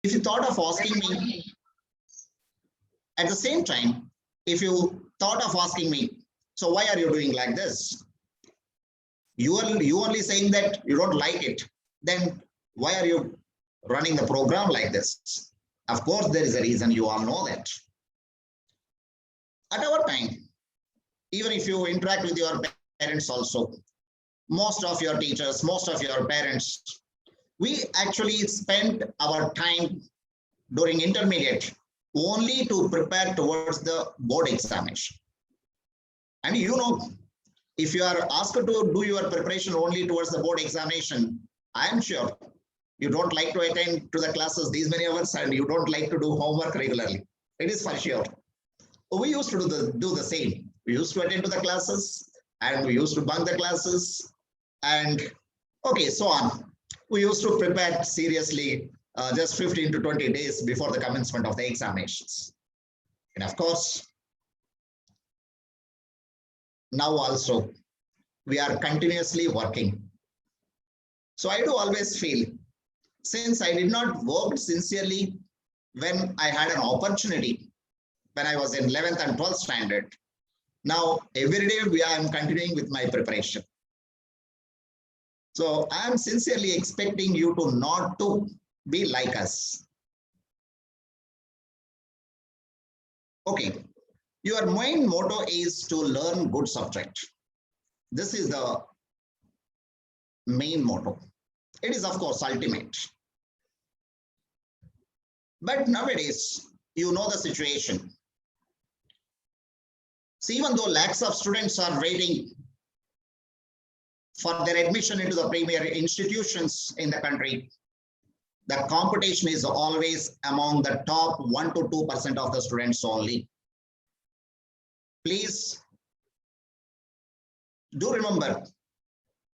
if you thought of asking me at the same time, if you thought of asking me, so why are you doing like this? You only saying that you don't like it. Then why are you running the program like this? Of course, there is a reason. You all know that. At our time, even if you interact with your parents also, most of your teachers, most of your parents, we actually spend our time during intermediate only to prepare towards the board examination. And you know, if you are asked to do your preparation only towards the board examination, I am sure you don't like to attend to the classes these many hours and you don't like to do homework regularly. It is for sure. We used to do the same. We used to attend to the classes and we used to bunk the classes and okay, so on. We used to prepare seriously just 15 to 20 days before the commencement of the examinations. And of course, now also we are continuously working. So I do always feel, since I did not work sincerely when I had an opportunity, when I was in 11th and 12th standard, now every day I am continuing with my preparation. So I am sincerely expecting you to not to be like us. Okay, your main motto is to learn good subject. This is the main motto. It is of course ultimate. But nowadays, you know the situation. So even though lakhs of students are waiting for their admission into the premier institutions in the country, the competition is always among the top 1 to 2% of the students only. Please do remember,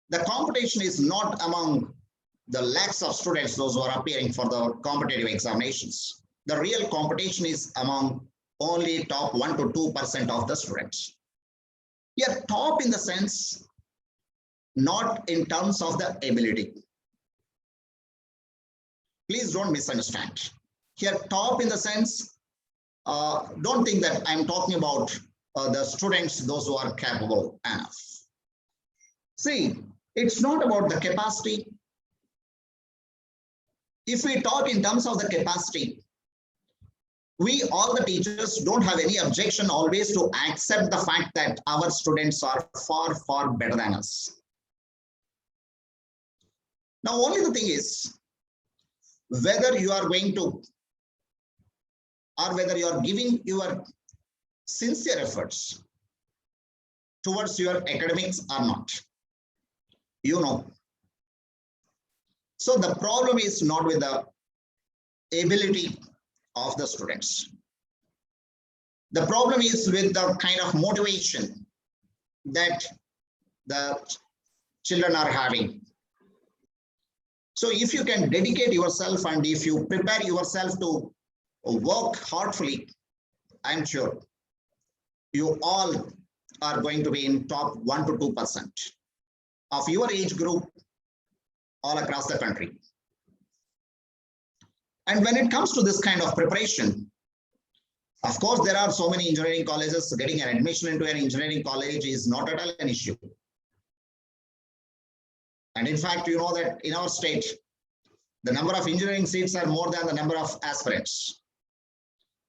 the competition is not among the lakhs of students, those who are appearing for the competitive examinations. The real competition is among only top 1 to 2% of the students. Yeah, top in the sense, not in terms of the ability. Please don't misunderstand. Here, top in the sense, don't think that I'm talking about the students, those who are capable enough. See, it's not about the capacity. If we talk in terms of the capacity, we, all the teachers, don't have any objection always to accept the fact that our students are far, far better than us. Now, only the thing is, whether you are going to, or whether you are giving your sincere efforts towards your academics or not, you know. So the problem is not with the ability of the students. The problem is with the kind of motivation that the children are having. So if you can dedicate yourself and if you prepare yourself to work heartfully, I'm sure you all are going to be in top 1 to 2% of your age group all across the country. And when it comes to this kind of preparation, of course, there are so many engineering colleges. Getting an admission into an engineering college is not at all an issue. And in fact, you know that in our state, the number of engineering seats are more than the number of aspirants.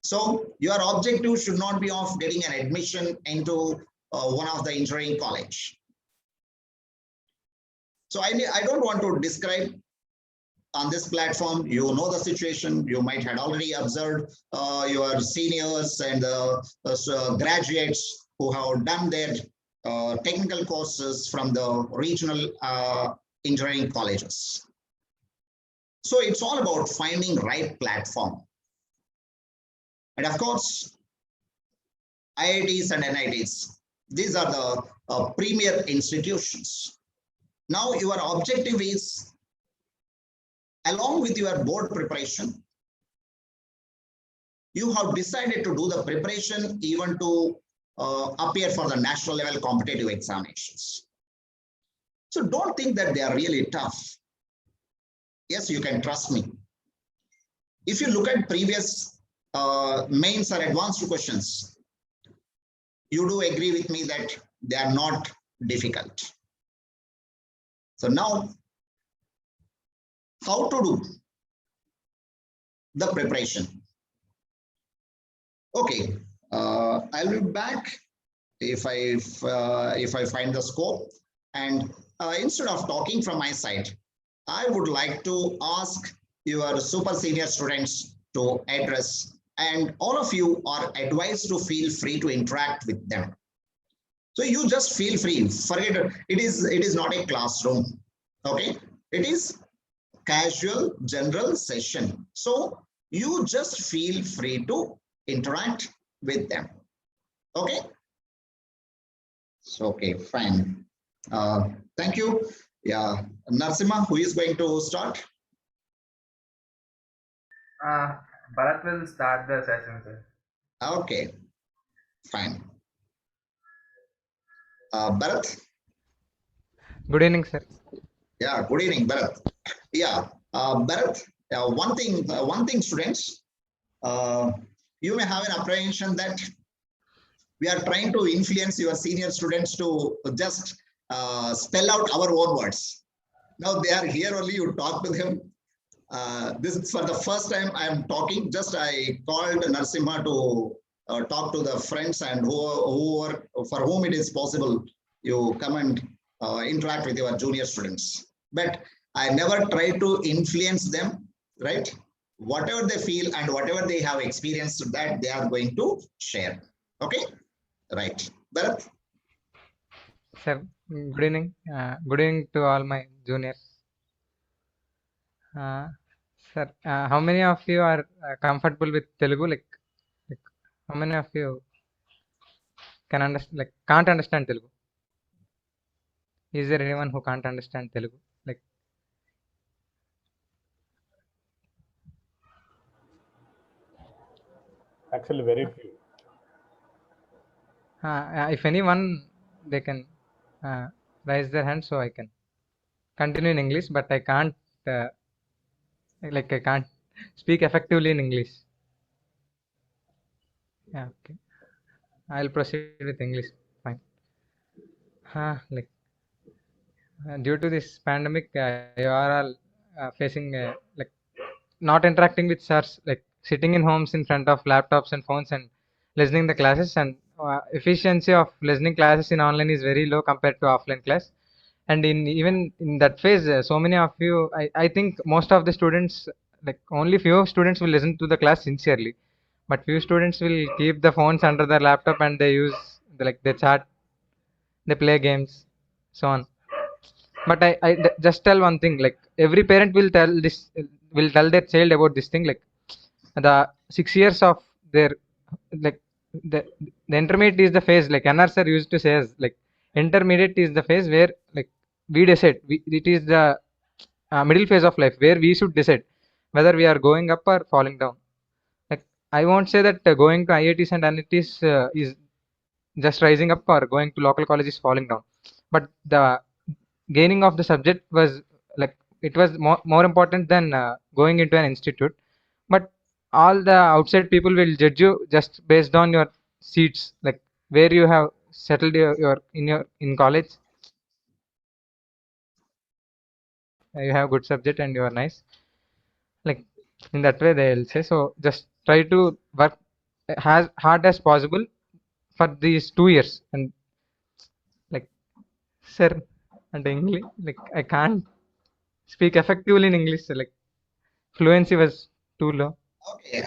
So your objective should not be of getting an admission into one of the engineering college. So I don't want to describe on this platform. You know the situation. You might have already observed your seniors and graduates who have done their technical courses from the regional engineering colleges. So it's all about finding right platform. And of course, IITs and NITs, these are the premier institutions. Now your objective is, along with your board preparation, you have decided to do the preparation even to appear for the national level competitive examinations. So don't think that they are really tough. Yes, you can trust me. if you look at previous mains or advanced questions, you do agree with me that they are not difficult. So now, how to do the preparation? Okay, I'll be back if I find the scope, and instead of talking from my side, I would like to ask your super senior students to address, and all of you are advised to feel free to interact with them. So you just feel free. Forget it is not a classroom. Okay, it is casual general session. So you just feel free to interact with them. Okay. So okay, fine. Thank you. Yeah, Narsimha, who is going to start? Bharat will start the session, sir. Okay, fine. Bharat. Good evening, sir. Yeah, good evening, Bharat. Yeah, Bharat. One thing, students. You may have an apprehension that we are trying to influence your senior students to just spell out our own words. Now they are here only. You talk to them. This is for the first time I am talking. Just I called Narsimha to talk to the friends and who are, for whom it is possible, you come and interact with your junior students. But I never try to influence them, right? Whatever they feel and whatever they have experienced, that they are going to share. Okay, right, Bharat? Sir, good evening. Good evening to all my juniors. Sir, how many of you are comfortable with Telugu? Like, how many of you can understand? Like, can't understand Telugu? Is there anyone who can't understand Telugu? Like, Actually, very few. if anyone, they can raise their hand so I can continue in English. But I can't. I can't speak effectively in English. Yeah, okay. I'll proceed with English. Fine. Like. Due to this pandemic, you are all facing like not interacting with sirs, like sitting in homes in front of laptops and phones and listening the classes, and efficiency of listening classes in online is very low compared to offline class. And in even in that phase, so many of you, I think most of the students, like only few students will listen to the class sincerely, but few students will keep the phones under their laptop and they use like they chat, they play games, so on. But just tell one thing, like every parent will tell this, will tell their child about this thing, like the 6 years of their, like the, the intermediate is the phase, like NR sir used to say as, like intermediate is the phase where like we decide, it is the middle phase of life where we should decide whether we are going up or falling down. Like I won't say that going to IITs and NITs is just rising up, or going to local college is falling down, but the gaining of the subject was like it was more important than going into an institute. But all the outside people will judge you just based on your seats, like where you have settled your in college, you have good subject and you are nice, like in that way they will say. So just try to work as hard as possible for these 2 years. And like, sir, and English, like I can't speak effectively in English, so, like fluency was too low. Okay,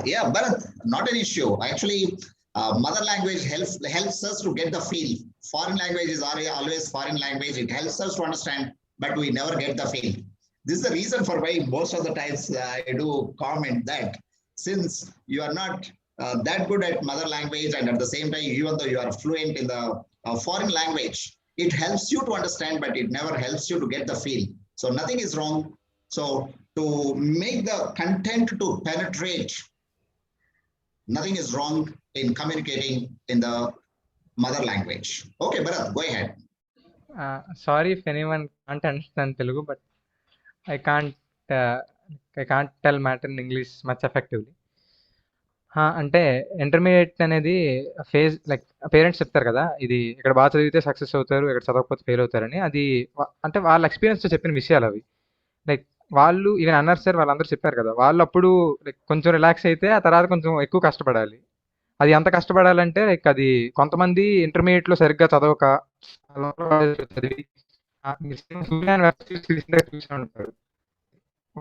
yeah, Bharat, not an issue. Actually, mother language helps us to get the feel. Foreign languages are always foreign language. It helps us to understand, but we never get the feel. This is the reason for why most of the times I do comment that since you are not that good at mother language, and at the same time, even though you are fluent in the foreign language, it helps you to understand, but it never helps you to get the feel. So nothing is wrong. So to make the content to penetrate, nothing is wrong in communicating in the mother language. Okay, Bharat, go ahead. Sorry if anyone can't understand Telugu, but I can't I can't tell matter in English much effectively. అంటే intermediate అనేది phase like parents చెప్తారు కదా, ఇది ఇక్కడ బాగా చదివితే success అవుతారు, ఇక్కడ చదవకపోతే ఫెయిల్ అవుతారని. అది అంటే వాళ్ళ ఎక్స్పీరియన్స్తో చెప్పిన విషయాలు అవి. లైక్ వాళ్ళు ఈవెన్ అన్నారు సార్, వాళ్ళందరూ చెప్పారు కదా, వాళ్ళు అప్పుడు లైక్ కొంచెం రిలాక్స్ అయితే ఆ తర్వాత కొంచెం ఎక్కువ కష్టపడాలి. అది ఎంత కష్టపడాలంటే లైక్ అది కొంతమంది ఇంటర్మీడియట్లో సరిగ్గా చదవక చదివి మీరు సూర్యాన్ని వెబ్ సిరీస్ చూసి ఉంటారు,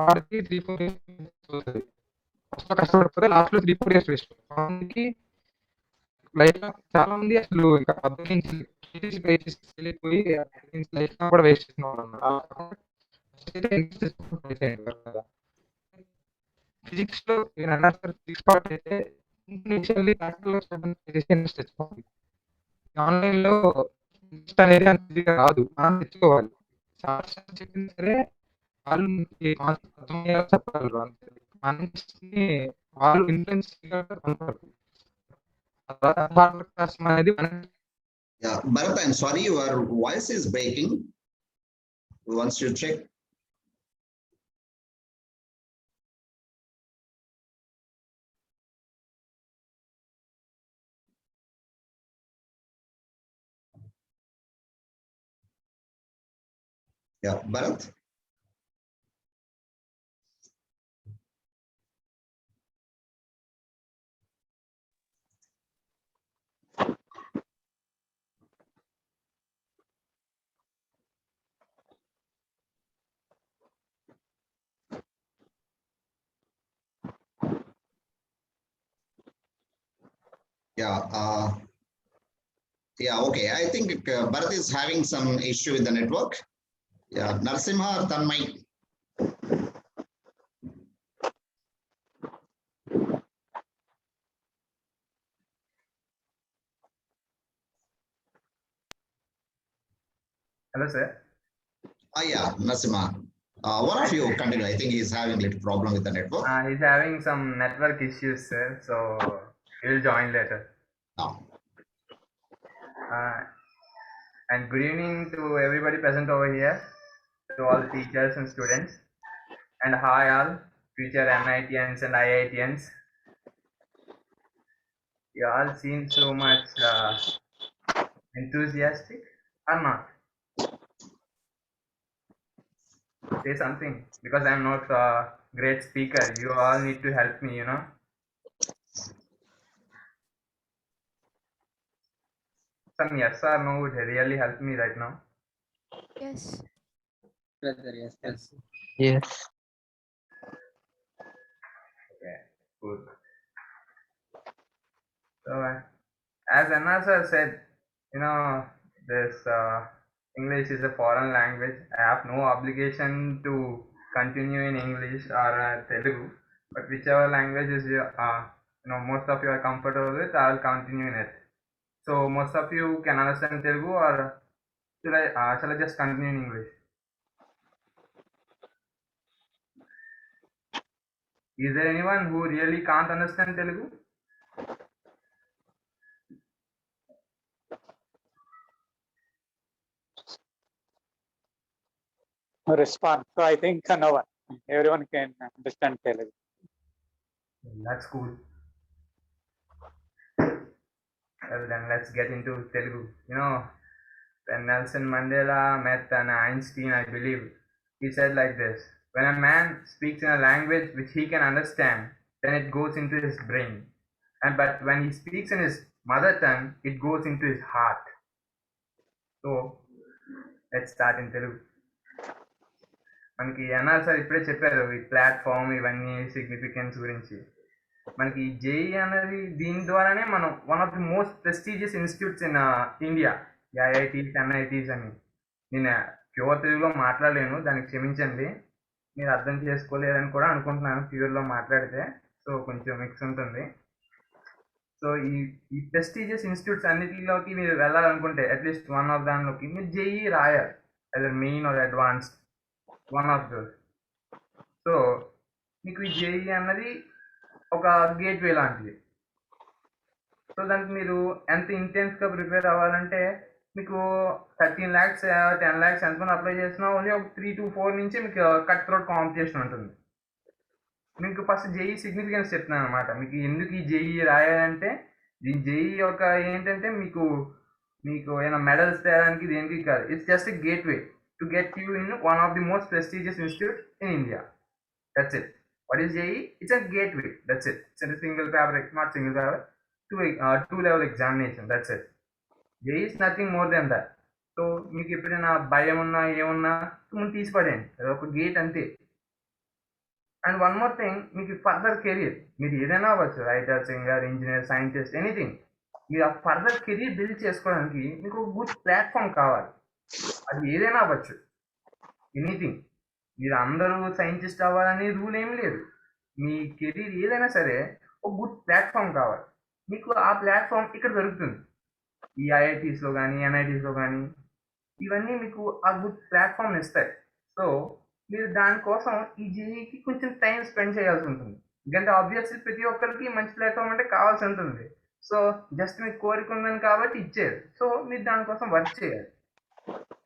వాడికి 3-4 ఇయర్స్ ఫస్ట్‌లో కష్టపడిపోతే లాస్ట్‌లో 3-4 ఇయర్స్ వేస్ట్. కొంతమందికి లైఫ్‌లో చాలా మంది అసలు ఇంకా పద్ధతి నుంచి టీటీసీ ట్రై చేసి వెళ్ళిపోయి లైఫ్‌లో కూడా వేస్ట్ చేసిన వాళ్ళున్నారు. అలా కాకుండా ఫస్ట్ అయితే ఇంట్రెస్ట్ తెచ్చుకొని ట్రై చేయండి కదా. ఫిజిక్స్‌లో నేను అన్నారు సార్, ఫిజిక్స్ పార్ట్ అయితే ఇనిషియల్లీ ప్రాక్టికల్‌గా చూడడానికి చేసి ఇంట్రెస్ట్ తెచ్చుకోవాలి. ఆన్‌లైన్‌లో ఇంట్రెస్ట్ అనేది అంత ఈజీగా రాదు, మనం తెచ్చుకోవాలి. సార్స్ చెప్పింది సరే, వాళ్ళు ఈ కాన్సెప్ట్ అర్థమయ్యేలా చెప్పగలరు అంతే. మన ఇంట్రెస్ట్‌ని వాళ్ళు ఇన్‌ఫ్లుయెన్స్ చేయగలరు అనుకోరు. అనేది Yeah, Bharat, I'm sorry, your voice is breaking. Once you check. Yeah, Bharat. Yeah, okay. I think Bharat is having some issue with the network. Yeah, Narasimha or Tanmay. Hello, sir. Yeah, Narasimha. One of you continue. I think he's having a little problem with the network. He's having some network issues, sir. So he'll join later. Ah. And good evening to everybody present over here, to all the teachers and students. And hi all future MITians and IITians. You all seem so much enthusiastic or not? Say something, because I'm not a great speaker. You all need to help me, you know. Some yes or no would really help me right now. Yes. Brother, yes. Yes. Okay, good. So, as Anna sir said, you know, this English is a foreign language. I have no obligation to continue in English or Telugu, but whichever language is most of you are comfortable with, I will continue in it. So most of you can understand Telugu, or shall I just continue in English? Is there anyone who really can't understand Telugu? Respond. So I think no one. Everyone can understand Telugu. That's cool. Well, then let's get into Telugu. You know, when Nelson Mandela met an Einstein, I believe, he said like this: when a man speaks in a language which he can understand, then it goes into his brain. But when he speaks in his mother tongue, it goes into his heart. So let's start in Telugu. మనకి అన్నారు sir ఇప్పుడే చెప్పారు ఈ platform ఇవన్నీ significance గురించి. మనకి JEE అనేది దీని ద్వారానే మనం one of the most prestigious institutes in India, IITs NITs అని. నేను ప్యూర్ తెలుగులో మాట్లాడలేను, దానికి క్షమించండి. మీరు అర్థం చేసుకోలేదని కూడా అనుకుంటున్నాను ప్యూర్లో మాట్లాడితే, సో కొంచెం మిక్స్ ఉంటుంది. సో ఈ ప్రెస్టీజియస్ ఇన్స్టిట్యూట్స్ అన్నిటిలోకి మీరు వెళ్ళాలనుకుంటే అట్లీస్ట్ వన్ ఆఫ్ దానిలోకి మీరు జేఈ రాయాలి, అదే Main or Advanced one of those. So మీకు ఈ జేఈ అన్నది ఒక గేట్వే లాంటిది. సో దానికి మీరు ఎంత ఇంటెన్స్గా ప్రిపేర్ అవ్వాలంటే మీకు 13 lakhs 10 lakhs ఎంతమంది అప్లై చేసినా ఓన్లీ ఒక 3 to 4 నుంచి మీకు కట్ త్రోట్ కాంపిటీషన్ ఉంటుంది. మీకు ఫస్ట్ జేఈ సిగ్నిఫికెన్స్ చెప్తున్నాను అనమాట. మీకు ఎందుకు ఈ జేఈ రాయాలంటే, ఈ జేఈ యొక్క ఏంటంటే మీకు మీకు ఏమైనా మెడల్స్ తేయడానికి దేనికి కాదు. It's just a gateway to get you in one of the most prestigious institute in India. That's it. What is JEE? It's a gateway. That's it. It's a single paper, not single paper, two level examination. That's it. JEE is nothing more than that. So మీకు ఎప్పుడైనా భయం ఉన్నా ఏమున్నా ముందు తీసి పడేయండి, అది ఒక గేట్ అంతే. అండ్ వన్ మోర్ థింగ్, మీకు ఫర్దర్ కెరీర్ మీరు ఏదైనా అవ్వచ్చు, writer, singer, engineer, scientist, anything. మీరు ఆ ఫర్దర్ కెరీర్ బిల్డ్ చేసుకోవడానికి మీకు ఒక గుడ్ ప్లాట్ఫామ్ కావాలి. అది ఏదైనా అవ్వచ్చు, ఎనీథింగ్. మీరు అందరూ సైంటిస్ట్ అవ్వాలని రూల్ ఏం లేదు. మీ కెరీర్ ఏదైనా సరే ఒక గుడ్ ప్లాట్ఫామ్ కావాలి. మీకు ఆ ప్లాట్ఫామ్ ఇక్కడ దొరుకుతుంది. ఈ ఐఐటీస్లో కానీ ఎన్ఐటీస్లో కానీ ఇవన్నీ మీకు ఆ గుడ్ ప్లాట్ఫామ్ ఇస్తాయి. సో మీరు దానికోసం ఈ జేఈకి కొంచెం టైం స్పెండ్ చేయాల్సి ఉంటుంది. ఎందుకంటే ఆబ్వియస్లీ ప్రతి ఒక్కరికి మంచి ప్లాట్ఫామ్ అంటే కావాల్సి ఉంటుంది. సో జస్ట్ మీకు కోరిక ఉందని కాబట్టి ఇచ్చేది. సో మీరు దానికోసం వర్క్ చేయాలి.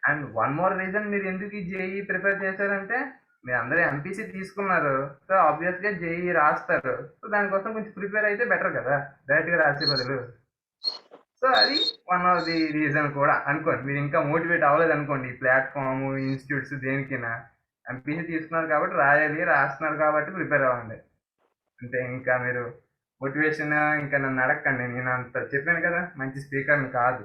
అండ్ వన్ మోర్ రీజన్ మీరు ఎందుకు ఈ జేఈ ప్రిపేర్ చేశారంటే, మీరు అందరూ ఎంపీసీ తీసుకున్నారు, సో ఆబ్వియస్గా జేఈ రాస్తారు. సో దానికోసం కొంచెం ప్రిపేర్ అయితే బెటర్ కదా, డైరెక్ట్గా రాసే బదులు. సో అది వన్ ఆఫ్ ది రీజన్ కూడా అనుకోండి. మీరు ఇంకా మోటివేట్ అవ్వలేదు అనుకోండి, ఈ ప్లాట్ఫామ్, ఇన్స్టిట్యూట్స్ దేనికైనా. ఎంపీసీ తీసుకున్నారు కాబట్టి రాయాలి, రాస్తున్నారు కాబట్టి ప్రిపేర్ అవ్వండి అంటే. ఇంకా మీరు మోటివేషన్ ఇంకా నన్ను అడగండి, నేను అంత చెప్పాను కదా, మంచి స్పీకర్ని కాదు.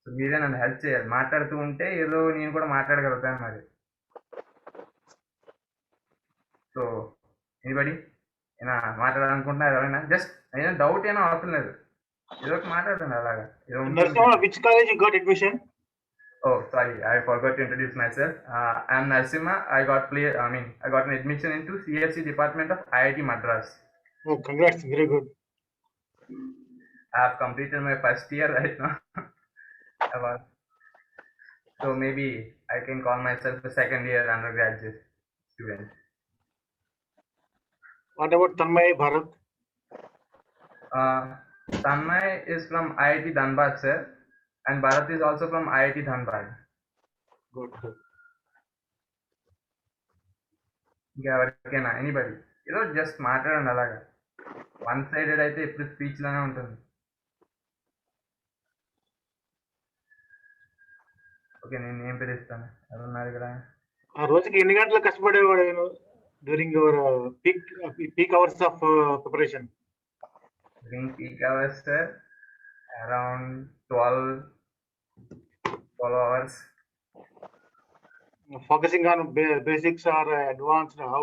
సో మీరే నన్ను హెల్ప్ చేయాలి. మాట్లాడుతూ ఉంటే ఏదో నేను కూడా మాట్లాడగలుగుతాను మరి. సో ఎనీబడి ఏమైనా మాట్లాడాలనుకుంటున్నారు ఎవరైనా? జస్ట్ ఏదైనా డౌట్ అయినా అవసరం లేదు, ఏదో ఒకటి మాట్లాడండి అలాగా. Which college you got admission? Oh, sorry, I forgot to introduce myself. I am Narsimha. I got an admission into CSC department of IIT Madras. Oh, congrats, very good. I have completed my first year right now. So maybe I can call myself a second year undergraduate student. What about Tanmay Bharat? Tanmay is from IIT Dhanbad, sir, and Bharat is also from IIT Dhanbad. Good. ఎవరికైనా anybody ఏదో just మాట్లాడండి అలాగా. One sided అయితే ఎప్పుడు speech లోనే ఉంటుంది. Okay, నేను ఏం పిలుస్తాను, ఎవరున్నారు ఇక్కడ? ఆ రోజుకి ఎన్ని గంటలు కష్టపడేవాడు during your peak hours of preparation? During peak hours, sir, around 12 hours. Focusing on basics or advanced, how?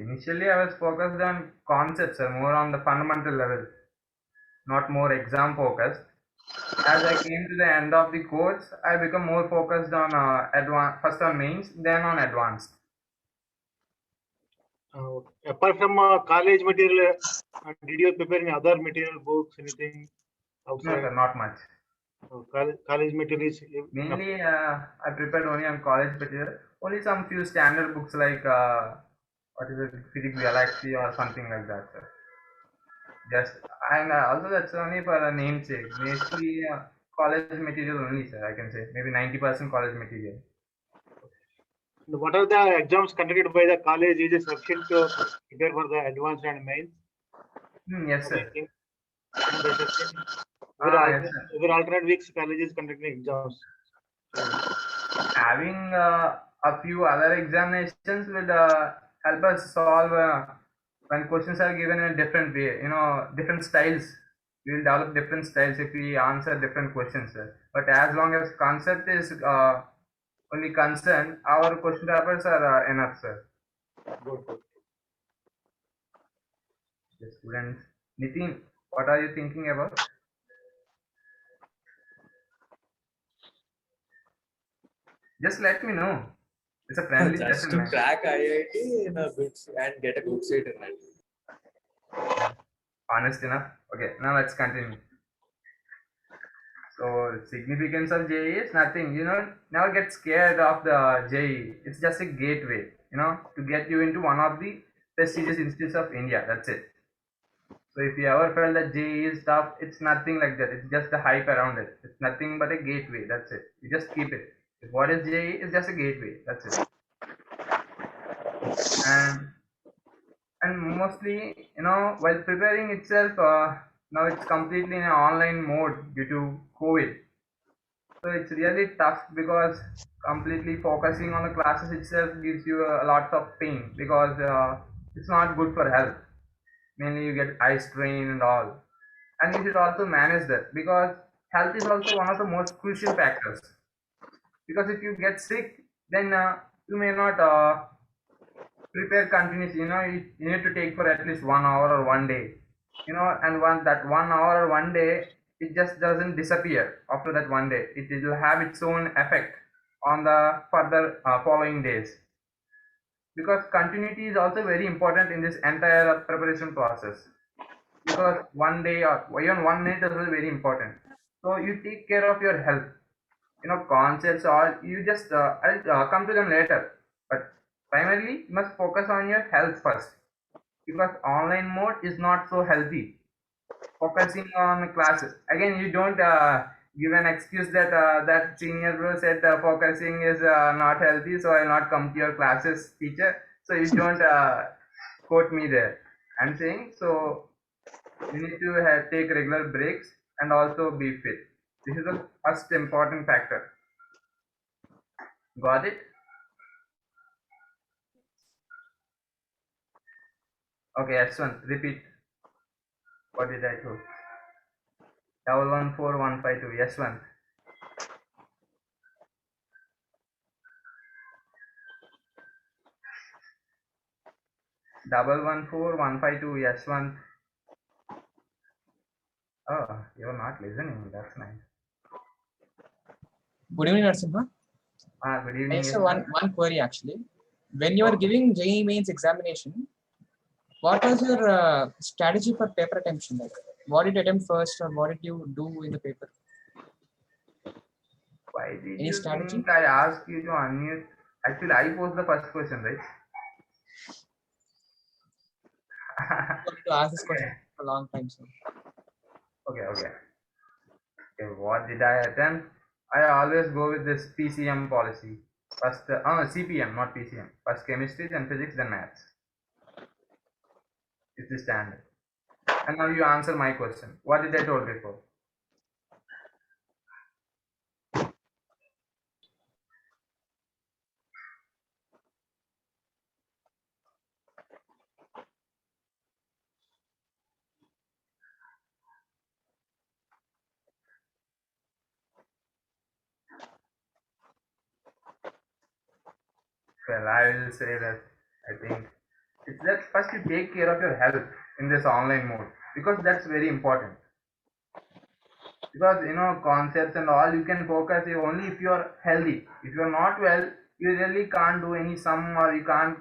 Initially I was focused on concepts, sir, more on the fundamental level, not more exam focused. As I came to the end of the course, I become more focused on first on mains, then on advanced. Apart from college material, did you prepare any other material, books, anything outside? No, sir, not much. College materials? Mainly I prepared only on college material, only some few standard books like what is it, Physics Galaxy or something like that, sir. Just, and also that's only for a namesake. Mostly college material only, sir, I can say. Maybe 90% college material. What are the exams conducted by the college? Is it sufficient to prepare for the advanced and mains? Yes, sir. Yes, Yes, sir. Every alternate weeks, college is conducting exams. Having a few other examinations will help us solve when questions are given in a different way, different styles. We will develop different styles if we answer different questions, sir. But as long as concept is only concerned, our question papers are enough, sir. Good. Yes, students. Nitin, what are you thinking about? Just let me know. It's a friendly Just session, to man. crack IIT in a good and get a good seat in it. Honest enough. Okay, now let's continue. So significance of JEE is nothing. Never get scared of the JEE. It's just a gateway, to get you into one of the prestigious institutes of India. That's it. So if you ever felt that JEE is tough, it's nothing like that. It's just the hype around it. It's nothing but a gateway. That's it. You just keep it. What is JEE? It's just a gateway. That's it. and mostly, while preparing itself, now it's completely in an online mode due to COVID. So it's really tough because completely focusing on the classes itself gives you a lot of pain because it's not good for health. Mainly you get eye strain and all, and you should also manage that because health is also one of the most crucial factors. Because if you get sick, then you may not prepare continuously. You need to take for at least 1 hour or 1 day. And that 1 hour or 1 day, it just doesn't disappear after that 1 day. It will have its own effect on the further following days, because continuity is also very important in this entire preparation process, because 1 day or even 1 minute is also very important. So you take care of your health. Concepts all you just I'll come to them later, but primarily you must focus on your health first, because online mode is not so healthy. Focusing on classes again, you don't give an excuse that that senior bro said focusing is not healthy, so I'll not come to your classes, teacher. So you don't quote me there. I'm saying, so you need to take regular breaks and also be fit. This is the first important factor. Got it? Okay, Ashwant, repeat. What did I do? 114152. Yashwant. Double 14152. Yashwant. Oh, you're not listening. That's nice. Good evening, Narsimha. Good I evening. just have one query actually. When you are giving JEE mains examination, what was your strategy for paper attention? Like, what did you attempt first, or what did you do in the paper? Why did Any you strategy? think I asked you to unmute? Actually, I posed the first question, right? I wanted to ask this question for a long time. So. Okay. What did I attempt? I always go with this PCM policy. First, CPM, not PCM. First chemistry, then physics, then maths. It's the standard. And now you answer my question. What did I told before? Well, I will say that I think it's that first you take care of your health in this online mode, because that's very important. Because concepts and all you can focus only if you are healthy. If you are not well, you really can't do any sum, or you can't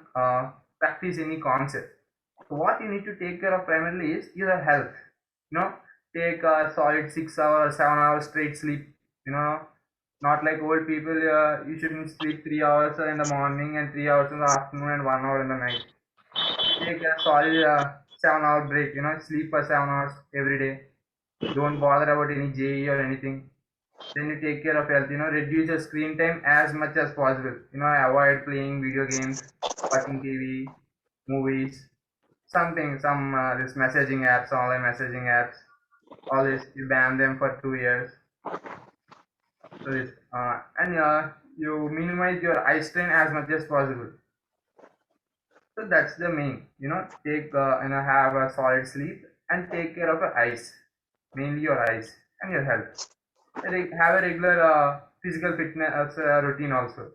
practice any concept. So what you need to take care of primarily is your health. Take a solid 6 hours, 7 hours straight sleep. Not like old people. You shouldn't sleep 3 hours in the morning and 3 hours in the afternoon and 1 hour in the night. Take a solid 7 hour break. Sleep for 7 hours every day. Don't bother about any JE or anything. Then you take care of health. Reduce your screen time as much as possible. Avoid playing video games, watching TV, movies, some this messaging apps, online messaging apps. All this, you ban them for 2 years. So this and you minimize your eye strain as much as possible. So that's the main. Take have a solid sleep and take care of your eyes, mainly your eyes and your health. Have a regular physical fitness routine also.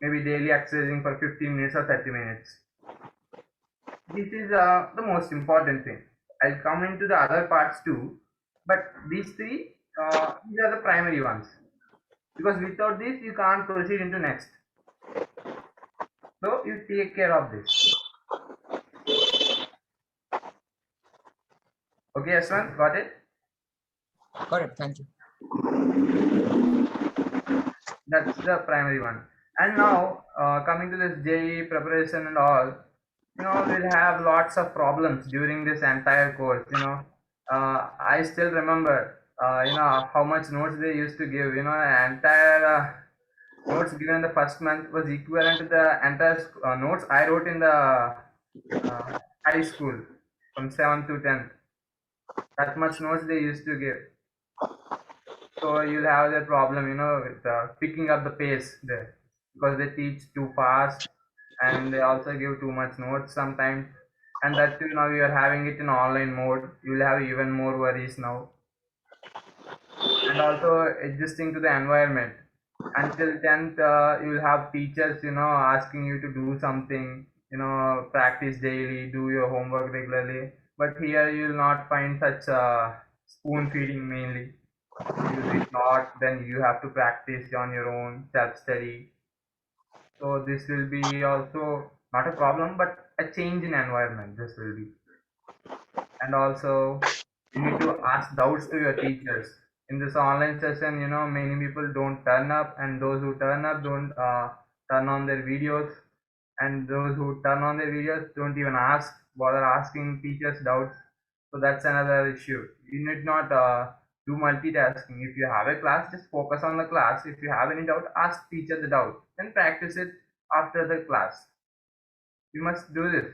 Maybe daily exercising for 15 minutes or 30 minutes. This is the most important thing. I'll come into the other parts too, but these three, these are the primary ones. Because without this, you can't proceed into next. So you take care of this. Okay, Ashwant, got it? Got it. Thank you. That's the primary one. And now, coming to this JEE preparation and all, we'll have lots of problems during this entire course. I still remember, how much notes they used to give. Entire notes given in the first month was equivalent to the entire notes I wrote in the high school from 7th to 10th. That much notes they used to give. So you'll have that problem, with picking up the pace there, because they teach too fast and they also give too much notes sometimes. And that too, now you are having it in online mode. You'll have even more worries now. And also adjusting to the environment. Until 10th, you'll have teachers, asking you to do something, practice daily, do your homework regularly. But here you'll not find such spoon feeding mainly. You read not, then you have to practice on your own, self-study. So this will be also not a problem, but a change in environment. This will be. And also you need to ask doubts to your teachers. In this online session, many people don't turn up, and those who turn up don't turn on their videos, and those who turn on their videos don't even bother asking teachers doubts. So that's another issue. You need not do multitasking. If you have a class, just focus on the class. If you have any doubt, ask teacher the doubt, then practice it after the class. You must do this,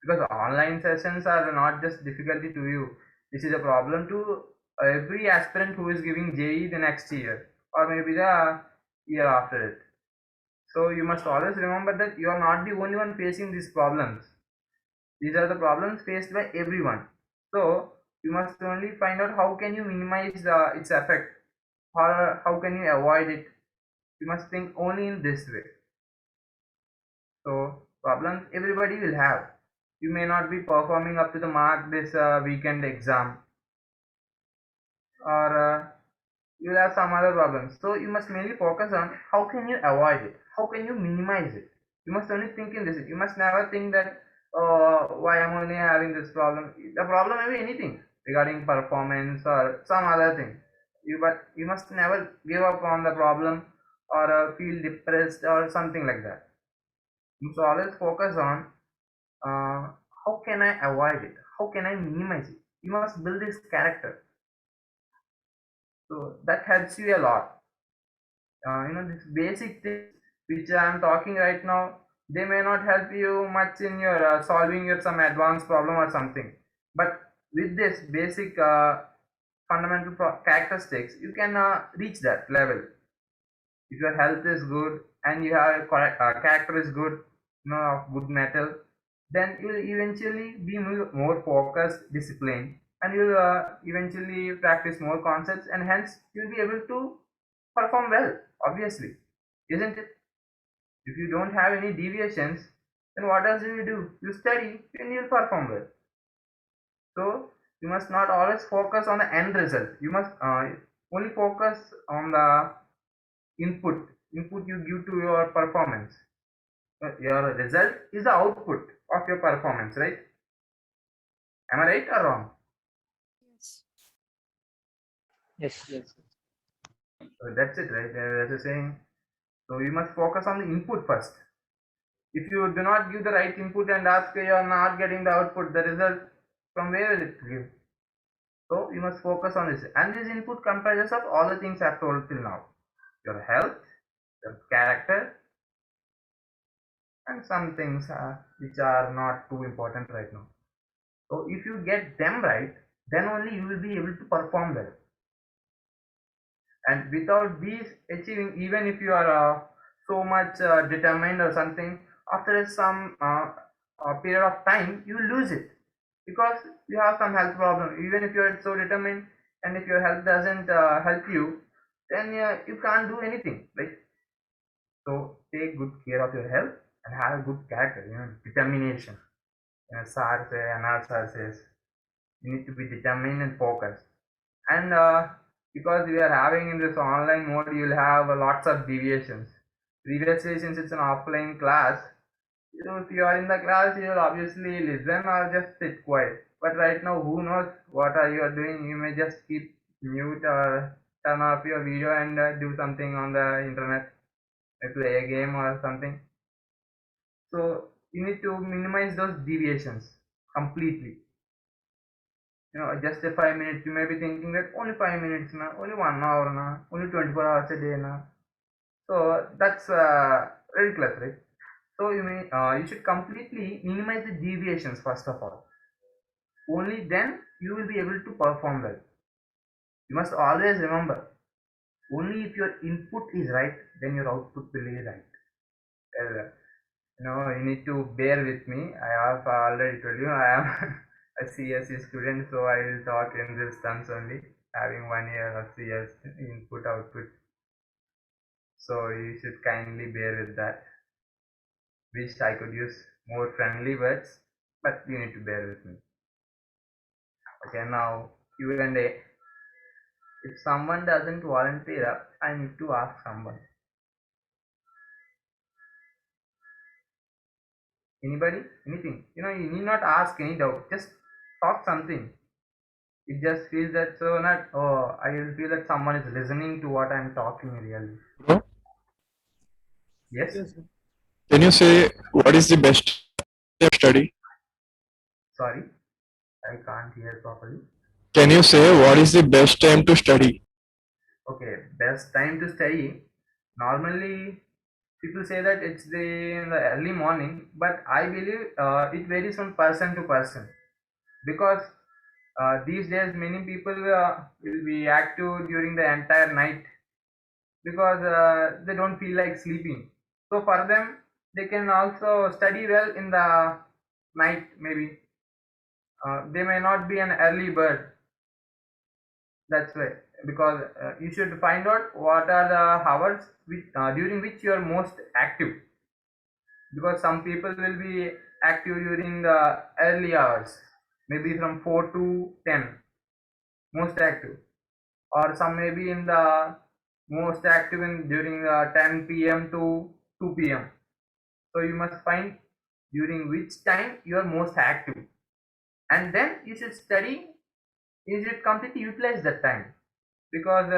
because online sessions are not just difficulty to you. This is a problem to every aspirant who is giving JE the next year, or maybe the year after it. So you must always remember that you are not the only one facing these problems. These are the problems faced by everyone. So you must only find out how can you minimize its effect, or how can you avoid it. You must think only in this way. So problems everybody will have. You may not be performing up to the mark this weekend exam, or you'll have some other problems. So you must mainly focus on how can you avoid it, how can you minimize it. You must only think in this. You must never think that, why I'm only having this problem. The problem may be anything regarding performance or some other thing. But you must never give up on the problem, or feel depressed or something like that. You must always focus on, how can I avoid it? How can I minimize it? You must build this character. So that helps you a lot. This basic things which I am talking right now, they may not help you much in your solving your some advanced problem or something. But with this basic fundamental characteristics, you can reach that level. If your health is good and you have character is good, of good metal, then you will eventually be more focused, disciplined, and you will eventually practice more concepts, and hence you will be able to perform well, obviously, isn't it? If you don't have any deviations, then what else do? You study and you'll perform well. So you must not always focus on the end result. You must only focus on the input you give to your performance. Your result is the output of your performance, right? Am I right or wrong? Yes. So that's it, right? As a saying, so you must focus on the input first. If you do not give the right input and ask, you are not getting the output, the result, from where will it give? So you must focus on this, and this input comprises of all the things I've told till now: your health, your character, and some things which are not too important right now. So if you get them right, then only you will be able to perform well. And without these achieving, even if you are so much determined or something, after some period of time you lose it, because you have some health problem. Even if you are so determined, and if your health doesn't help you, then you can't do anything, right? So take good care of your health and have a good character, determination. SAR says, NR says, you need to be determined and focused. And because we are having in this online mode, you'll have lots of deviations. Previously, since it's an offline class, if you are in the class, you'll obviously listen or just sit quiet. But right now, who knows what are you doing? You may just keep mute or turn off your video and do something on the internet, play a game or something. So you need to minimize those deviations completely. Just a 5 minutes, you may be thinking that only 5 minutes, only 1 hour, only 24 hours a day. So that's ridiculous, right? So you should completely minimize the deviations first of all. Only then you will be able to perform well. You must always remember, only if your input is right, then your output will be right. Well, you need to bear with me. I have already told you I am a CSE student, so I will talk in this terms only, having 1 year of CS input output. So you should kindly bear with that. Wish I could use more friendly words, but you need to bear with me. Okay, now Q&A. If someone doesn't volunteer, I need to ask someone. Anybody? Anything? You need not ask any doubt. Just talk something. It just feels that I will feel that someone is listening to what I'm talking really. Bro, Yes? can you say what is the best time to study? Sorry, I can't hear properly. Can you say what is the best time to study? Okay, best time to study. Normally, people say that it's in the early morning, but I believe it varies from person to person because these days many people will be active during the entire night because they don't feel like sleeping. So for them, they can also study well in the night. Maybe they may not be an early bird. That's why, because you should find out what are the hours during which you are most active. Because some people will be active during the early hours, maybe from 4 to 10, most active, or some may be in the most active during 10 p.m. to 2 p.m. So you must find during which time you are most active, and then you should study. You should completely utilize that time because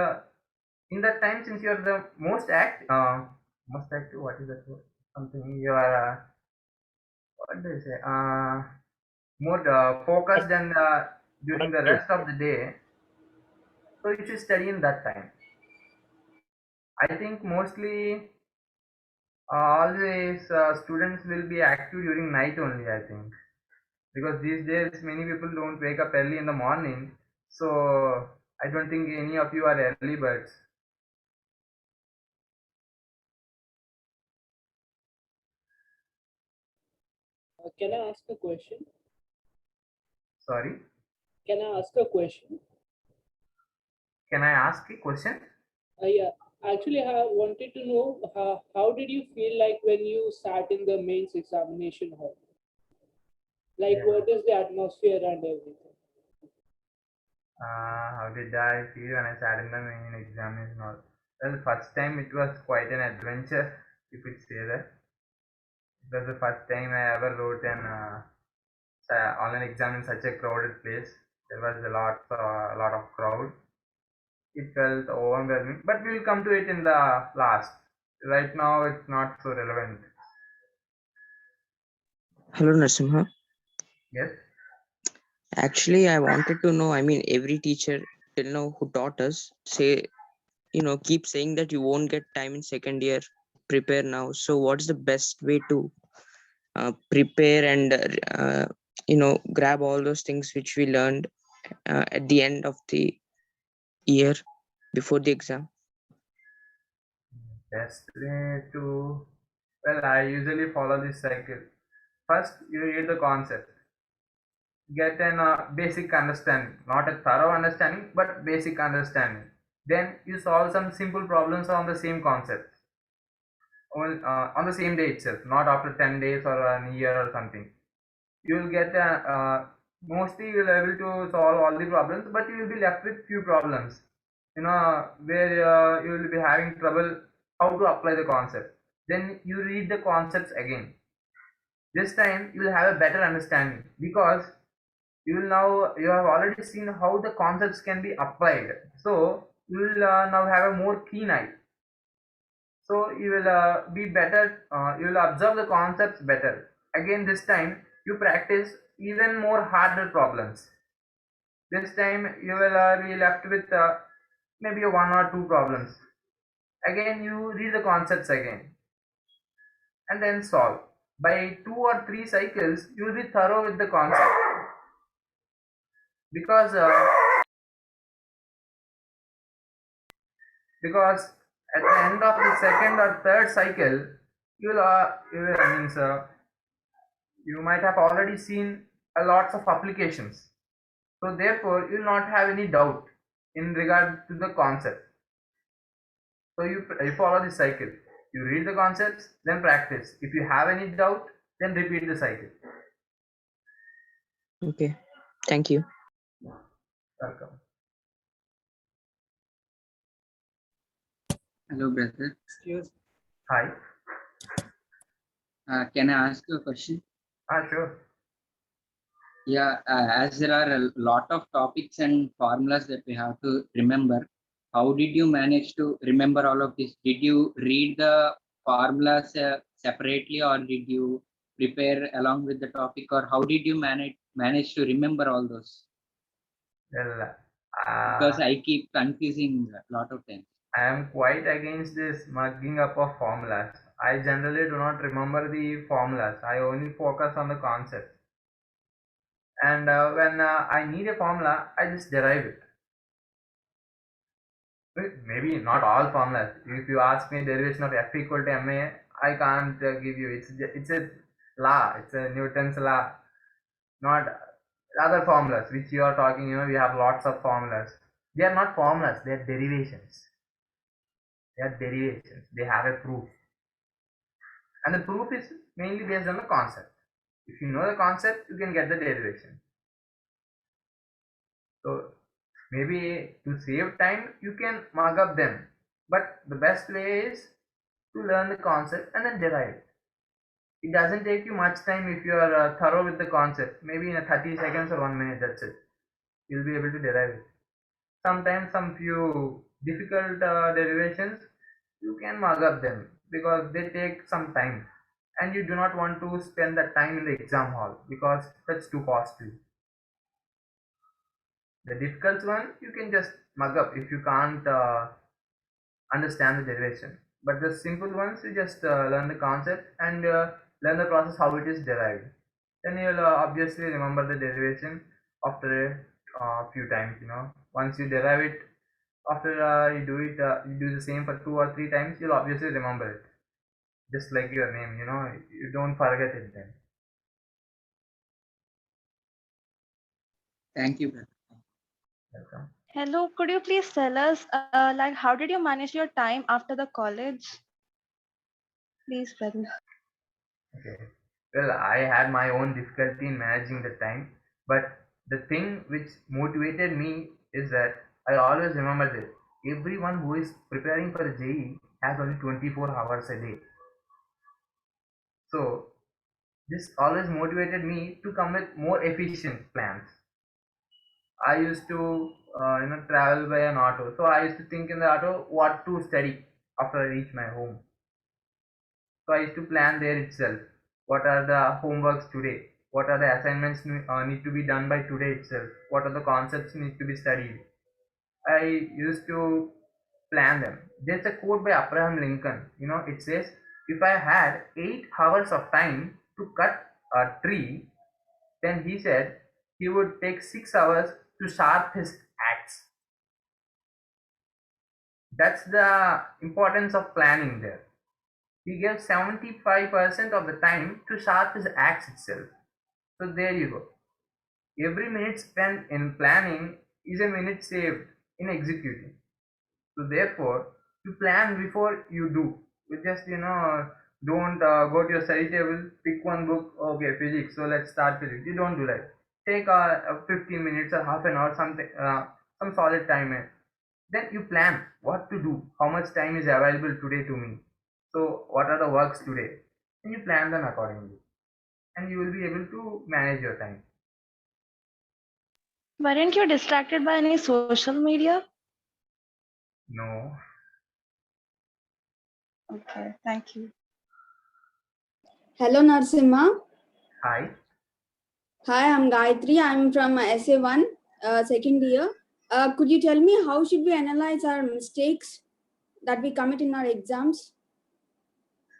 in that time, since you are the most active. What is that word? Something you are. What do you say? More focused than during the rest of the day. So you should study in that time. I think mostly always students will be active during night only. I think because these days many people don't wake up early in the morning. So I don't think any of you are early birds. Can I ask a question? Sorry. Can I ask a question? Can I ask a question? Yeah, actually, I wanted to know how did you feel like when you sat in the mains examination hall? Like, Yeah. what is the atmosphere and everything? How did I feel when I sat in the main examination hall? Well, first time it was quite an adventure, you could say that. It was the first time I ever wrote an online exam in such a crowded place. There was a lot of crowd. It felt overwhelming, but we'll come to it in the last. Right now, it's not so relevant. Hello, Narsimha. Yes. Actually, I wanted to know. I mean, every teacher till now who taught us keep saying that you won't get time in second year. Prepare now. So, what's the best way to prepare and grab all those things which we learned at the end of the year before the exam? Best way to. Well, I usually follow this cycle. First, you read the concept, get an basic understanding, not a thorough understanding, but basic understanding. Then you solve some simple problems on the same concept, on the same day itself, not after 10 days or a year or something. You will get mostly you will able to solve all the problems, but you will be left with few problems. Where you will be having trouble how to apply the concept. Then you read the concepts again. This time you will have a better understanding because you have already seen how the concepts can be applied. So you will now have a more keen eye. So you will be better. You will observe the concepts better. Again, this time you practice even more harder problems. This time you will be left with maybe one or two problems. Again, you read the concepts again and then solve. By 2 or 3 cycles, you will be thorough with the concept because because at the end of the second or third cycle, you might have already seen a lots of applications. So therefore, you will not have any doubt in regard to the concept. So you follow the cycle. You read the concepts, then practice. If you have any doubt, then repeat the cycle. Okay. Thank you. Welcome. Hello, brother. Excuse. Hi. Can I ask you a question? Sure. Yeah, as there are a lot of topics and formulas that we have to remember, how did you manage to remember all of this? Did you read the formulas separately, or did you prepare along with the topic, or how did you manage to remember all those? Well, Because I keep confusing a lot of times. I am quite against this mugging up of formulas. I generally do not remember the formulas. I only focus on the concept. And when I need a formula, I just derive it. Maybe not all formulas. If you ask me derivation of F equal to ma, I can't give you. It's a law. It's a Newton's law. Not other formulas which you are talking. We have lots of formulas. They are not formulas. They are derivations. They are derivations. They have a proof. And the proof is mainly based on the concept. If you know the concept, you can get the derivation. So maybe to save time, you can mug up them. But the best way is to learn the concept and then derive it. It doesn't take you much time if you are thorough with the concept. Maybe in a 30 seconds or 1 minute, that's it. You'll be able to derive it. Sometimes some few difficult derivations, you can mug up them because they take some time. And you do not want to spend that time in the exam hall because that's too costly. The difficult one you can just mug up if you can't understand the derivation. But the simple ones you just learn the concept and learn the process how it is derived. Then you'll obviously remember the derivation after a few times. Once you derive it, after you do the same for 2 or 3 times, you'll obviously remember it. Just like your name, you don't forget it then. Thank you, brother. Welcome. Hello, could you please tell us, like, how did you manage your time after the college? Please, brother. Okay. Well, I had my own difficulty in managing the time, but the thing which motivated me is that I always remember that everyone who is preparing for the JEE has only 24 hours a day. So this always motivated me to come with more efficient plans. I used to travel by an auto, so I used to think in the auto what to study after I reach my home. So I used to plan there itself. What are the homeworks today? What are the assignments need to be done by today itself? What are the concepts need to be studied? I used to plan them. There's a quote by Abraham Lincoln. It says, if I had 8 hours of time to cut a tree, then he said he would take 6 hours to sharp his axe. That's the importance of planning there. He gave 75% of the time to sharp his axe itself. So there you go. Every minute spent in planning is a minute saved in executing. So therefore, you plan before you do. You just don't go to your study table, pick one book. Okay, physics. So let's start physics. You don't do that. Take 15 minutes or half an hour, something, some solid time. Then you plan what to do. How much time is available today to me? So what are the works today? And you plan them accordingly. And you will be able to manage your time. Weren't you distracted by any social media? No. Okay, thank you. Hello, Narsimha. Hi. Hi, I'm Gayatri. I'm from SA1, second year. Could you tell me how should we analyze our mistakes? that we commit in our exams?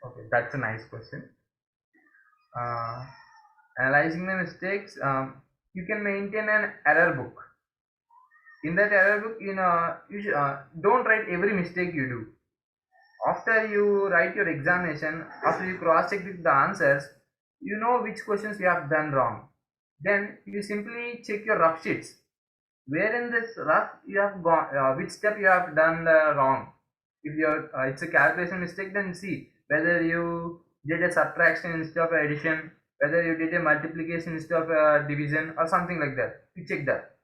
Okay, that's a nice question. Analyzing the mistakes, you can maintain an error book. In that error book, don't write every mistake you do. After you write your examination, after you cross-check with the answers, you know which questions you have done wrong. Then you simply check your rough sheets. Where in this rough you have gone, which step you have done wrong. If it's a calculation mistake, then see whether you did a subtraction instead of addition, whether you did a multiplication instead of division or something like that. You check that.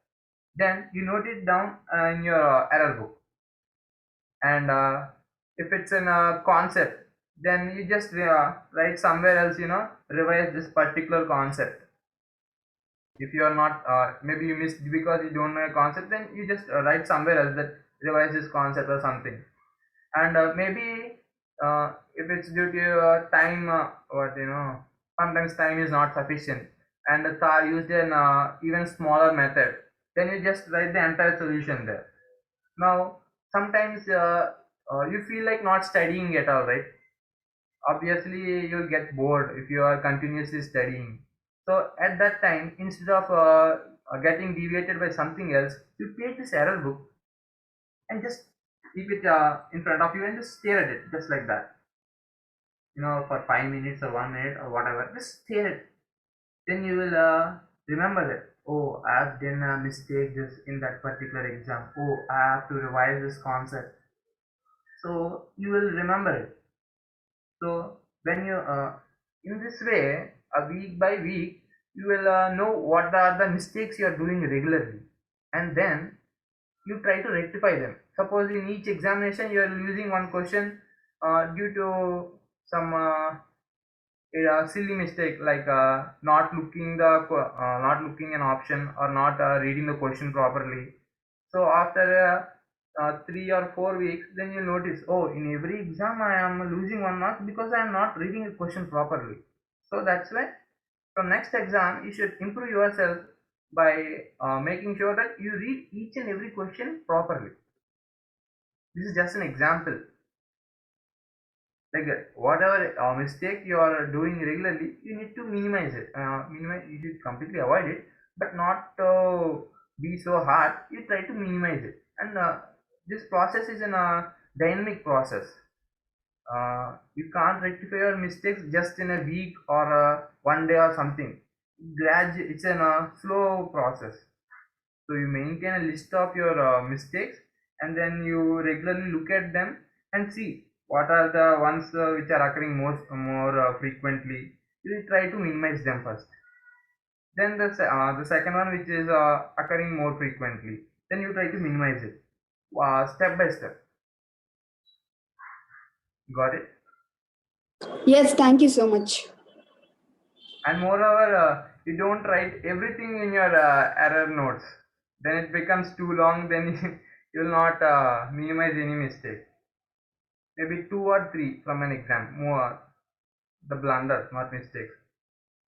Then you note it down in your error book. And if it's in a concept, then you just write somewhere else, revise this particular concept. If you are not, maybe you missed because you don't know a concept, then you just write somewhere else that revise this concept or something. And maybe if it's due to time, sometimes time is not sufficient and the tar used an even smaller method, then you just write the entire solution there. Now, sometimes you feel like not studying at all, right? Obviously, you'll get bored if you are continuously studying. So, at that time, instead of getting deviated by something else, you take this error book and just keep it in front of you and just stare at it, just like that. For 5 minutes or 1 minute or whatever, just stare at it. Then you will remember that. Oh, I have done a mistake just in that particular exam. Oh, I have to revise this concept. So you will remember it. So when you in this way, week by week, you will know what are the mistakes you are doing regularly, and then you try to rectify them. Suppose in each examination you are losing one question due to some a silly mistake like not looking an option or not reading the question properly. So after 3 or 4 weeks, then you notice, oh, in every exam I am losing 1 mark because I am not reading a question properly. So that's why from next exam you should improve yourself by making sure that you read each and every question properly. This is just an example. Like whatever mistake you are doing regularly, you need to minimize it. You should completely avoid it, but not be so hard. You try to minimize it, and this process is a dynamic process. You can't rectify your mistakes just in a week or 1 day or something. It's a slow process. So you maintain a list of your mistakes, and then you regularly look at them and see what are the ones which are occurring more frequently. You will try to minimize them first. Then the second one which is occurring more frequently, then you try to minimize it step by step. Got it? Yes, thank you so much. And moreover, you don't write everything in your error notes. Then it becomes too long. Then you will not minimize any mistake. Maybe 2 or 3 from an exam. More the blunders, not mistakes.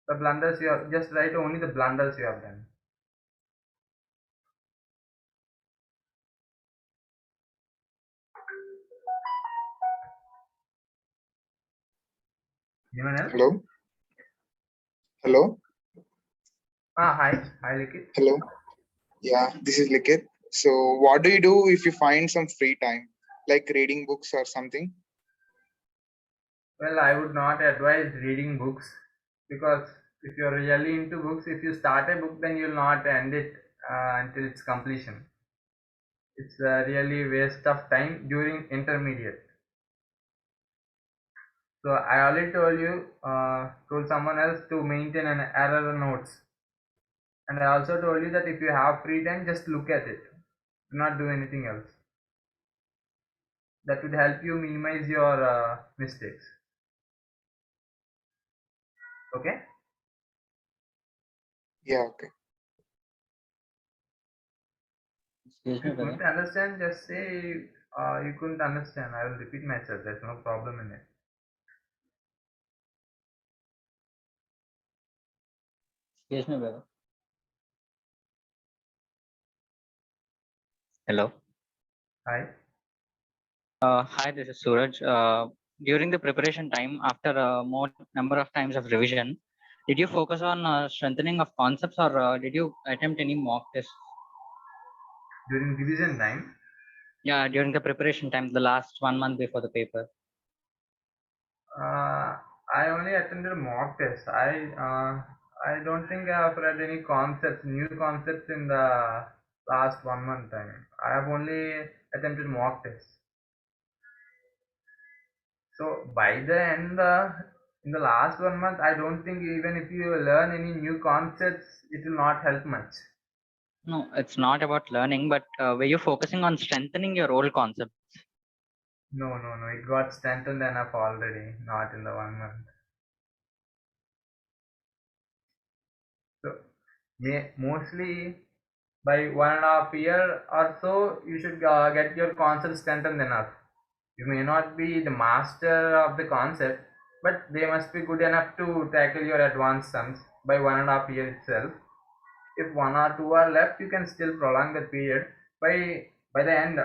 The blunders you have, just write only the blunders you have done. Anyone else? Hello. Hello. Hi, Likit. Hello. Yeah, this is Likit. So, what do you do if you find some free time, like reading books or something? Well, I would not advise reading books because if you're really into books, if you start a book, then you'll not end it until its completion. It's a really waste of time during intermediate. So I already told someone else to maintain an error notes. And I also told you that if you have free time, just look at it. Do not do anything else. That would help you minimize your mistakes. Okay? Yeah, okay. If you couldn't understand, just say you couldn't understand. I will repeat myself. There's no problem in it. Excuse me, brother. Hello. Hi. Hi, this is Suraj. During the preparation time, after a more number of times of revision, did you focus on strengthening of concepts, or did you attempt any mock tests? During revision time? Yeah, during the preparation time, the last 1 month before the paper. I only attended mock tests. I don't think I have read any concepts, new concepts in the last 1 month time. I have only attempted mock tests. So by the end, in the last 1 month, I don't think even if you learn any new concepts, it will not help much. No, it's not about learning, but were you focusing on strengthening your old concepts? No, it got strengthened enough already, not in the 1 month. So mostly by 1.5 year or so, you should get your concept strengthened enough. You may not be the master of the concept, but they must be good enough to tackle your advanced sums by 1.5 year itself. If one or two are left, you can still prolong the period. By the end,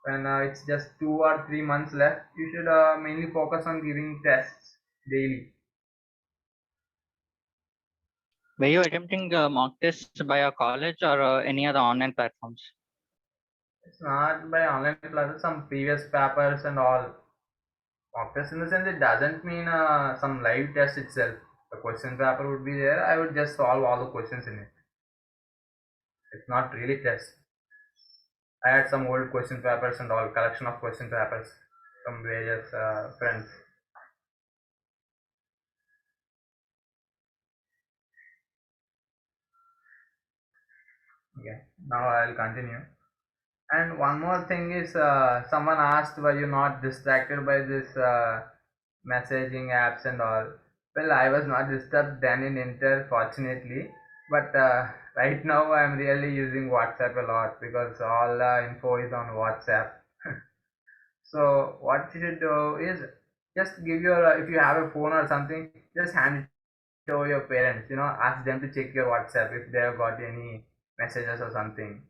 when it's just 2 or 3 months left, you should mainly focus on giving tests daily. Were you attempting mock tests by a college or any other online platforms? It's not by online classes, some previous papers and all. Mock test in the sense it doesn't mean some live test itself. The question paper would be there. I would just solve all the questions in it. It's not really test. I had some old question papers and all, collection of question papers from various friends. Okay, now I'll continue. And one more thing is, someone asked why you're not distracted by this messaging apps and all. Well, I was not disturbed then in Inter, fortunately, but right now I'm really using WhatsApp a lot because all info is on WhatsApp. So what you should do is just give your if you have a phone or something, just hand it over your parents. Ask them to check your WhatsApp if they have got any messages or something.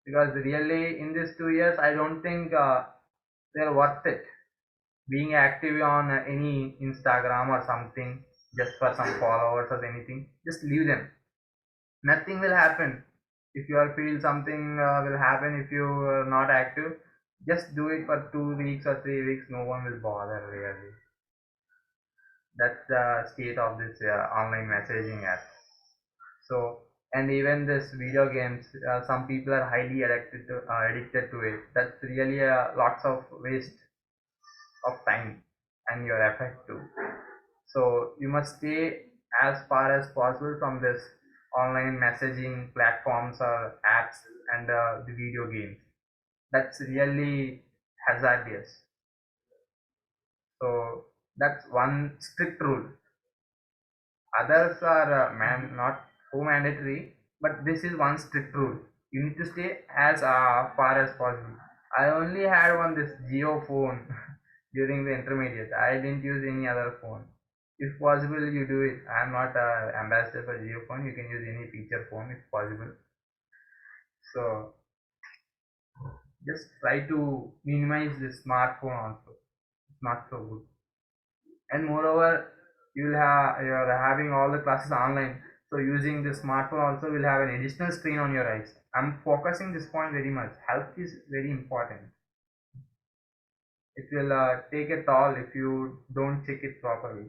Because really, in these 2 years, I don't think they're worth it. Being active on any Instagram or something just for some followers or anything, just leave them. Nothing will happen. If you are feel something will happen if you are not active, just do it for 2 weeks or 3 weeks. No one will bother really. That's the state of this online messaging app. So, and even this video games, some people are highly addicted to it. That's really lots of waste of time and your effort too. So you must stay as far as possible from this online messaging platforms or apps and the video games. That's really hazardous. So that's one strict rule. Others are not so mandatory, but this is one strict rule. You need to stay as far as possible. I only had one this Geo phone during the intermediate. I didn't use any other phone. If possible, you do it. I'm not ambassador for Geo phone. You can use any feature phone if possible. So just try to minimize the smartphone also. It's not so good. And moreover, you're having all the classes online, so using the smartphone also will have an additional strain on your eyes. I'm focusing this point very much. Health is very important. It will take a toll if you don't check it properly.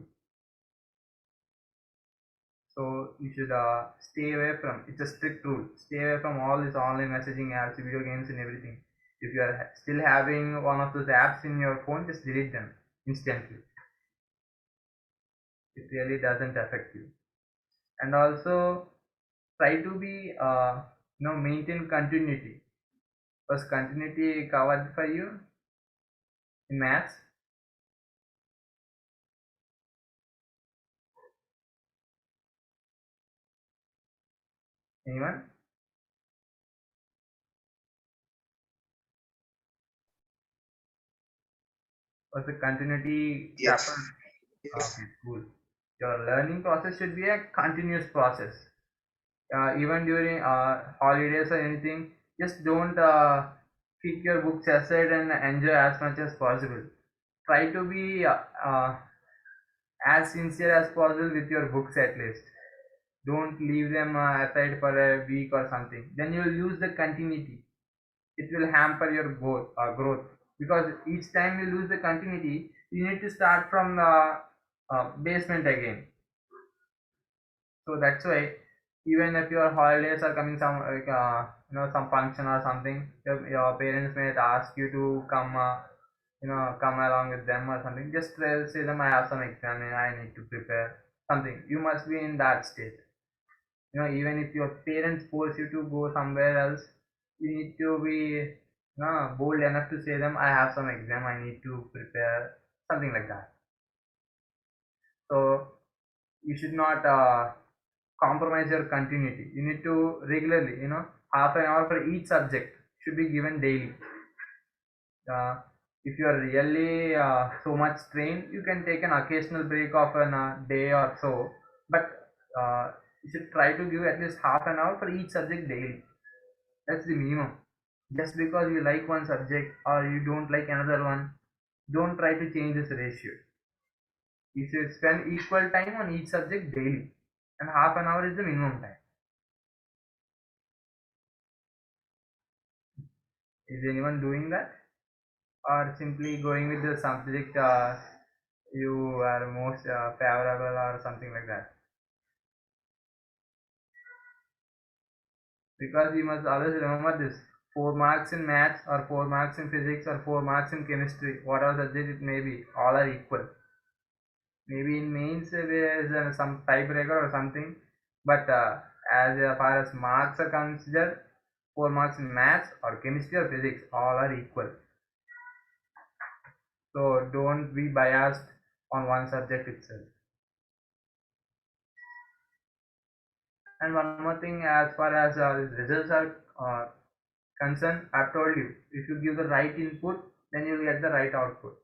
So you should stay away from, it's a strict rule, stay away from all these online messaging apps, video games and everything. If you are still having one of those apps in your phone, just delete them instantly. It really doesn't affect you. And also try to be maintain continuity. Was continuity covered for you in maths? Anyone? Was the continuity Yes. chapter? Okay, cool. Your learning process should be a continuous process. Even during holidays or anything, just don't keep your books aside and enjoy as much as possible. Try to be as sincere as possible with your books at least. Don't leave them aside for a week or something. Then you'll lose the continuity. It will hamper your growth, because each time you lose the continuity, you need to start from the basement again. So that's why, even if your holidays are coming, some like some function or something, your parents may ask you to come come along with them or something. Just say them, I have some exam and I need to prepare something. You must be in that state. Even if your parents force you to go somewhere else, you need to be bold enough to say them, I have some exam, I need to prepare, something like that. So you should not compromise your continuity. You need to regularly, half an hour for each subject should be given daily. If you are really so much strained, you can take an occasional break of a day or so, but you should try to give at least half an hour for each subject daily. That's the minimum. Just because you like one subject or you don't like another one, don't try to change this ratio. You should spend equal time on each subject daily, and half an hour is the minimum time. Is anyone doing that, or simply going with the subject you are most favorable or something like that? Because you must always remember this: 4 marks in maths or 4 marks in physics or 4 marks in chemistry, whatever subject it may be, all are equal. Maybe in mains there is some tiebreaker or something, but as far as marks are considered, 4 marks in maths or chemistry or physics, all are equal. So don't be biased on one subject itself. And one more thing, as far as results are concerned, I've told you, if you give the right input, then you'll get the right output.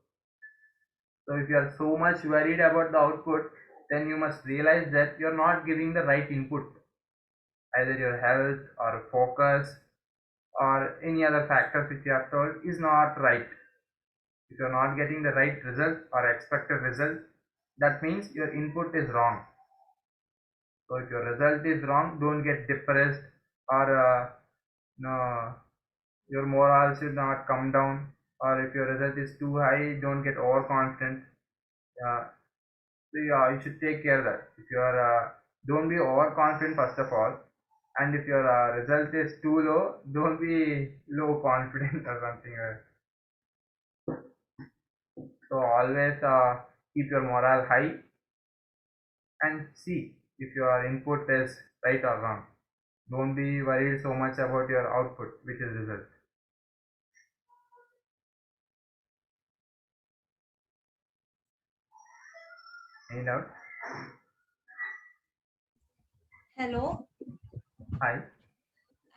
So if you are so much worried about the output, then you must realize that you're not giving the right input. Either your health or focus or any other factors which you have told is not right. If you're not getting the right result or expected result, that means your input is wrong. So if your result is wrong, don't get depressed, or no, your morale should not come down. Or if your result is too high, don't get overconfident. So yeah, you should take care of that. If you are don't be overconfident first of all, and if your result is too low, don't be low confident or something. So always keep your morale high and see if your input is right or wrong. Don't be worried so much about your output, which is result. Any doubt? Hello. Hi.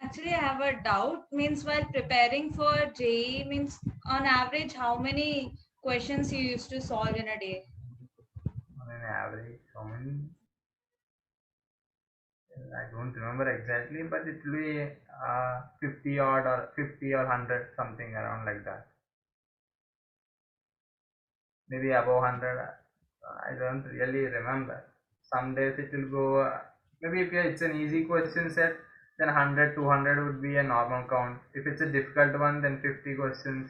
Actually, I have a doubt. Means while preparing for JEE, means on average, how many questions you used to solve in a day? On an average, how many? I don't remember exactly, but it will be 50 odd or 50 or 100, something around like that. Maybe above 100. I don't really remember. Some days it will go, maybe if it's an easy question set, then 100, 200 would be a normal count. If it's a difficult one, then 50 questions.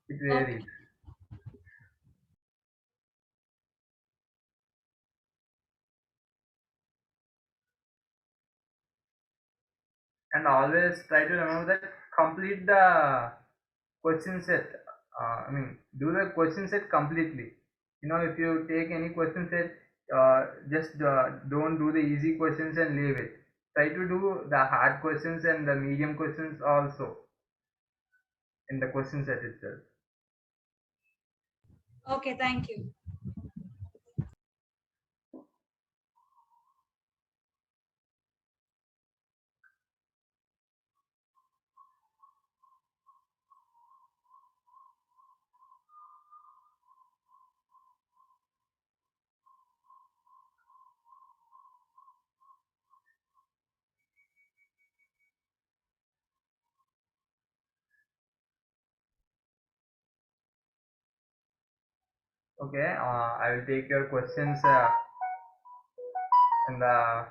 It varies. And always try to remember that complete the question set. Do the question set completely. If you take any question set, just don't do the easy questions and leave it. Try to do the hard questions and the medium questions also in the question set itself. Okay, thank you. Okay, I will take your questions in the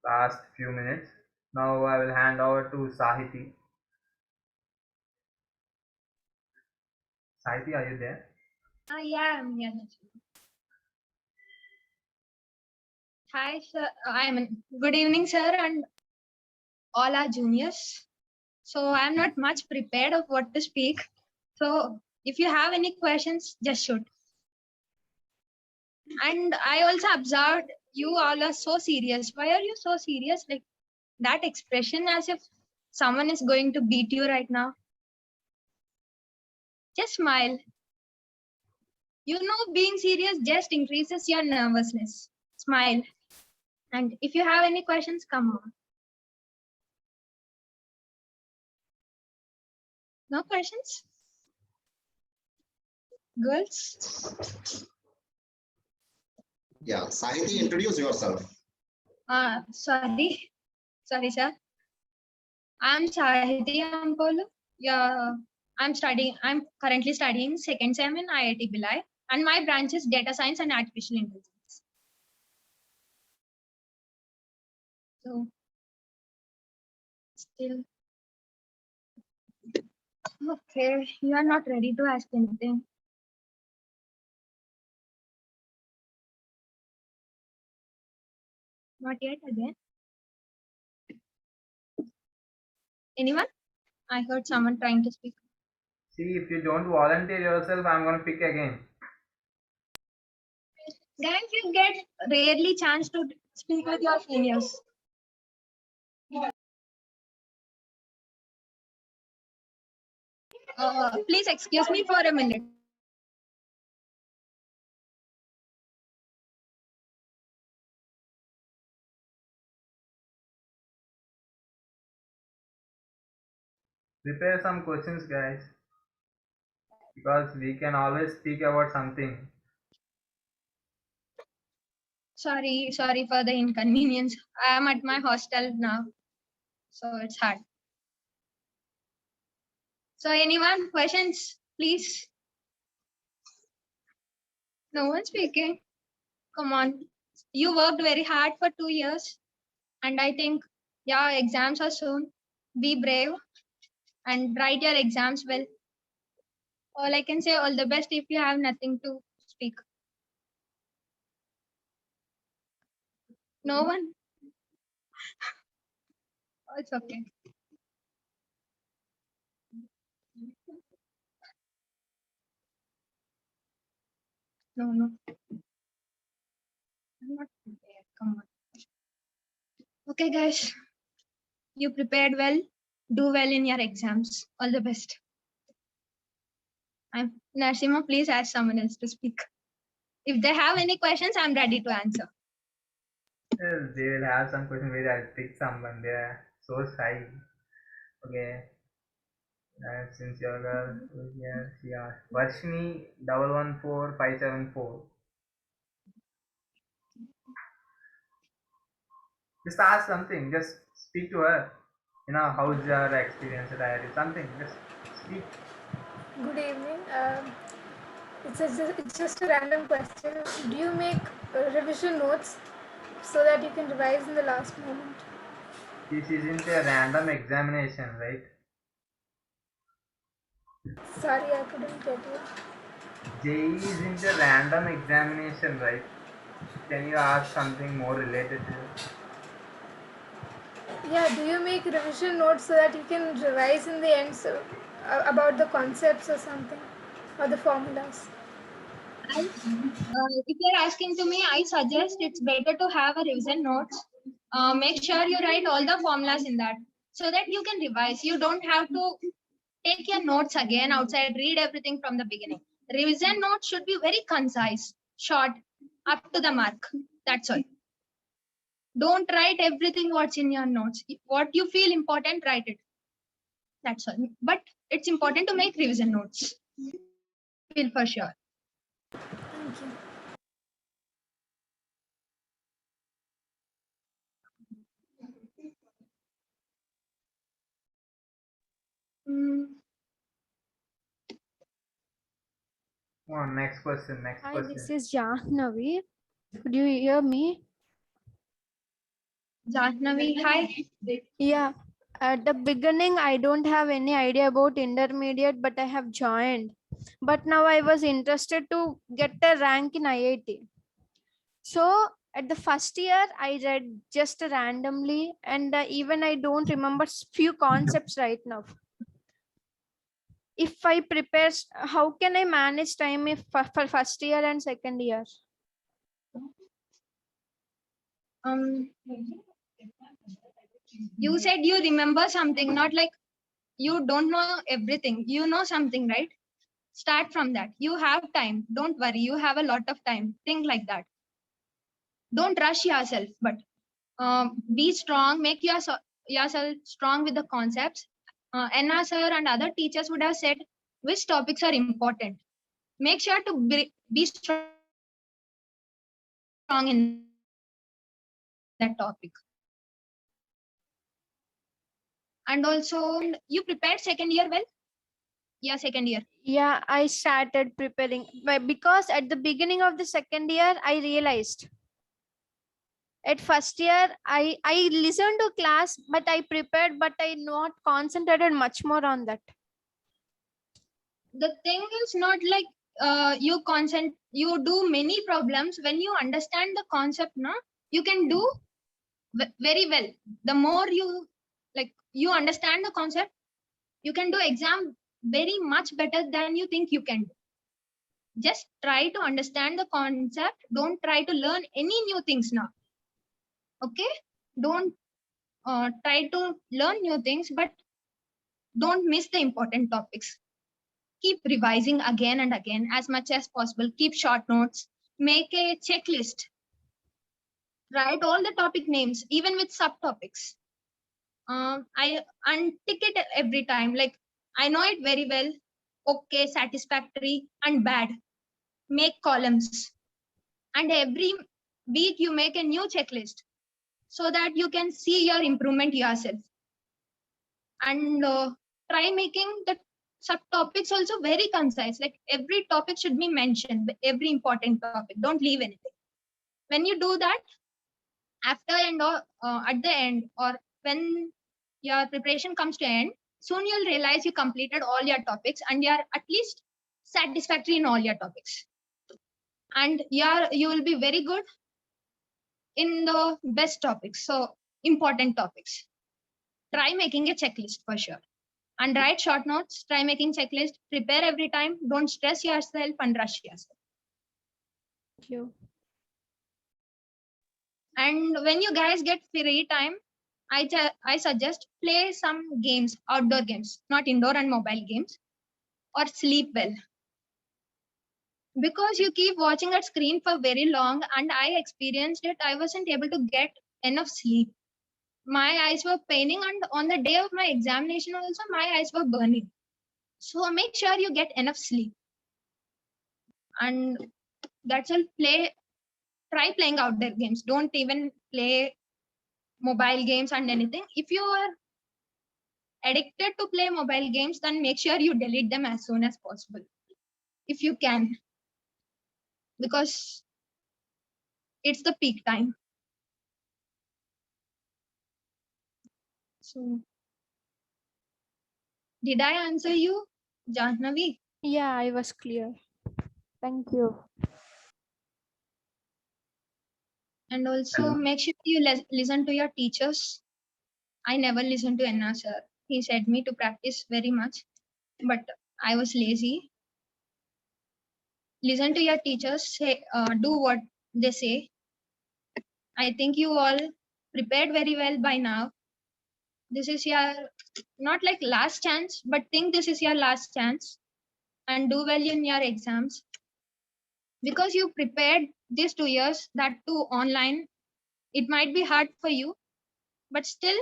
last few minutes. Now I will hand over to Sahiti. Sahiti, are you there? Yeah, I'm here. Hi, sir. Good evening, sir, and all our juniors. So I'm not much prepared of what to speak. So if you have any questions, just shoot. And I also observed you all are so serious. Why are you so serious? Like that expression as if someone is going to beat you right now. Just smile. You know, being serious just increases your nervousness. Smile. And if you have any questions, come on. No questions? Girls? Yeah, Sahiti, introduce yourself. Sorry, sir. I'm Sahiti Ampolu. Yeah, I'm currently studying second sem in IIT Bhilai, and my branch is data science and artificial intelligence. So, still, okay, you are not ready to ask anything. Not yet again. Anyone? I heard someone trying to speak. See, if you don't volunteer yourself, I'm going to pick again. Guys, you get rarely chance to speak with your seniors. Please excuse me for a minute. Prepare some questions, guys, because we can always speak about something. Sorry for the inconvenience. I am at my hostel now, so it's hard. So anyone, questions, please? No one speaking. Come on. You worked very hard for 2 years, and I think, yeah, exams are soon. Be brave and write your exams well. All I can say, all the best if you have nothing to speak. No one? Oh, it's okay. No. I'm not prepared. Come on. Okay, guys. You prepared well. Do well in your exams. All the best. Narsima, please ask someone else to speak. If they have any questions, I'm ready to answer. Yes, they will have some question where I'll pick someone. They are so shy. Okay. Since you're a girl, yes, yeah. Varshini 114574. Just ask something. Just speak to her. You know, how's your experience at IIT? Something. Just speak. Good evening. It's just a random question. Do you make revision notes so that you can revise in the last moment? This isn't a random examination, right? Sorry, I couldn't get you. JEE isn't a random examination, right? Can you ask something more related to it? Yeah, do you make revision notes so that you can revise in the end about the concepts or something or the formulas? If you're asking to me, I suggest it's better to have a revision notes. Make sure you write all the formulas in that so that you can revise. You don't have to take your notes again outside, read everything from the beginning. Revision notes should be very concise, short, up to the mark. That's all. Don't write everything what's in your notes. What you feel important, write it. That's all. But it's important to make revision notes. Feel for sure. Thank you. Come on, next person, next Hi, person. this is Jahnavi. Could you hear me? Jahnavi, hi. Yeah. At the beginning, I don't have any idea about intermediate, but I have joined. But now I was interested to get a rank in IIT. So at the first year, I read just randomly, and even I don't remember few concepts right now. If I prepare, how can I manage time if for first year and second year? You said you remember something, not like you don't know everything. You know something, right? Start from that. You have time. Don't worry. You have a lot of time. Think like that. Don't rush yourself, but be strong. Make yourself strong with the concepts. Anna sir and other teachers would have said which topics are important. Make sure to be strong in that topic. And also, you prepared second year well? Yeah, second year. Yeah, I started preparing because at the beginning of the second year, I realized at first year, I listened to class, but I prepared, but I not concentrated much more on that. The thing is not like you do many problems when you understand the concept, no? You can do very well. The more you like you understand the concept, you can do exam very much better than you think you can do. Just try to understand the concept. Don't try to learn any new things now. Okay? Don't try to learn new things, but don't miss the important topics. Keep revising again and again as much as possible. Keep short notes. Make a checklist. Write all the topic names, even with subtopics. I untick it every time. Like I know it very well. Okay, satisfactory, and bad. Make columns. And every week you make a new checklist so that you can see your improvement yourself. And try making the subtopics also very concise. Like every topic should be mentioned, every important topic. Don't leave anything. When you do that, after and or at the end, or when your preparation comes to end, soon you'll realize you completed all your topics and you're at least satisfactory in all your topics. And you will be very good in the best topics, so important topics. Try making a checklist for sure. And write short notes. Try making checklist. Prepare every time. Don't stress yourself and rush yourself. Thank you. And when you guys get free time, I suggest play some games, outdoor games, not indoor and mobile games, or sleep well. Because you keep watching at screen for very long, and I experienced it, I wasn't able to get enough sleep. My eyes were paining, and on the day of my examination also, my eyes were burning. So make sure you get enough sleep. And that's all. Try playing outdoor games. Don't even play mobile games and anything. If you are addicted to play mobile games, then make sure you delete them as soon as possible, if you can, because it's the peak time. So, did I answer you, Jahnavi? Yeah, I was clear. Thank you. And also make sure you listen to your teachers. I never listened to Anna sir. He said me to practice very much, but I was lazy. Listen to your teachers. Do what they say. I think you all prepared very well by now. This is your not like last chance, but think this is your last chance, and do well in your exams, because you prepared these 2 years, that too online. It might be hard for you, but still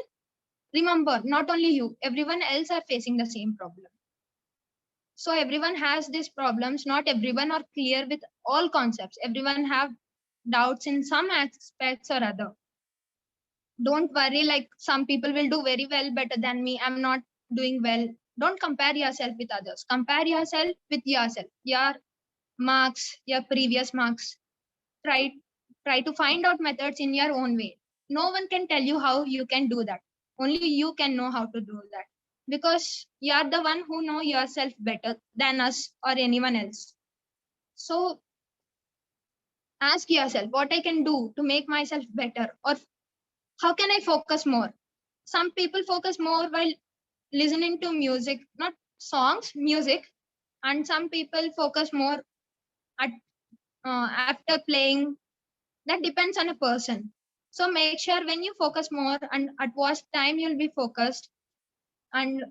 remember, not only you, everyone else are facing the same problem. So everyone has these problems. Not everyone are clear with all concepts. Everyone have doubts in some aspects or other. Don't worry, like some people will do very well better than me. I'm not doing well. Don't compare yourself with others. Compare yourself with yourself. marks, your previous marks. Try to find out methods in your own way. No one can tell you how you can do that. Only you can know how to do that, because you are the one who know yourself better than us or anyone else. So ask yourself what I can do to make myself better, or how can I focus more. Some people focus more while listening to music, not songs, music, and some people focus more at after playing. That depends on a person. So make sure when you focus more and at what time you'll be focused. And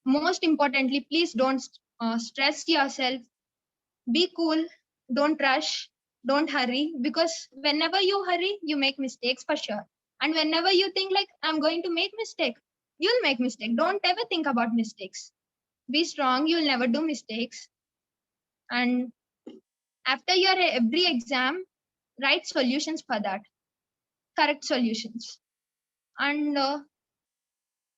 most importantly, please don't stress yourself. Be cool, don't rush, don't hurry, because whenever you hurry you make mistakes for sure. And whenever you think like I'm going to make mistake, you'll make mistake. Don't ever think about mistakes. Be strong, you'll never do mistakes. And after your every exam, write solutions for that, correct solutions. And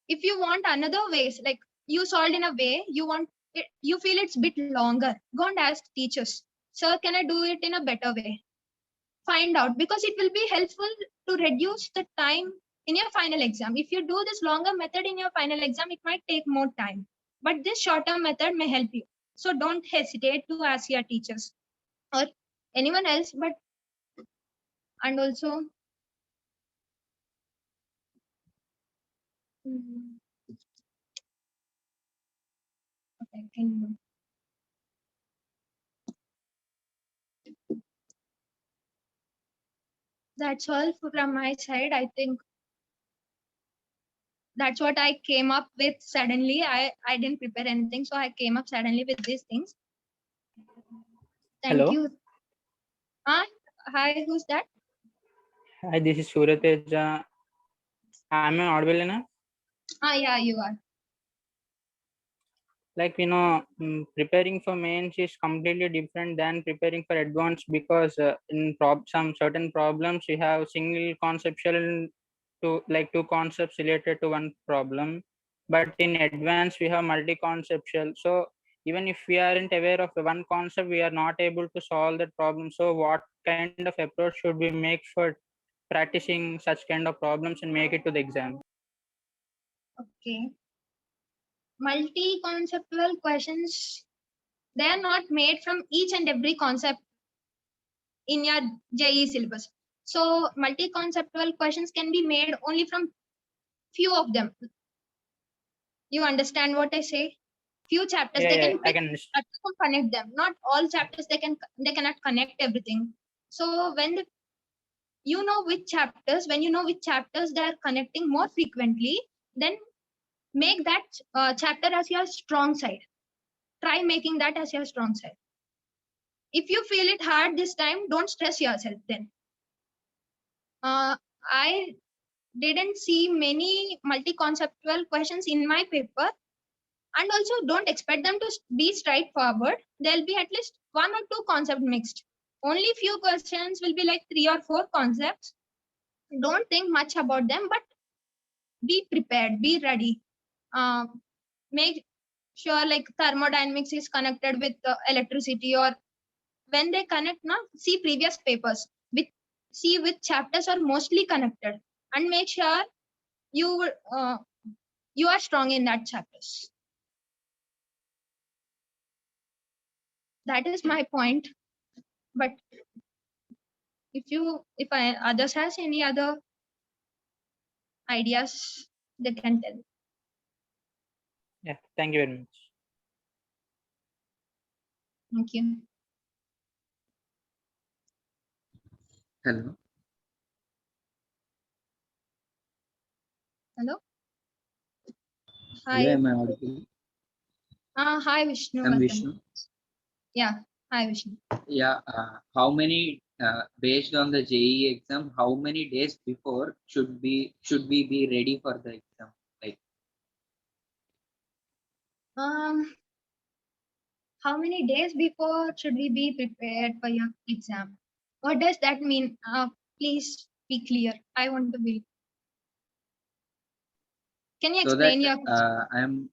if you want another ways, like you solved in a way you want it, you feel it's bit longer, go and ask teachers, sir, can I do it in a better way? Find out, because it will be helpful to reduce the time in your final exam. If you do this longer method in your final exam, it might take more time, but this shorter method may help you. So don't hesitate to ask your teachers or anyone else. But and also okay, that's all from my side. I think that's what I came up with suddenly. I didn't prepare anything, so I came up suddenly with these things. Thank Hello. you. Hi, who's that? Hi, this is Suratej. Am I audible enough? Yeah, you are. Like, preparing for mains is completely different than preparing for advanced, because in some certain problems we have single conceptual two concepts related to one problem, but in advanced we have multi-conceptual. So even if we aren't aware of one concept, we are not able to solve that problem. So what kind of approach should we make for practicing such kind of problems and make it to the exam? Okay. Multi-conceptual questions, they are not made from each and every concept in your JEE syllabus. So multi-conceptual questions can be made only from few of them. You understand what I say? Few chapters, Yeah, they yeah, can I pick can. to connect them. Not all chapters they cannot connect everything. So when you know which chapters, when you know which chapters they are connecting more frequently, then make that chapter as your strong side. Try making that as your strong side. If you feel it hard this time, don't stress yourself then. I didn't see many multi-conceptual questions in my paper, and also don't expect them to be straightforward. There'll be at least one or two concepts mixed. Only few questions will be like 3 or 4 concepts. Don't think much about them, but be prepared, be ready. Make sure like thermodynamics is connected with electricity, or when they connect now, see previous papers, see which chapters are mostly connected, and make sure you you are strong in that chapters. That is my point. But if others has any other ideas, they can tell. Yeah, thank you very much. Thank you. Hello. Hello. Hello, Hi. am I audible? Hi Vishnu. I'm Welcome. Vishnu. Yeah. Hi Vishnu. Yeah. How many based on the JEE exam? How many days before should we be ready for the exam? Like, how many days before should we be prepared for your exam? What does that mean? Please be clear. I want to be. Can you so that explain your question?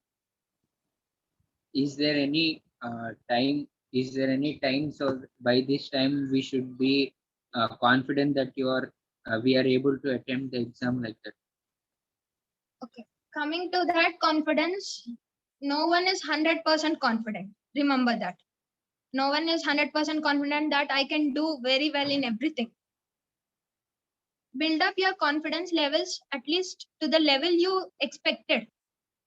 is there any time is there any time so by this time we should be confident that we are able to attempt the exam like that? Okay. Coming to that confidence, no one is 100% confident. Remember that. No one is 100% confident that I can do very well in everything. Build up your confidence levels at least to the level you expected.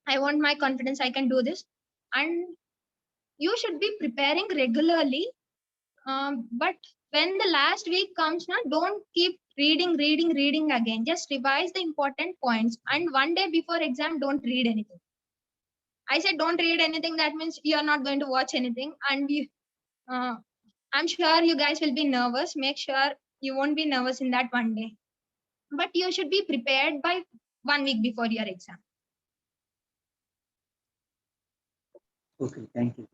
I want my confidence, I can do this. And you should be preparing regularly. But when the last week comes, now don't keep reading again. Just revise the important points. And one day before exam, don't read anything. I said don't read anything. That means you're not going to watch anything. And I'm sure you guys will be nervous. Make sure you won't be nervous in that one day. But you should be prepared by 1 week before your exam. Okay, thank you.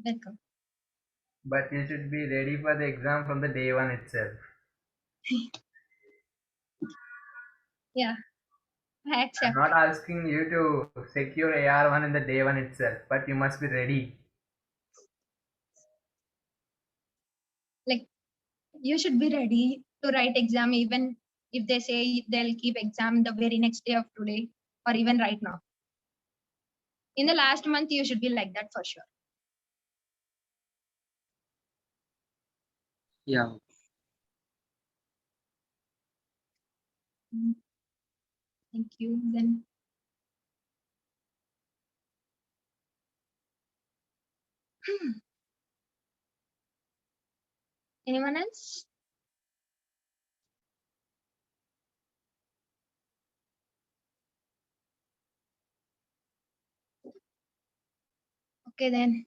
Welcome. But you should be ready for the exam from the day one itself. Yeah, I accept. I'm not asking you to secure AR1 in the day one itself, but you must be ready. Like, you should be ready to write exam even if they say they'll keep exam the very next day of today or even right now. In the last month, you should be like that for sure. Yeah. Thank you. Then anyone else? Okay, then.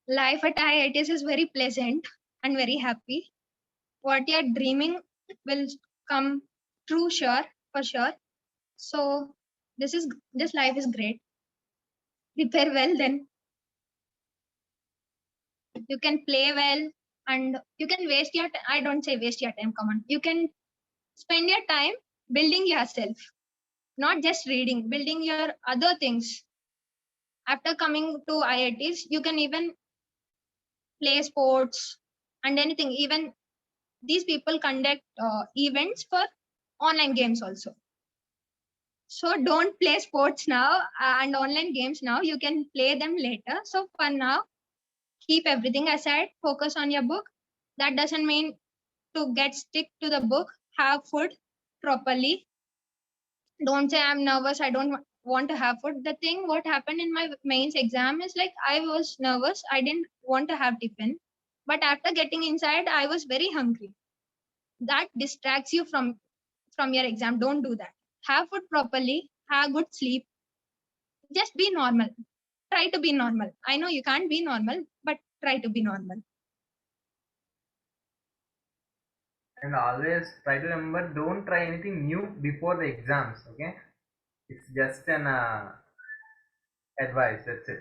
Life at IITs is very pleasant and very happy. What you're dreaming will come true, sure, for sure. So this life is great. Prepare well, then you can play well and you can waste your time. I don't say waste your time, come on. You can spend your time building yourself, not just reading, building your other things. After coming to IITs, you can even play sports and anything. Even these people conduct events for online games also. So don't play sports now and online games now. You can play them later. So for now, keep everything aside. Focus on your book. That doesn't mean to get stick to the book. Have food properly. Don't say I'm nervous. I don't want to have food. The thing what happened in my mains exam is like I was nervous. I didn't want to have tiffin. But after getting inside, I was very hungry. That distracts you from your exam. Don't do that. Have food properly. Have good sleep. Just be normal. Try to be normal. I know you can't be normal, but try to be normal. And always try to remember, don't try anything new before the exams, okay? It's just an advice, that's it.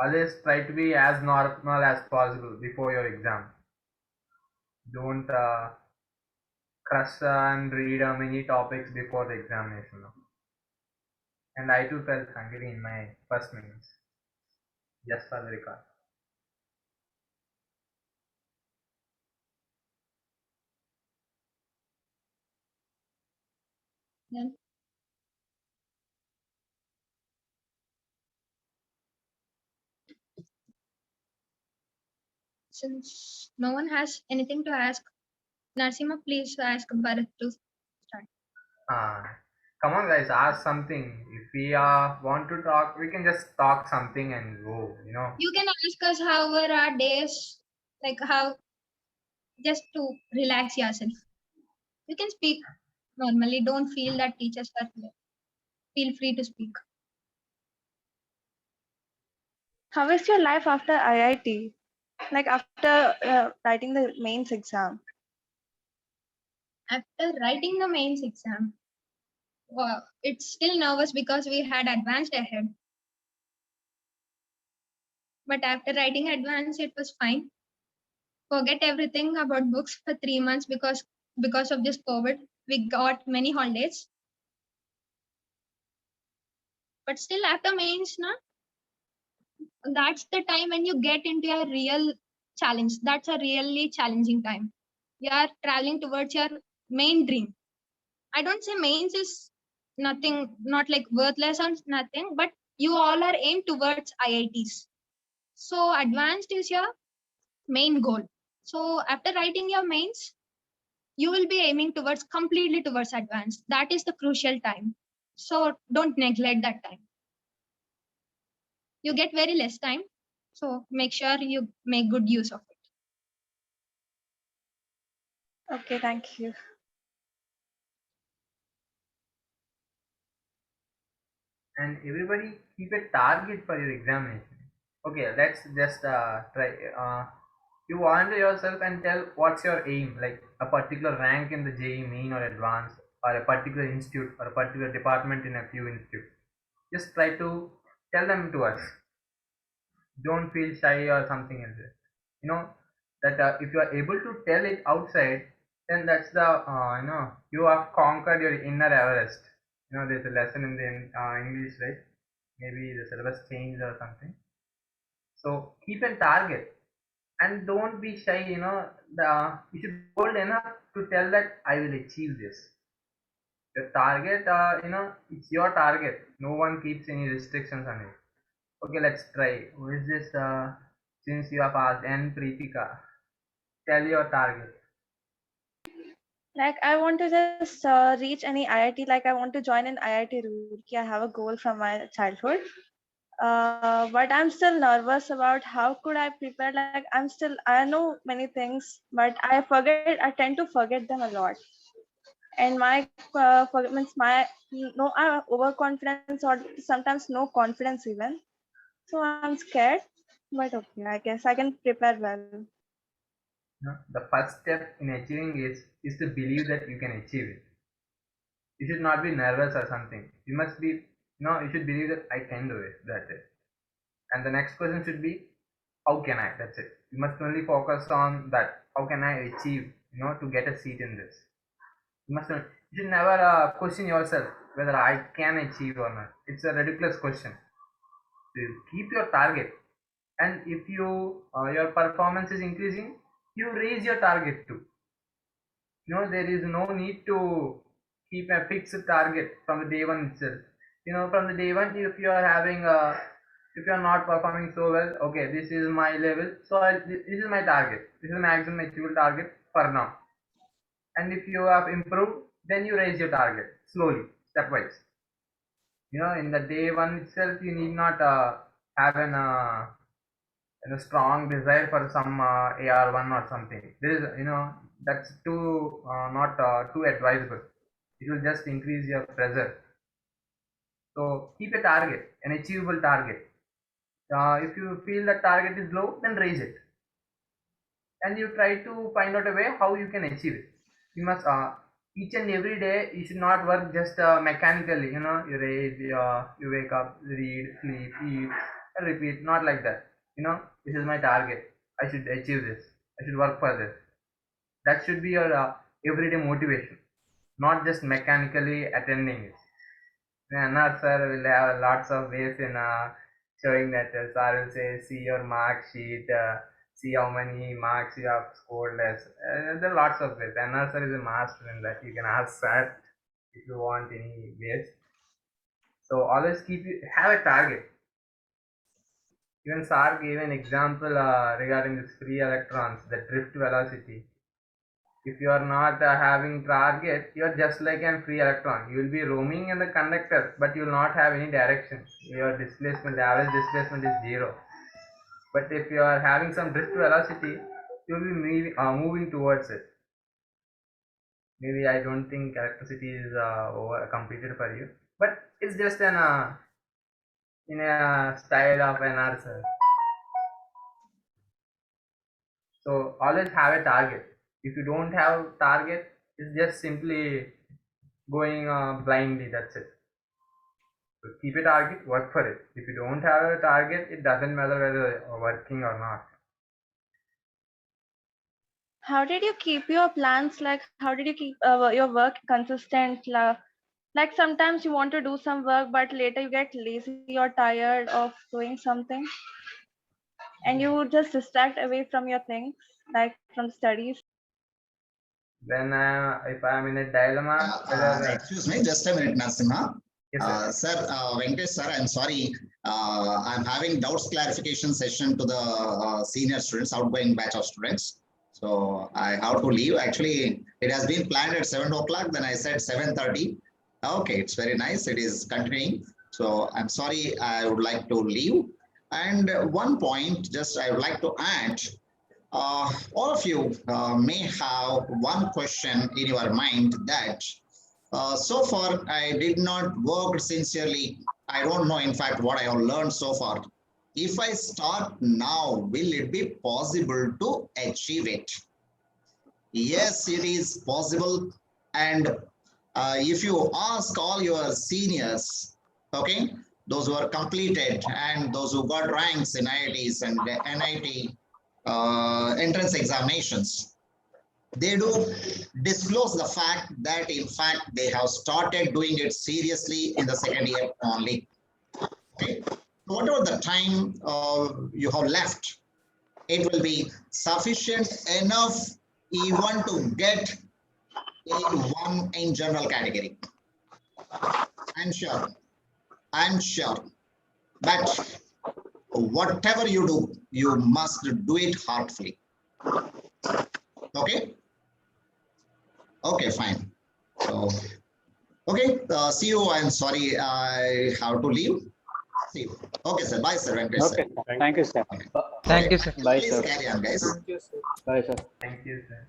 Always try to be as normal as possible before your exam. Don't crush and read many topics before the examination. And I too felt hungry in my first meetings, just for the record. Then since no one has anything to ask, Narsima, please ask Bharat to start. Come on guys, ask something. If we want to talk, we can just talk something and go, You can ask us how were our days, like how, just to relax yourself. You can speak normally. Don't feel that teachers are there. Feel free to speak. How is your life after IIT? Like after writing the mains exam? After writing the mains exam, wow, it's still nervous because we had advanced ahead. But after writing advanced, it was fine. Forget everything about books for 3 months because of this COVID. We got many holidays. But still after mains, That's the time when you get into a real challenge. That's a really challenging time. You are traveling towards your main dream. I don't say mains is nothing, not like worthless or nothing, but you all are aimed towards IITs. So advanced is your main goal. So after writing your mains, you will be aiming towards completely towards advanced. That is the crucial time. So don't neglect that time. You get very less time. So make sure you make good use of it. Okay, thank you. And everybody keep a target for your examination. Okay, let's just try. You wander yourself and tell what's your aim, like a particular rank in the JEE main or advanced, or a particular institute or a particular department in a few institutes. Just try to tell them to us. Don't feel shy or something else. You know that if you are able to tell it outside, then that's the you have conquered your inner Everest. There's a lesson in the English, right? Maybe the syllabus changed or something. So keep a target and don't be shy. You should be bold enough to tell that I will achieve this. Your target, it's your target. No one keeps any restrictions on it. Okay, let's try. Who is this? Since you have asked, and Preetika, tell your target. Like I want to just reach any IIT. Like I want to join an IIT Roorkee. I have a goal from my childhood. But I'm still nervous about how could I prepare. Like I know many things, but I tend to forget them a lot. And my means my no overconfidence or sometimes no confidence even. So I'm scared, but okay, I guess I can prepare well. The first step in achieving is to believe that you can achieve it. You should not be nervous or something. You must be, you should believe that I can do it. That's it. And the next question should be, how can I? That's it. You must only focus on that. How can I achieve, to get a seat in this? You should never question yourself whether I can achieve or not. It's a ridiculous question. So you keep your target, and if your performance is increasing, you raise your target too. There is no need to keep a fixed target from the day one itself. From the day one, if you are having if you are not performing so well, okay, this is my level, so this is my target. This is the maximum achievable target for now. And if you have improved, then you raise your target slowly, stepwise. In the day one itself, you need not have an strong desire for some AR1 or something. This is, that's too not too advisable. It will just increase your pressure. So keep a target, an achievable target. If you feel that target is low, then raise it, and you try to find out a way how you can achieve it. You must each and every day you should not work just mechanically. You raise, you wake up, read, sleep, eat, and repeat. Not like that. This is my target. I should achieve this. I should work for this. That should be your everyday motivation, not just mechanically attending it. Another sir will have lots of ways in showing that. Sir will say, see your mark sheet, see how many marks you have scored less. There are lots of ways. Another sir is a master in that. You can ask sir if you want any ways. So always have a target. Even sir gave an example regarding this free electrons, the drift velocity. If you are not having target, you are just like a free electron. You will be roaming in the conductor, but you will not have any direction. Your displacement, the average displacement is 0. But if you are having some drift velocity, you will be moving towards it. Maybe I don't think electricity is completed for you, but it's just an in a style of an answer. So always have a target. If you don't have target, it's just simply going blindly. That's it. So keep a target, work for it. If you don't have a target, it doesn't matter whether you're working or not. How did you keep your plans? Like how did you keep your work consistent? Like sometimes you want to do some work, but later you get lazy or tired of doing something, and you just distract away from your things, like from studies. Then if I'm in a dilemma, whether Excuse me, just a minute, Narasimha. yes, sir. Sir, Venkatesh sir, I'm sorry. I'm having doubts clarification session to the senior students, outgoing batch of students. So I have to leave. Actually, it has been planned at 7 o'clock. Then I said 7:30. Okay, it's very nice. It is continuing. So I'm sorry, I would like to leave. And one point, just I would like to add, all of you may have one question in your mind that so far I did not work sincerely. I don't know, in fact, what I have learned so far. If I start now, will it be possible to achieve it? Yes, it is possible. And if you ask all your seniors, okay, those who are completed and those who got ranks in IITs and NIT entrance examinations, they do disclose the fact that in fact they have started doing it seriously in the second year only. Okay, whatever the time you have left, it will be sufficient enough even to get A1 in general category. I'm sure. But whatever you do, you must do it heartfully. Okay? Okay, fine. So, okay, see you. I'm sorry, I have to leave. See you. Okay, sir. Bye, sir. Venkatesh, Okay, sir. thank you, sir. Okay. Thank you, sir. Bye, Please sir. carry on, guys. Thank you, sir. Bye, sir. Thank you, sir.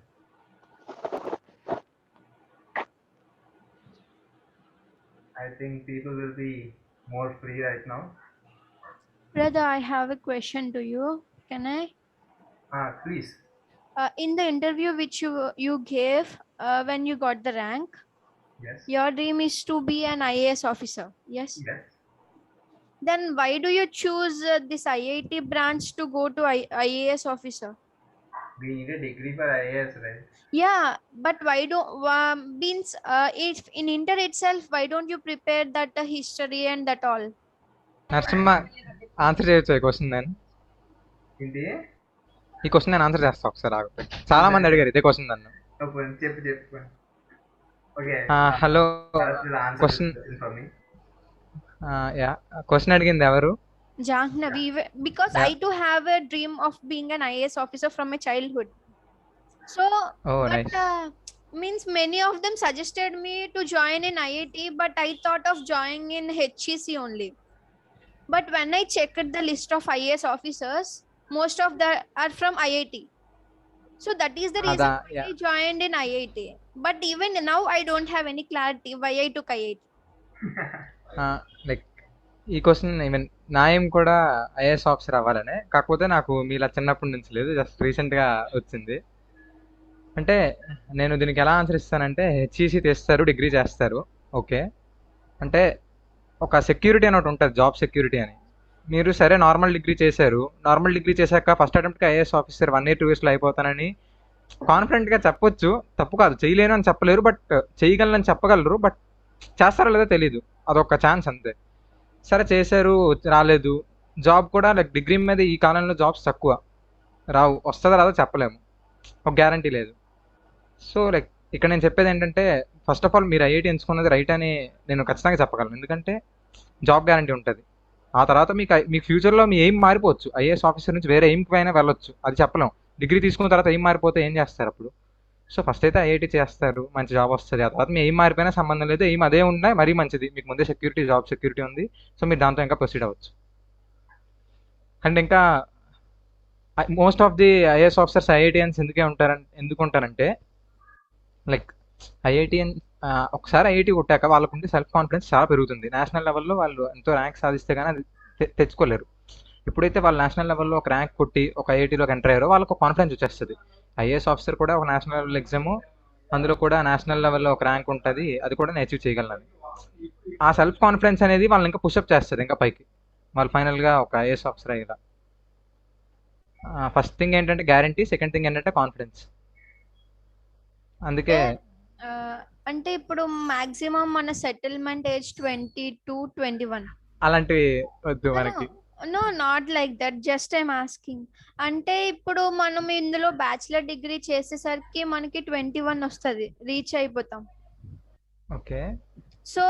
I think people will be more free right now. Brother, I have a question to you. Can I? Please. In the interview which you gave when you got the rank, Yes. your dream is to be an IAS officer. Yes. Yes. Then why do you choose this IIT branch to go to IAS officer? We need a degree for IAS, right? Yeah, but why don't means if in Inter itself, why don't you prepare that history and that all? Narasimha answer చేయొచ్చు ఈ question నేను ఏంటి ఈ question నేను answer చేస్తా ఒకసారి ఆగిపోయి చాలా మంది అడిగారు ఇదే క్వశ్చన్ నన్ను చెప్పు okay hello answer question for me yeah question అడిగింది ఎవరు Jahnavi, because Yeah. I too have a dream of being an IAS officer from my childhood. So, Oh, but nice. Means many of them suggested me to join in IIT, but I thought of joining in HEC only. But when I checked the list of IAS officers, most of them are from IIT. So that is the reason why I joined in IIT. But even now, I don't have any clarity why I took IIT. Like ఈ question even నా ఏం కూడా IAS officer అవ్వాలనే, కాకపోతే నాకు మీలా చిన్నప్పటి నుంచి లేదు, జస్ట్ రీసెంట్గా వచ్చింది. అంటే నేను దీనికి ఎలా ఆన్సర్ ఇస్తానంటే, హెచ్ఈసి తెస్తారు, డిగ్రీ చేస్తారు, ఓకే. అంటే ఒక సెక్యూరిటీ అని ఒకటి ఉంటుంది, జాబ్ సెక్యూరిటీ అని. మీరు సరే నార్మల్ డిగ్రీ చేశారు, నార్మల్ డిగ్రీ చేశాక ఫస్ట్ అటెంప్ట్కి ఐఏఎస్ ఆఫీసర్ 1 year 2 yearsలో అయిపోతానని కాన్ఫిడెంట్గా చెప్పొచ్చు, తప్పు కాదు, చేయలేను అని చెప్పలేరు, బట్ చేయగలనని చెప్పగలరు, బట్ చేస్తారో లేదో తెలీదు, అదొక ఛాన్స్ అంతే. సరే చేశారు, రాలేదు, జాబ్ కూడా లైక్ డిగ్రీ మీద ఈ కాలంలో జాబ్స్ తక్కువ, రావు, వస్తుందో రాదో చెప్పలేము, ఒక గ్యారంటీ లేదు. సో లైక్ ఇక్కడ నేను చెప్పేది ఏంటంటే, ఫస్ట్ ఆఫ్ ఆల్ మీరు ఐఐటి ఎంచుకున్నది రైట్ అని నేను ఖచ్చితంగా చెప్పగలను, ఎందుకంటే జాబ్ గ్యారంటీ ఉంటుంది. ఆ తర్వాత మీకు ఫ్యూచర్లో మీ ఎయిమ్ మారిపోవచ్చు, ఐఏఎస్ ఆఫీసర్ నుంచి వేరే ఎయిమ్కి అయినా వెళ్ళొచ్చు, అది చెప్పలేం. డిగ్రీ తీసుకున్న తర్వాత ఎయిమ్ మారిపోతే ఏం చేస్తారు అప్పుడు? సో ఫస్ట్ అయితే ఐఐటి చేస్తారు, మంచి జాబ్ వస్తుంది, ఆ తర్వాత మీ ఎయిమ్ మారిపోయినా సంబంధం లేదు, ఎయిమ్ అదే ఉన్నా మరీ మంచిది, మీకు ముందే సెక్యూరిటీ, జాబ్ సెక్యూరిటీ ఉంది, సో మీరు దాంతో ఇంకా ప్రొసీడ్ అవ్వచ్చు. అండ్ ఇంకా most of the IAS officers IITians ఎందుకు ఉంటారంటే లైక్ ఐఐటియన్ ఒకసారి ఐఐటి కొట్టాక వాళ్ళకు ఉండే సెల్ఫ్ కాన్ఫిడెన్స్ చాలా పెరుగుతుంది. నేషనల్ లెవెల్లో వాళ్ళు ఎంతో ర్యాంక్ సాధిస్తే కానీ అది తెచ్చుకోలేరు. ఎప్పుడైతే వాళ్ళు నేషనల్ లెవెల్లో ఒక ర్యాంక్ కొట్టి ఒక ఐఐటీలోకి ఎంటర్ అయ్యారో వాళ్ళకు కాన్ఫిడెన్స్ వచ్చేస్తుంది. ఐఏఎస్ ఆఫీసర్ కూడా ఒక నేషనల్ లెవెల్ ఎగ్జాము, అందులో కూడా నేషనల్ లెవెల్లో ఒక ర్యాంక్ ఉంటుంది, అది కూడా నేను అచీవ్ చేయగలను. ఆ సెల్ఫ్ కాన్ఫిడెన్స్ అనేది వాళ్ళని ఇంకా పుషప్ చేస్తుంది ఇంకా పైకి, వాళ్ళు ఫైనల్గా ఒక ఐఏఎస్ ఆఫీసర్ అయ్యేలా. ఫస్ట్ థింగ్ ఏంటంటే గ్యారంటీ, సెకండ్ థింగ్ ఏంటంటే కాన్ఫిడెన్స్. అందుకే అంటే ఇప్పుడు మాక్సిమం మన సెటిల్మెంట్ ఏజ్ 20 to 21. అలాంటివి వద్దు మనకి. No not like that, just I'm asking. అంటే ఇప్పుడు మనం ఇందులో బ్యాచిలర్ డిగ్రీ చేసేసరికి మనకి 21 వస్తుంది, రీచ్ అయిపోతాం. ఓకే. సో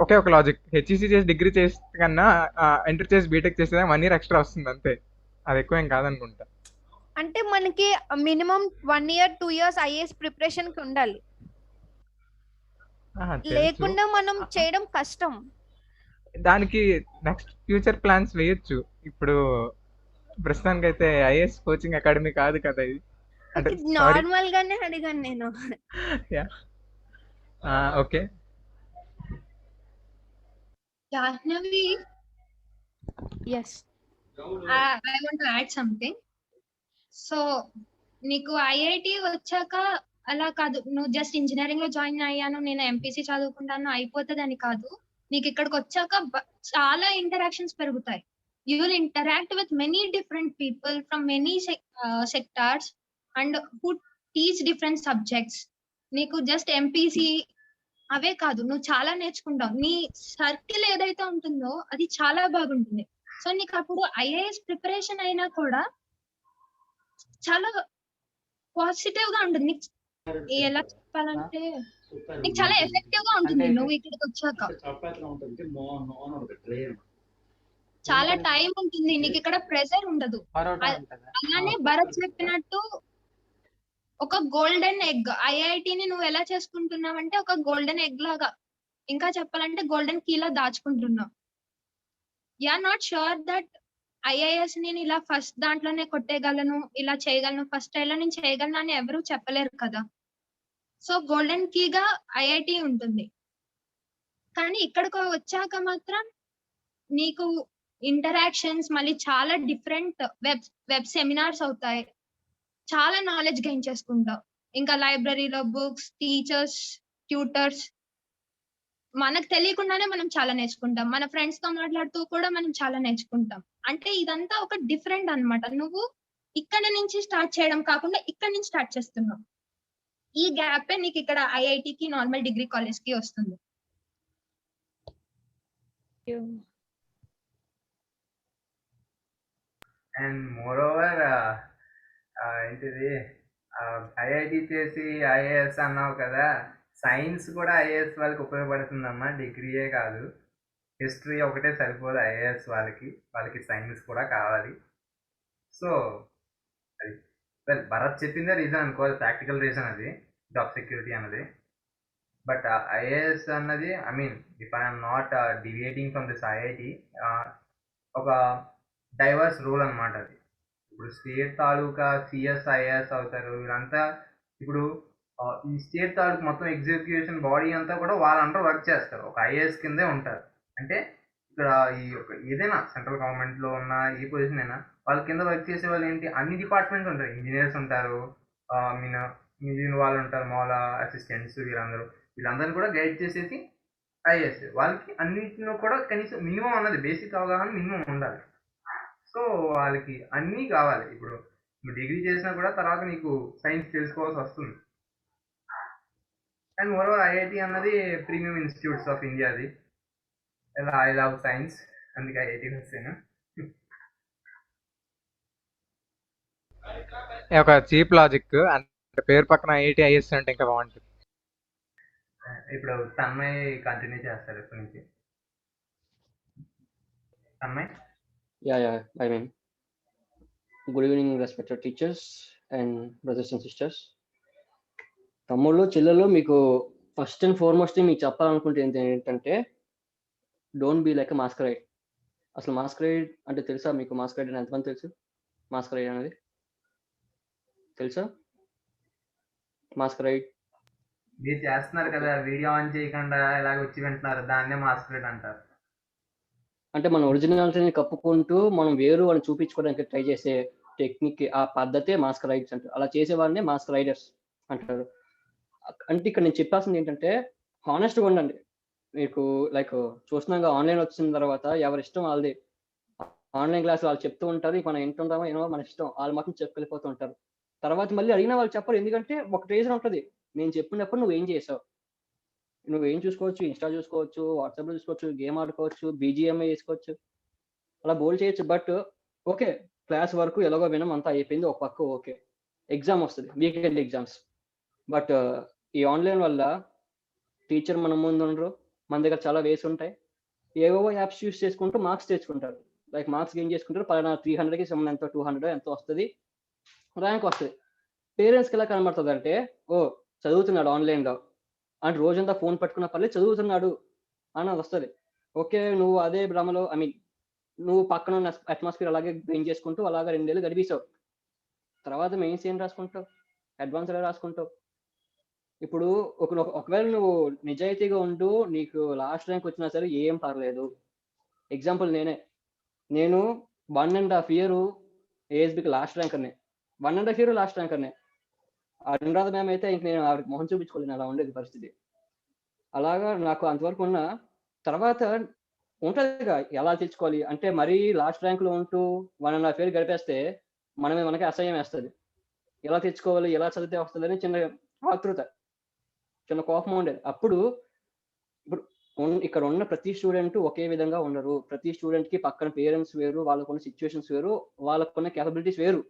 ఒకే ఒక లాజిక్, హెచ్ఈసి చేసి డిగ్రీ చేసి కన్నా ఎంటర్ చేసి బీటెక్ చేస్తే 1 year ఎక్స్ట్రా వస్తుంది అంతే, అది ఎక్కువ ఏం కాదనుకుంటా. అంటే మనకి minimum 1 year 2 years IAS preparation కి ఉండాలి, లేకుండా మనం చేయడం కష్టం. దానికి నెక్స్ట్ ఫ్యూచర్ ప్లాన్స్ వేయొచ్చు. ఇప్పుడు ప్రస్తుతానికి అయితే ఐఏఎస్ కోచింగ్ అకాడమీ కాదు కదా ఇది. అంటే నార్మల్ గానే అడిగాను నేను. Okay. Jahnavi, yes, I want to add something. So నీకు ఐఐటి వచ్చాక అలా కాదు, నువ్వు జస్ట్ ఇంజనీరింగ్ లో జాయిన్ అయ్యాను, నేను ఎంపీసీ చదువుకుంటాను అయిపోతుంది అని కాదు. నీకు ఇక్కడికి వచ్చాక చాలా ఇంటరాక్షన్స్ పెరుగుతాయి. You will interact with many different people from many sectors and who teach different subjects. నీకు జస్ట్ ఎంపీసీ అవే కాదు, నువ్వు చాలా నేర్చుకుంటావు. నీ సర్కిల్ ఏదైతే ఉంటుందో అది చాలా బాగుంటుంది. సో నీకు అప్పుడు ఐఏఎస్ ప్రిపరేషన్ అయినా కూడా చాలా పాజిటివ్ గా ఉంటుంది. ఎలా చెప్పాలంటే నీకు చాలా ఎఫెక్టివ్ గా ఉంటుంది నువ్వు ఇక్కడికి వచ్చాక. చాలా టైం ఉంటుంది, నీకు ఇక్కడ ప్రెషర్ ఉండదు. అలానే భరత్ చెప్పినట్టు ఒక గోల్డెన్ ఎగ్ ఐఐటిని నువ్వు ఎలా చేసుకుంటున్నావంటే ఒక గోల్డెన్ ఎగ్ లాగా, ఇంకా చెప్పాలంటే గోల్డెన్ కీ లా దాచుకుంటున్నావు. You are not sure that IAS నేను ఇలా ఫస్ట్ దాంట్లోనే కొట్టేయగలను, ఇలా చేయగలను, ఫస్ట్ ఇలా నేను చేయగలను అని ఎవరు చెప్పలేరు కదా. సో గోల్డెన్ కీగా ఐఐటి ఉంటుంది. కానీ ఇక్కడికి వచ్చాక మాత్రం నీకు ఇంటరాక్షన్స్ మళ్ళీ చాలా డిఫరెంట్ వెబ్ సెమినార్స్ అవుతాయి, చాలా నాలెడ్జ్ గెయిన్ చేసుకుంటావు. ఇంకా లైబ్రరీలో బుక్స్, టీచర్స్, ట్యూటర్స్, మనకు తెలియకుండానే మనం చాలా నేర్చుకుంటాం. మన ఫ్రెండ్స్ తో మాట్లాడుతూ కూడా మనం చాలా నేర్చుకుంటాం. అంటే ఇదంతా ఒక డిఫరెంట్ అన్నమాట. నువ్వు ఇక్కడ నుంచి స్టార్ట్ చేయడం కాకుండా ఇక్కడ నుంచి స్టార్ట్ చేస్తున్నావు. ఈ గ్యాప్ నీకు ఇక్కడ ఐఐటికి నార్మల్ డిగ్రీ కాలేజ్ కి వస్తుంది. అండ్ మోర్ ఓవర్ ఏంటిది ఐఐటి చేసి ఐఏఎస్ అన్నావు కదా, సైన్స్ కూడా ఐఏఎస్ వాళ్ళకి ఉపయోగపడుతుందమ్మా, డిగ్రీయే కాదు. హిస్టరీ ఒకటే సరిపోదు ఐఏఎస్ వాళ్ళకి సైన్స్ కూడా కావాలి. సో అది భరత్ చెప్పిందే రీజన్ అనుకోవాలి, ప్రాక్టికల్ రీజన్ అది, జాబ్ సెక్యూరిటీ అన్నది. బట్ ఐఏఎస్ అన్నది, I mean if I'm not deviating from this IIT, ఒక డైవర్స్ రూల్ అనమాట అది. ఇప్పుడు స్టేట్ తాలూకా సిఎస్ ఐఏఎస్ అవుతారు వీళ్ళంతా. ఇప్పుడు ఈ స్టేట్ తాలూకు మొత్తం ఎగ్జిక్యూషన్ బాడీ అంతా కూడా వాళ్ళంతా వర్క్ చేస్తారు, ఒక ఐఏఎస్ కిందే ఉంటారు. అంటే ఇక్కడ ఈ ఏదైనా సెంట్రల్ గవర్నమెంట్లో ఉన్న ఏ పొజిషన్ అయినా వాళ్ళ కింద వర్క్ చేసే వాళ్ళు ఏంటి, అన్ని డిపార్ట్మెంట్స్ ఉంటారు. ఇంజనీర్స్ ఉంటారు, మిగిలిన వాళ్ళు ఉంటారు, మామూలు అసిస్టెంట్స్, వీళ్ళందరినీ కూడా గైడ్ చేసేసి ఐఏఎస్. వాళ్ళకి అన్నింటిలో కూడా కనీసం మినిమం అన్నది బేసిక్ అవగాహన మినిమం ఉండాలి. సో వాళ్ళకి అన్నీ కావాలి. ఇప్పుడు నువ్వు డిగ్రీ చేసినా కూడా తర్వాత నీకు సైన్స్ తెలుసుకోవాల్సి వస్తుంది. అండ్ మోరోవర్ ఐఐటి అన్నది ప్రీమియం ఇన్స్టిట్యూట్స్ ఆఫ్ ఇండియాది. ఇలా ఐ లవ్ సైన్స్, అందుకే ఐఐటి వచ్చాను. ఒక చీప్ లాజిక్, అంటే పేరు పక్కన ఐఐటి ఐఎస్ అంటే ఇంకా బాగుంటుంది. ఇప్పుడు తన్మయ్ కంటిన్యూ చేస్తారు ఇప్పటి నుంచి. Tanmay. Yeah, I mean, good evening, respected teachers and brothers and sisters. తమ్ముళ్ళు చెల్లెలు, మీకు ఫస్ట్ అండ్ ఫార్మోస్ట్ మీకు చెప్పాలనుకుంటే ఏంటంటే డోంట్ బీ లైక్ మాస్కరైడ్. అసలు మాస్కరైడ్ అంటే తెలుసా మీకు? మాస్కరైడ్ అని ఎంతమంది తెలుసు? మాస్కరైడ్ అనేది తెలుసా? మాస్కరైడ్ మీరు చేస్తున్నారు కదా, వీడియో ఆన్ చేయకుండా ఇలాగ వచ్చి వింటున్నారు, దాన్నే మాస్కరైడ్ అంటారు. అంటే మన ఒరిజినాలిటీని కప్పుకుంటూ మనం వేరు అని చూపించుకోవడానికి ట్రై చేసే టెక్నిక్, ఆ పద్ధతే మాస్కరైడ్స్ అంటారు. అలా చేసే వాళ్ళని మాస్కరైడర్స్ అంటారు. అంటే ఇక్కడ నేను చెప్పాల్సింది ఏంటంటే హానెస్ట్గా ఉండండి. మీకు లైక్ చూస్తున్నాగా ఆన్లైన్ వచ్చిన తర్వాత ఎవరి ఇష్టం వాళ్ళది. ఆన్లైన్ క్లాస్ వాళ్ళు చెప్తూ ఉంటారు, మనం వింటుంటామో ఏమో మన ఇష్టం, వాళ్ళు మాత్రం చెప్పిపోతూ ఉంటారు. తర్వాత మళ్ళీ అడిగినా వాళ్ళు చెప్పరు, ఎందుకంటే ఒక రీజన్ ఉంటుంది, నేను చెప్పినప్పుడు నువ్వేం చేసావు. నువ్వేం చూసుకోవచ్చు, ఇన్స్టా చూసుకోవచ్చు, వాట్సాప్లో చూసుకోవచ్చు, గేమ్ ఆడుకోవచ్చు, బీజిఎంఐ వేసుకోవచ్చు, అలా బోల్డ్ చేయొచ్చు. బట్ ఓకే, క్లాస్ వరకు ఎలాగో వినం, అంతా అయిపోయింది, ఒక పక్క ఓకే, ఎగ్జామ్ వస్తుంది, వీకెండ్ ఎగ్జామ్స్. బట్ ఈ ఆన్లైన్ వల్ల టీచర్ మన ముందు ఉండరు, మన దగ్గర చాలా వేస్ ఉంటాయి, ఏవేవో యాప్స్ యూస్ చేసుకుంటూ మార్క్స్ తెచ్చుకుంటారు. లైక్ మార్క్స్ గెయిన్ చేసుకుంటారు, పలానా 300కి సమ్ ఎంతో 200 ఎంతో వస్తుంది, ర్యాంక్ వస్తుంది. పేరెంట్స్కి ఎలా కనబడుతుంది అంటే, ఓ చదువుతున్నాడు ఆన్లైన్లో అంటే రోజంతా ఫోన్ పట్టుకున్న పర్లేదు చదువుతున్నాడు అని వస్తుంది. ఓకే, నువ్వు అదే భ్రమలో నువ్వు పక్కన ఉన్న అట్మాస్ఫియర్ అలాగే గెయిన్ చేసుకుంటూ అలాగే 2 ఏళ్ళు గడిపేశావు. తర్వాత మెయిన్స్ ఏం రాసుకుంటావు, అడ్వాన్స్ ఎలా రాసుకుంటావు. ఇప్పుడు ఒకవేళ నువ్వు నిజాయితీగా ఉంటూ నీకు లాస్ట్ ర్యాంక్ వచ్చినా సరే ఏం పర్లేదు. ఎగ్జాంపుల్ నేను 1.5 year ఏఎస్బికి లాస్ట్ ర్యాంకర్నే, 1.5 year లాస్ట్ ర్యాంకర్నే. అనురాధ మ్యామ్ అయితే ఇంక నేను ఆవిడకి మొహం చూపించుకోలేను, అలా ఉండేది పరిస్థితి. అలాగా నాకు అంతవరకు ఉన్న తర్వాత ఉంటుందిగా ఎలా తెచ్చుకోవాలి అంటే, మరీ లాస్ట్ ర్యాంక్లో ఉంటూ 1.5 year గడిపేస్తే మనకే అసహ్యం వేస్తుంది. ఎలా తెచ్చుకోవాలి, ఎలా చదివితే వస్తుందని చిన్న ఆతృత, చిన్న కోపం ఉండేది. ఇప్పుడు ఇక్కడ ఉన్న ప్రతి స్టూడెంట్ ఒకే విధంగా ఉండరు. ప్రతి స్టూడెంట్కి పక్కన పేరెంట్స్ వేరు, వాళ్ళకున్న సిచ్యువేషన్స్ వేరు, వాళ్ళకున్న క్యాపబిలిటీస్ వేరు.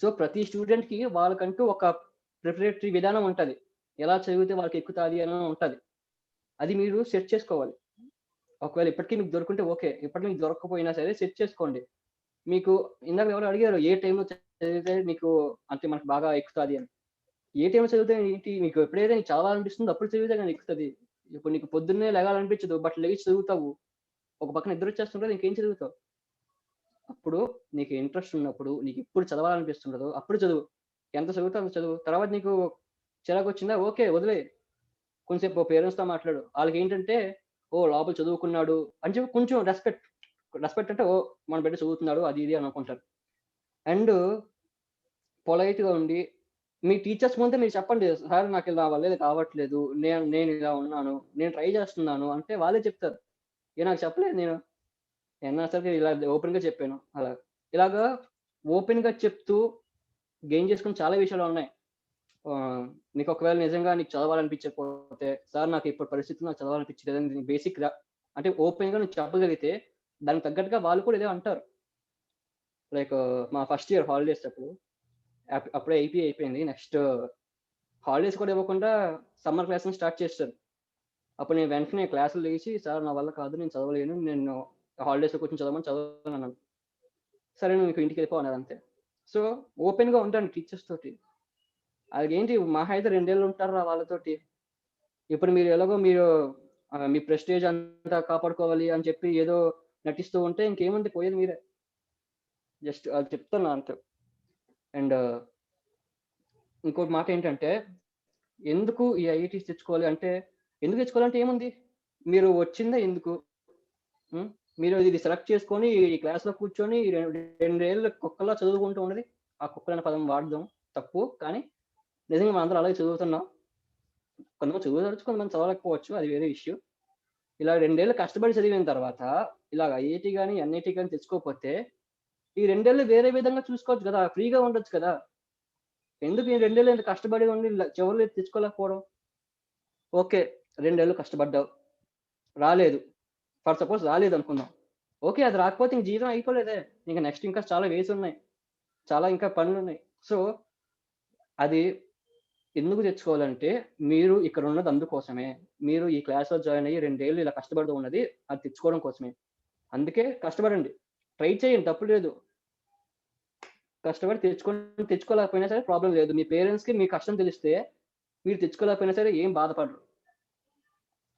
సో ప్రతి స్టూడెంట్కి వాళ్ళకంటూ ఒక ప్రిపరేటరీ విధానం ఉంటుంది, ఎలా చదివితే వాళ్ళకి ఎక్కుతుంది అని ఉంటుంది. అది మీరు సెట్ చేసుకోవాలి. ఒకవేళ ఇప్పటికీ మీకు దొరుకుంటే ఓకే, ఇప్పటికీ మీకు దొరకకపోయినా సరే సెట్ చేసుకోండి. మీకు ఇందాక ఎవరు అడిగారు ఏ టైంలో చదివితే మీకు అంటే మనకు బాగా ఎక్కుతుంది అని. ఏ టైంలో చదివితే ఏంటి, మీకు ఎప్పుడైతే నీకు చదవాలనిపిస్తుందో అప్పుడు చదివితే కానీ ఎక్కుతుంది. ఇప్పుడు నీకు పొద్దున్నే లెగాలనిపించదు, బట్ లేచి చదువుతావు, ఒక పక్కన నిద్ర వచ్చేస్తుంటే ఇంకేం చదువుతావు. అప్పుడు నీకు ఇంట్రెస్ట్ ఉన్నప్పుడు, నీకు ఇప్పుడు చదవాలనిపిస్తుండదు అప్పుడు చదువు, ఎంత చదువుతావు అంత చదువు. తర్వాత నీకు చిరాకు వచ్చిందా ఓకే వదిలే, కొంచెంసేపు పేరెంట్స్తో మాట్లాడు. వాళ్ళకి ఏంటంటే ఓ లోపల చదువుకున్నాడు అని చెప్పి కొంచెం రెస్పెక్ట్ అంటే ఓ మన బిడ్డ చదువుతున్నాడు అది ఇది అని అనుకుంటారు. అండ్ పొలైట్గా ఉండి మీ టీచర్స్ ముందే మీరు చెప్పండి, సార్ నాకు ఇలా వల్ల కావట్లేదు, నేను ఇలా ఉన్నాను, నేను ట్రై చేస్తున్నాను అంటే వాళ్ళే చెప్తారు. నాకు చెప్పలేదు, నేను సరే ఇలా ఓపెన్గా చెప్పాను. ఇలాగా ఓపెన్గా చెప్తూ గెయిన్ చేసుకుని చాలా విషయాలు ఉన్నాయి. నీకు ఒకవేళ నిజంగా నీకు చదవాలనిపించకపోతే, సార్ నాకు ఇప్పుడు పరిస్థితి నాకు చదవాలనిపించలేదు బేసిక్ అంటే ఓపెన్గా నువ్వు చెప్పగలిగితే దానికి తగ్గట్టుగా వాళ్ళు కూడా ఇదే అంటారు. లైక్ మా ఫస్ట్ ఇయర్ హాలిడేస్ అప్పుడే ఐపీ అయిపోయింది, నెక్స్ట్ హాలిడేస్ కూడా ఇవ్వకుండా సమ్మర్ క్లాస్ని స్టార్ట్ చేస్తారు. అప్పుడు నేను వెంటనే క్లాసులు లేచి, సార్ నా వల్ల కాదు, నేను చదవలేను, నేను హాలిడేస్లో కూర్చొని చదవమని అన్నాను. సరే నువ్వు ఇంటికి వెళ్ళిపో అన్నది అంతే. సో ఓపెన్గా ఉంటాను టీచర్స్ తోటి. అదేంటి మహా అయితే 2 ఏళ్ళు ఉంటారు వాళ్ళతోటి. ఇప్పుడు మీరు ఎలాగో మీ ప్రెస్టేజ్ అంతా కాపాడుకోవాలి అని చెప్పి ఏదో నటిస్తూ ఉంటే ఇంకేముంది, పోయేది మీరే. జస్ట్ అది చెప్తున్నా అంతే. అండ్ ఇంకోటి మాట ఏంటంటే, ఎందుకు ఈ ఐఐటీస్ తెచ్చుకోవాలి అంటే, ఎందుకు తెచ్చుకోవాలంటే ఏముంది, మీరు వచ్చిందే ఎందుకు, మీరు ఇది సెలెక్ట్ చేసుకొని ఈ క్లాస్లో కూర్చొని 2 ఏళ్ళు కుక్కలా చదువుకుంటూ ఉండేది. ఆ కుక్కలనే పదం వాడదాం తప్పు, కానీ నిజంగా మనం అందరూ అలాగే చదువుతున్నాం. కొంతమంది చదువుతవచ్చు, కొంతమంది చదవలేకపోవచ్చు, అది వేరే ఇష్యూ. ఇలా 2 ఏళ్ళు కష్టపడి చదివిన తర్వాత ఇలా ఐఐటీ కానీ ఎన్ఐటీ కానీ తెచ్చుకోకపోతే ఈ 2 ఏళ్ళు వేరే విధంగా చూసుకోవచ్చు కదా, ఫ్రీగా ఉండొచ్చు కదా. ఎందుకు ఈ 2 ఏళ్ళు ఎంత కష్టపడి ఉండి చివరిలో తెచ్చుకోలేకపోవడం. ఓకే 2 ఏళ్ళు కష్టపడ్డావు, రాలేదు, ఫర్ సపోజ్ రాలేదు అనుకుందాం. ఓకే అది రాకపోతే ఇంక జీవితం అయిపోలేదే, ఇంకా నెక్స్ట్ ఇంకా చాలా వేసి ఉన్నాయి, చాలా ఇంకా పనులు ఉన్నాయి. సో అది ఎందుకు తెచ్చుకోవాలంటే, మీరు ఇక్కడ ఉన్నది అందుకోసమే. మీరు ఈ క్లాస్లో జాయిన్ అయ్యి 2 ఏళ్ళు ఇలా కష్టపడుతూ ఉన్నది అది తెచ్చుకోవడం కోసమే. అందుకే కష్టపడండి, ట్రై చేయండి, తప్పు లేదు. కష్టపడి తెచ్చుకోలేకపోయినా సరే ప్రాబ్లం లేదు. మీ పేరెంట్స్కి మీ కష్టం తెలిస్తే మీరు తెచ్చుకోలేకపోయినా సరే ఏం బాధపడరు.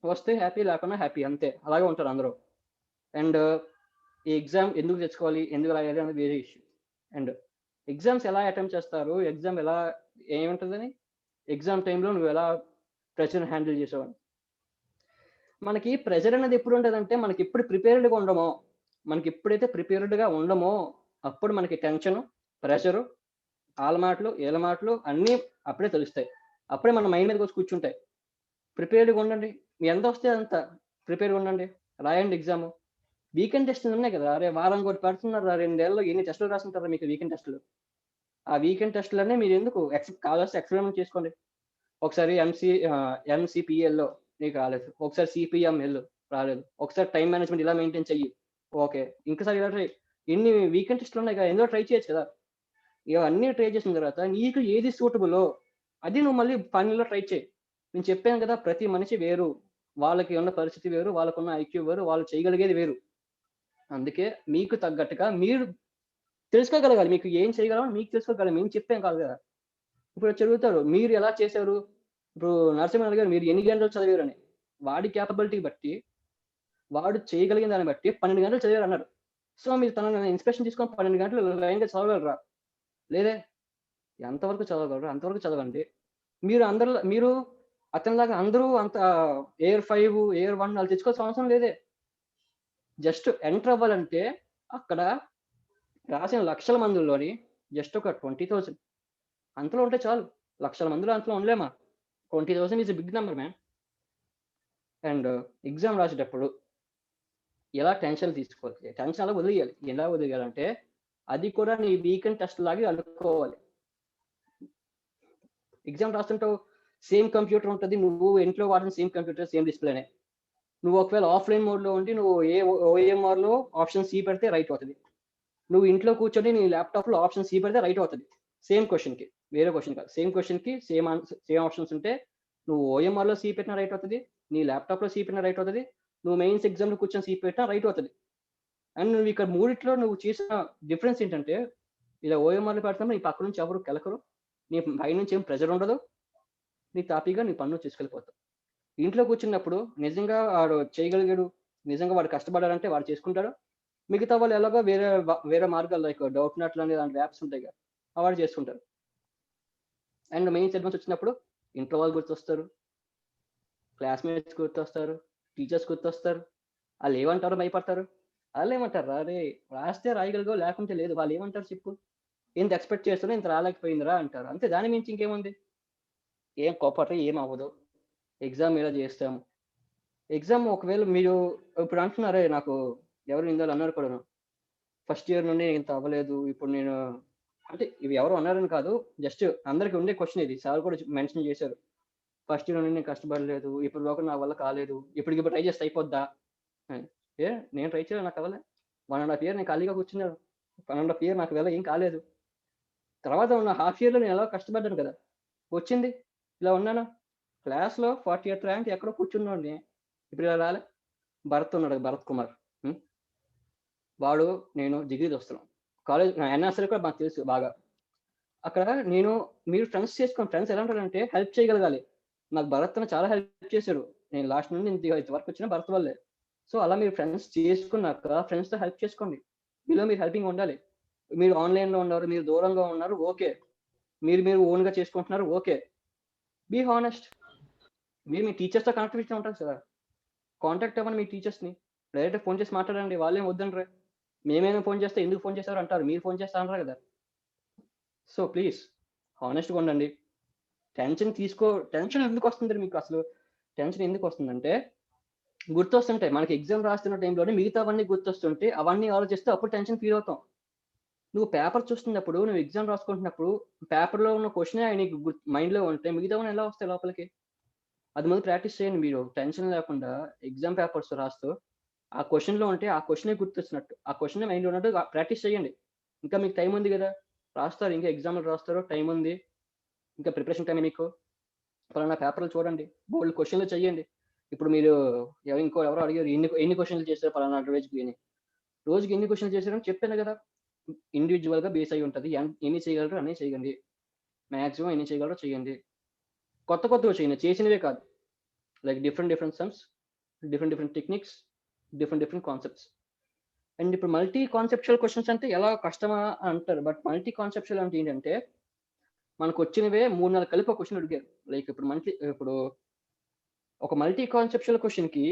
వస్తే హ్యాపీ, లేకుండా హ్యాపీ, అంతే. అలాగే ఉంటారు అందరూ. అండ్ ఈ ఎగ్జామ్ ఎందుకు తెచ్చుకోవాలి, ఎందుకు రాయాలి అనేది వేరే ఇష్యూ. అండ్ ఎగ్జామ్స్ ఎలా అటెంప్ట్ చేస్తారు, ఎగ్జామ్ ఎలా ఏముంటుందని, ఎగ్జామ్ టైంలో నువ్వు ఎలా ప్రెషర్ హ్యాండిల్ చేసావు. మనకి ప్రెషర్ అనేది ఎప్పుడు ఉంటుందంటే, మనకి ఎప్పుడు ప్రిపేర్డ్గా ఉండమో, మనకి ఎప్పుడైతే ప్రిపేర్డ్గా ఉండమో అప్పుడు మనకి టెన్షను, ప్రెషరు, వాళ్ళ మాటలు వీళ్ళ మాటలు అన్నీ అప్పుడే తెలుస్తాయి. అప్పుడే మన మైండ్ మీదకి వచ్చి కూర్చుంటాయి. ప్రిపేర్డ్గా ఉండండి, మీ ఎంత వస్తే అంత ప్రిపేర్గా ఉండండి, రాయండి ఎగ్జామ్. వీకెండ్ టెస్టులు ఉన్నాయి కదా, అరే వారం కూడా పెడుతున్నారు, 2 ఏళ్ళలో ఎన్ని టెస్టులు రాసుకుంటారా మీకు వీకెండ్ టెస్టులు. ఆ వీకెండ్ టెస్ట్లనే మీరు ఎందుకు కావాల్సి ఎక్స్పెరిమెంట్ చేసుకోండి. ఒకసారి ఎంసీపీఎల్లో నీకు రాలేదు, ఒకసారి సిపిఎంఎల్ రాలేదు, ఒకసారి టైం మేనేజ్మెంట్ ఇలా మెయింటైన్ చెయ్యి, ఓకే. ఇంకసారి ఇలా ట్రై, ఎన్ని వీకెండ్ టెస్ట్లు ఉన్నాయి కదా, ఎందులో ట్రై చేయొచ్చు కదా. ఇవన్నీ ట్రై చేసిన తర్వాత నీకు ఏది సూటబులో అది నువ్వు మళ్ళీ ఫైనల్లో ట్రై చేయి. నేను చెప్పాను కదా, ప్రతి మనిషి వేరు, వాళ్ళకి ఉన్న పరిస్థితి వేరు, వాళ్ళకున్న ఐక్యూ వేరు, వాళ్ళు చేయగలిగేది వేరు. అందుకే మీకు తగ్గట్టుగా మీరు తెలుసుకోగలగాలి, మీకు ఏం చేయగలమో మీకు తెలుసుకోగలగాలి. మేము చెప్పాం కాదు కదా. ఇప్పుడు చదువుతారు, మీరు ఎలా చేశారు, ఇప్పుడు నరసింహ గారు మీరు ఎన్ని గంటలు చదివారు అని, వాడి క్యాపబిలిటీ బట్టి వాడు చేయగలిగిన దాన్ని బట్టి 12 గంటలు చదివారు అన్నారు. సో మీరు తనని ఇన్స్పిరేషన్ తీసుకొని 12 గంటలు లైన్గా చదవగలరా? లేదే. ఎంతవరకు చదవగలరు అంతవరకు చదవండి. మీరు అతనిలాగా అందరూ అంత ఎయిర్ 5 ఎయిర్ 1 వాళ్ళు తెచ్చుకోవాల్సిన అవసరం లేదే. జస్ట్ ఎంటర్ అవ్వాలంటే అక్కడ రాసిన లక్షల మందిలోని జస్ట్ ఒక 20,000 అంతలో ఉంటే చాలు. లక్షల మందిలో అంతలో ఉండలేమా? 20,000 is big number man. And exam రాసేటప్పుడు ఎలా టెన్షన్ తీసుకోవాలి, టెన్షన్ అలా వదిలేయాలి. ఎలా వదిలేయాలంటే అది కూడా నీ వీకెండ్ టెస్ట్ లాగే అనుకోవాలి. ఎగ్జామ్ రాస్తుంటావు, సేమ్ కంప్యూటర్ ఉంటుంది, నువ్వు ఇంట్లో వాడిన సేమ్ కంప్యూటర్ సేమ్ డిస్ప్లేనే. నువ్వు ఒకవేళ ఆఫ్లైన్ మోడ్లో ఉండి నువ్వు ఓఎంఆర్లో ఆప్షన్ సి పెడితే రైట్ అవుతుంది, నువ్వు ఇంట్లో కూర్చొని నీ ల్యాప్టాప్లో ఆప్షన్ సి పెడితే రైట్ అవుతుంది. సేమ్ క్వశ్చన్కి, వేరే క్వశ్చన్ కాదు, సేమ్ క్వశ్చన్కి సేమ్ ఆప్షన్స్ ఉంటే నువ్వు ఓఎంఆర్లో సి పెట్టినా రైట్ అవుతుంది, నీ ల్యాప్టాప్లో సి పెట్టినా రైట్ అవుతుంది, నువ్వు మెయిన్స్ ఎగ్జామ్లో కూర్చొని సి పెట్టినా రైట్ అవుతుంది. అండ్ నువ్వు ఇక్కడ మూడిట్లో నువ్వు చేసిన డిఫరెన్స్ ఏంటంటే, ఇలా ఓఎంఆర్లో పెడతాము, నీ పక్క నుంచి ఎవరు కెలకరు, నీ పై నుంచి ఏం ప్రెజర్ ఉండదు, నీ తాపీగా నీ పన్ను చేసుకెళ్ళిపోతావు. ఇంట్లో కూర్చున్నప్పుడు నిజంగా వాడు చేయగలిగాడు, నిజంగా వాడు కష్టపడాలంటే వాడు చేసుకుంటాడు. మిగతా వాళ్ళు ఎలాగో వేరే మార్గాలు లైక్ డౌట్ నట్లు అనే దాంట్లో యాప్స్ ఉంటాయి కదా, అవాడు చేసుకుంటారు. అండ్ మెయిన్స్ అడ్వాన్స్ వచ్చినప్పుడు ఇంట్లో వాళ్ళు గుర్తొస్తారు, క్లాస్మేట్స్ గుర్తొస్తారు, టీచర్స్ గుర్తొస్తారు. వాళ్ళు ఏమంటారో భయపడతారు. వాళ్ళు ఏమంటారు, అరే రాస్తే రాయగలిగో లేకుంటే లేదు. వాళ్ళు ఏమంటారు చెప్పు, ఇంత ఎక్స్పెక్ట్ చేస్తున్నా ఇంత రాలేకపోయిందిరా అంటారు. అంతే, దాని మించి ఇంకేముంది. ఏం కోపట్రా, ఏం అవ్వదు. ఎగ్జామ్ ఇలా చేస్తాము. ఎగ్జామ్ ఒకవేళ మీరు ఇప్పుడు అంటున్నారే, నాకు ఎవరు ఇందులో అన్నారు కూడా, ఫస్ట్ ఇయర్ నుండి ఇంత అవ్వలేదు, ఇప్పుడు నేను అంటే ఇవి ఎవరు అన్నారని కాదు, జస్ట్ అందరికి ఉండే క్వశ్చన్ ఇది. సార్ కూడా మెన్షన్ చేశారు, ఫస్ట్ ఇయర్ నుండి నేను కష్టపడలేదు, ఇప్పుడు లోక నా వల్ల కాలేదు, ఇప్పుడు ట్రై చేస్తే అయిపోద్దా. నేను ట్రై చేయలేదు, నాకు అవ్వలే. 1.5 year నేను ఖాళీగా కూర్చున్నాను, 1.5 year నాకు వల్ల ఏం కాలేదు. తర్వాత ఉన్న హాఫ్ ఇయర్లో నేను ఎలా కష్టపడ్డాను కదా, వచ్చింది. ఇలా ఉన్నాను క్లాస్లో 40th ర్యాంక్ ఎక్కడో కూర్చున్నాడు, ఇప్పుడు ఇలా రాలే. భరత్ ఉన్నాడు, భరత్ కుమార్, వాడు నేను డిగ్రీ వస్తున్నాం, కాలేజ్ ఎన్ఆర్సీ కూడా మాకు తెలుసు బాగా. అక్కడ మీరు ఫ్రెండ్స్ చేసుకోండి. ఫ్రెండ్స్ ఎలా ఉంటారంటే హెల్ప్ చేయగలగాలి. నాకు భరత్ చాలా హెల్ప్ చేశాడు, నేను లాస్ట్ నుండి ఇంతవరకు వచ్చిన భరత్ వల్లే. సో అలా మీరు ఫ్రెండ్స్ చేసుకున్నాక ఫ్రెండ్స్తో హెల్ప్ చేసుకోండి. మీలో మీరు హెల్పింగ్ ఉండాలి. మీరు ఆన్లైన్లో ఉన్నారు, మీరు దూరంగా ఉన్నారు, ఓకే. మీరు ఓన్గా చేసుకుంటున్నారు, ఓకే. Be honest. మీరు మీ టీచర్స్తో కనెక్టివిటీ ఉంటారు కదా, కాంటాక్ట్ అవ్వండి మీ టీచర్స్ని, డైరెక్ట్ ఫోన్ చేసి మాట్లాడండి. వాళ్ళేం వద్దంటారు, మేమేమో ఫోన్ చేస్తే ఎందుకు ఫోన్ చేస్తారు అంటారు, మీరు ఫోన్ చేస్తా అంటారు కదా. సో ప్లీజ్ హానెస్ట్గా ఉండండి. టెన్షన్ ఎందుకు వస్తుంది మీకు అసలు? టెన్షన్ ఎందుకు వస్తుందంటే గుర్తొస్తుంటాయి మనకి, ఎగ్జామ్ రాస్తున్న టైంలోనే మిగతావన్నీ గుర్తొస్తుంటే అవన్నీ ఆలోచిస్తే అప్పుడు టెన్షన్ ఫీల్ అవుతాం. నువ్వు పేపర్ చూస్తున్నప్పుడు, నువ్వు ఎగ్జామ్ రాసుకుంటున్నప్పుడు పేపర్లో ఉన్న క్వశ్చనే నీకు మైండ్లో ఉంటే మిగతావన్నీ ఎలా వస్తాయి లోపలికి? అది ముందు ప్రాక్టీస్ చేయండి. మీరు టెన్షన్ లేకుండా ఎగ్జామ్ పేపర్స్ రాస్తూ ఆ క్వశ్చన్లో ఉంటే ఆ క్వశ్చనే గుర్తొచ్చినట్టు, ఆ క్వశ్చనే మైండ్లో ఉన్నట్టు ప్రాక్టీస్ చేయండి. ఇంకా మీకు టైం ఉంది కదా, రాస్తారు, ఇంకా ఎగ్జామ్లు రాస్తారు, టైం ఉంది, ఇంకా ప్రిపరేషన్ టైం మీకు. పలానా పేపర్లు చూడండి, బోల్డ్ క్వశ్చన్లు చేయండి. ఇప్పుడు మీరు ఎవరో అడిగారు, ఎన్ని క్వశ్చన్లు చేశారు పలానా రోజుకి అని. రోజుకి ఎన్ని క్వశ్చన్లు చేశారని చెప్పాను కదా. ఇండివిజువల్గా బేస్ అయి ఉంటుంది. ఎన్ని చేయగలరు అన్నీ చేయండి, మ్యాక్సిమం ఎన్ని చేయగలరో చేయండి. కొత్తగా చేయండి, చేసినవే కాదు. Like different sums, different techniques, different concepts. And ఇప్పుడు మల్టీ కాన్సెప్చువల్ క్వశ్చన్స్ అంటే ఎలా కష్టమా అంటారు, బట్ మల్టీ కాన్సెప్చువల్ అంటే ఏంటంటే మనకు వచ్చినవే 3-4 కలిపి ఒక క్వశ్చన్ అడిగారు. లైక్ ఇప్పుడు ఒక మల్టీ కాన్సెప్చువల్ క్వశ్చన్కి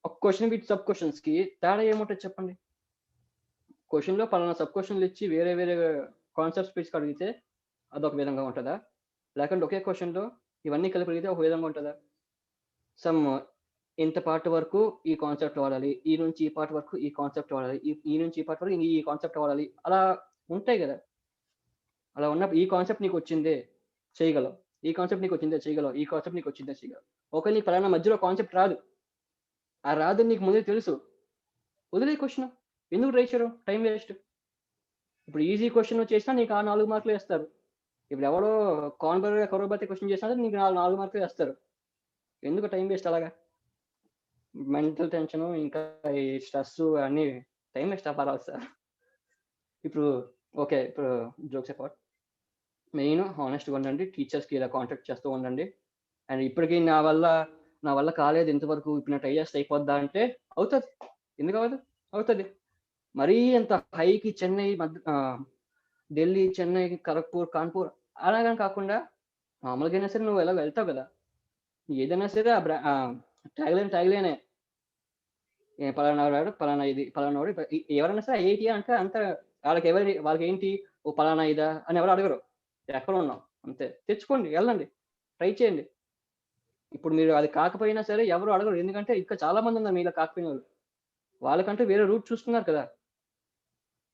ఒక క్వశ్చన్ విత్ సబ్ క్వశ్చన్స్కి తేడా ఏముంటుంది చెప్పండి? క్వశ్చన్లో పలానా సబ్ క్వశ్చన్లు ఇచ్చి వేరే కాన్సెప్ట్స్ పెంచి అడిగితే అదొక విధంగా ఉంటుందా, లేకుంటే ఒకే క్వశ్చన్లో ఇవన్నీ కలిపి అడిగితే ఒక విధంగా ఉంటుందా? ఇంత పార్ట్ వరకు ఈ కాన్సెప్ట్ వాడాలి, ఈ నుంచి ఈ పార్ట్ వరకు ఈ కాన్సెప్ట్ వాడాలి, ఈ నుంచి ఈ పార్ట్ వరకు ఈ కాన్సెప్ట్ వాడాలి, అలా ఉంటాయి కదా. అలా ఉన్నప్పుడు ఈ కాన్సెప్ట్ నీకు వచ్చిందే చేయగలవు, ఈ కాన్సెప్ట్ నీకు వచ్చిందే చేయగలవు, ఈ కాన్సెప్ట్ నీకు వచ్చిందే చేయగలవు. ఒకవేళ నీకు పలానా మధ్యలో కాన్సెప్ట్ రాదు, ఆ రాదని నీకు ముందే తెలుసు, వదిలే క్వశ్చన్, ఎందుకు ట్రై చేయడం, టైం వేస్ట్. ఇప్పుడు ఈజీ క్వశ్చన్ చేసినా నీకు ఆ 4 మార్కులు వేస్తారు. ఇప్పుడు ఎవడో కరోబతి క్వశ్చన్ చేసినా నీకు 4 మార్కులు వేస్తారు. ఎందుకు టైం వేస్ట్ అలాగా? మెంటల్ టెన్షన్ ఇంకా ఈ స్ట్రెస్ అన్ని టైం వేస్ట్ అవ్వాలి సార్. ఇప్పుడు ఓకే, ఇప్పుడు జోక్స్ అపార్ట్, మెయిన్ హానెస్ట్గా ఉండండి, టీచర్స్కి ఇలా కాంటాక్ట్ చేస్తూ ఉండండి. అండ్ ఇప్పటికీ నా వల్ల కాలేదు ఇంతవరకు, ఇప్పుడు నేను ట్రై చేస్తే అయిపోద్దా అంటే అవుతుంది, ఎందుకు అవ్వదు, అవుతుంది. మరీ అంత హైకి చెన్నై ఢిల్లీ, చెన్నై, ఖరగ్పూర్, కాన్పూర్ అలాగని కాకుండా మామూలుగా అయినా సరే నువ్వు ఎలా వెళ్తావు కదా, ఏదైనా సరే ఆ ట్యాగ్లైనే పలానా వాడు పలానా ఇది పలానా వాడు. ఎవరైనా సరే ఐఐటి అంటే అంత వాళ్ళకి ఏంటి, ఓ పలానా ఇదా అని ఎవరు అడగరు, ఎక్కడ ఉన్నాం అంతే, తెచ్చుకోండి, వెళ్ళండి, ట్రై చేయండి. ఇప్పుడు మీరు అది కాకపోయినా సరే ఎవరు అడగరు, ఎందుకంటే ఇంకా చాలా మంది ఉన్నారు మీలో కాకపోయిన వాళ్ళు, వాళ్ళకంటే వేరే రూట్ చూస్తున్నారు కదా.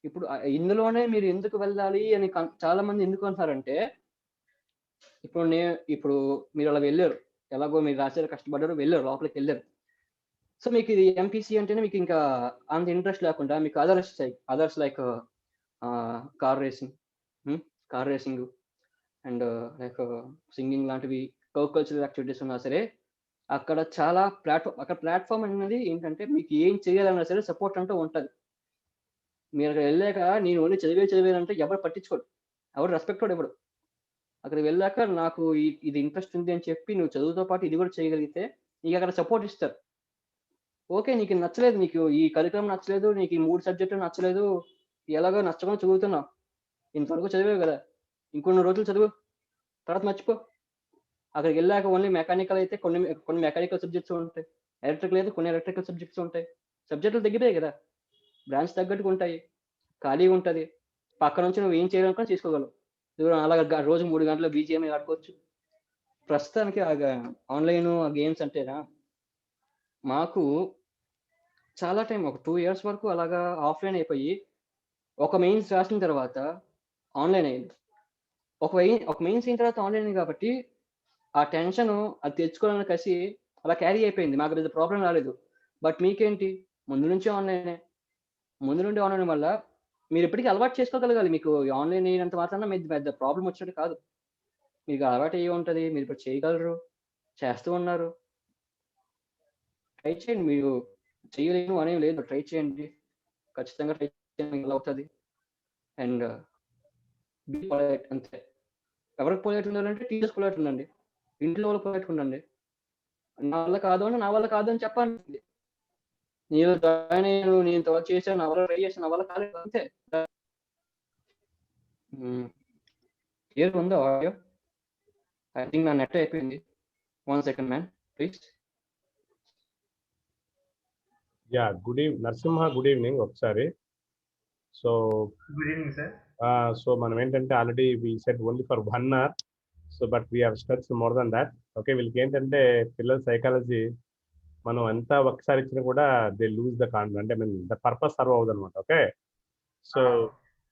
ఇప్పుడు ఇందులోనే మీరు ఎందుకు వెళ్ళాలి అని చాలా మంది ఎందుకు అంటారంటే, ఇప్పుడు మీరు అలా వెళ్ళారు, ఎలాగో మీరు రాశారు, కష్టపడ్డారు, వెళ్ళారు, లోపలికి వెళ్ళారు. సో మీకు ఇది ఎంపీసీ అంటేనే మీకు ఇంకా అంత ఇంట్రెస్ట్ లేకుండా మీకు others like car racing and like singing లాంటివి కల్చరల్ యాక్టివిటీస్ ఉన్నా సరే, అక్కడ చాలా ప్లాట్ఫామ్ అనేది ఏంటంటే మీకు ఏం చేయాలన్నా సరే సపోర్ట్ అంటూ ఉంటుంది. మీరు అక్కడ వెళ్ళాక నేను ఓన్లీ చదివేనంటే ఎవరు పట్టించుకోడు, ఎవరు రెస్పెక్ట్ కూడా ఇవ్వడు. అక్కడికి వెళ్ళాక నాకు ఇది ఇంట్రెస్ట్ ఉంది అని చెప్పి నువ్వు చదువుతో పాటు ఇది కూడా చేయగలిగితే నీకు అక్కడ సపోర్ట్ ఇస్తారు. ఓకే, నీకు నచ్చలేదు, నీకు ఈ కరికులం నచ్చలేదు, నీకు ఈ 3 సబ్జెక్టులు నచ్చలేదు, ఎలాగో నచ్చకుండా చదువుతున్నావు, ఇంతవరకు చదివావు కదా, ఇంకొన్ని రోజులు చదువు, తర్వాత మర్చిపో. అక్కడికి వెళ్ళాక ఓన్లీ మెకానికల్ అయితే కొన్ని మెకానికల్ సబ్జెక్ట్స్ ఉంటాయి, ఎలక్ట్రికల్ అయితే కొన్ని ఎలక్ట్రికల్ సబ్జెక్ట్స్ ఉంటాయి. సబ్జెక్టులు తగ్గిపోయాయి కదా, బ్రాంచ్ తగ్గట్టుగా ఉంటాయి, ఖాళీగా ఉంటుంది, పక్క నుంచి నువ్వు ఏం చేయాలనుకుని తీసుకోగలవు. దూరం అలాగా రోజు 3 గంటలు బీజిఎం ఆడుకోవచ్చు. ప్రస్తుతానికి ఆన్లైన్ గేమ్స్ అంటేనా మాకు చాలా టైం, ఒక 2 years వరకు అలాగా ఆఫ్లైన్ అయిపోయి ఒక మెయిన్స్ రాసిన తర్వాత ఆన్లైన్ అయింది. ఒక మెయిన్స్ అయిన తర్వాత ఆన్లైన్ అయింది కాబట్టి ఆ టెన్షన్ అది తెచ్చుకోవాలని కసి అలా క్యారీ అయిపోయింది, మాకు పెద్ద ప్రాబ్లం రాలేదు. బట్ మీకేంటి, ముందు నుండి ఆన్లైన్ వల్ల మీరు ఇప్పటికీ అలవాటు చేసుకోగలగాలి. మీకు ఆన్లైన్ అయినంత మాత్రాన మీకు పెద్ద ప్రాబ్లం వచ్చినట్టు కాదు, మీకు అలవాటు అయ్యి ఉంటుంది, మీరు ఇప్పుడు చేయగలరు, చేస్తూ ఉన్నారు. ట్రై చేయండి, మీరు చేయలేము అనేవి లేదు, ట్రై చేయండి, ఖచ్చితంగా ట్రై చేయండి, ఎలా అవుతుంది. అండ్ బీ పొలైట్ అంతే. ఎవరికి పొలైట్ ఉండాలంటే టీచర్స్ పొలైట్ ఉండండి, ఇంట్లో వాళ్ళు పొలైట్ ఉండండి. నా వల్ల కాదు అని చెప్పండి. నేను జాయిన్ అయ్యాను, నేను ఇంతవరకు చేశాను, నా వల్ల ట్రై చేశాను, నా వల్ల కాలేదు అంతే. క్లియర్ ఉందా ఆడియో? ఐ థింక్ నా నెట్ అయిపోయింది. 1 second man please. Yeah, good evening Narasimha, good evening. ఒకసారి so good evening sir. So మనం ఏంటంటే already we set only for 1 hour, so but we have studs more then that. Okay, వీళ్ళకి ఏంటంటే పిల్లల psychology మనం ఎంత ఒకసారి ఇచ్చినా కూడా దే లూజ్ ద కాన్ఫిడెన్స్, అంటే మీన్ ద పర్పస్ సర్వ్ అవుతుంది అనమాట. Okay, so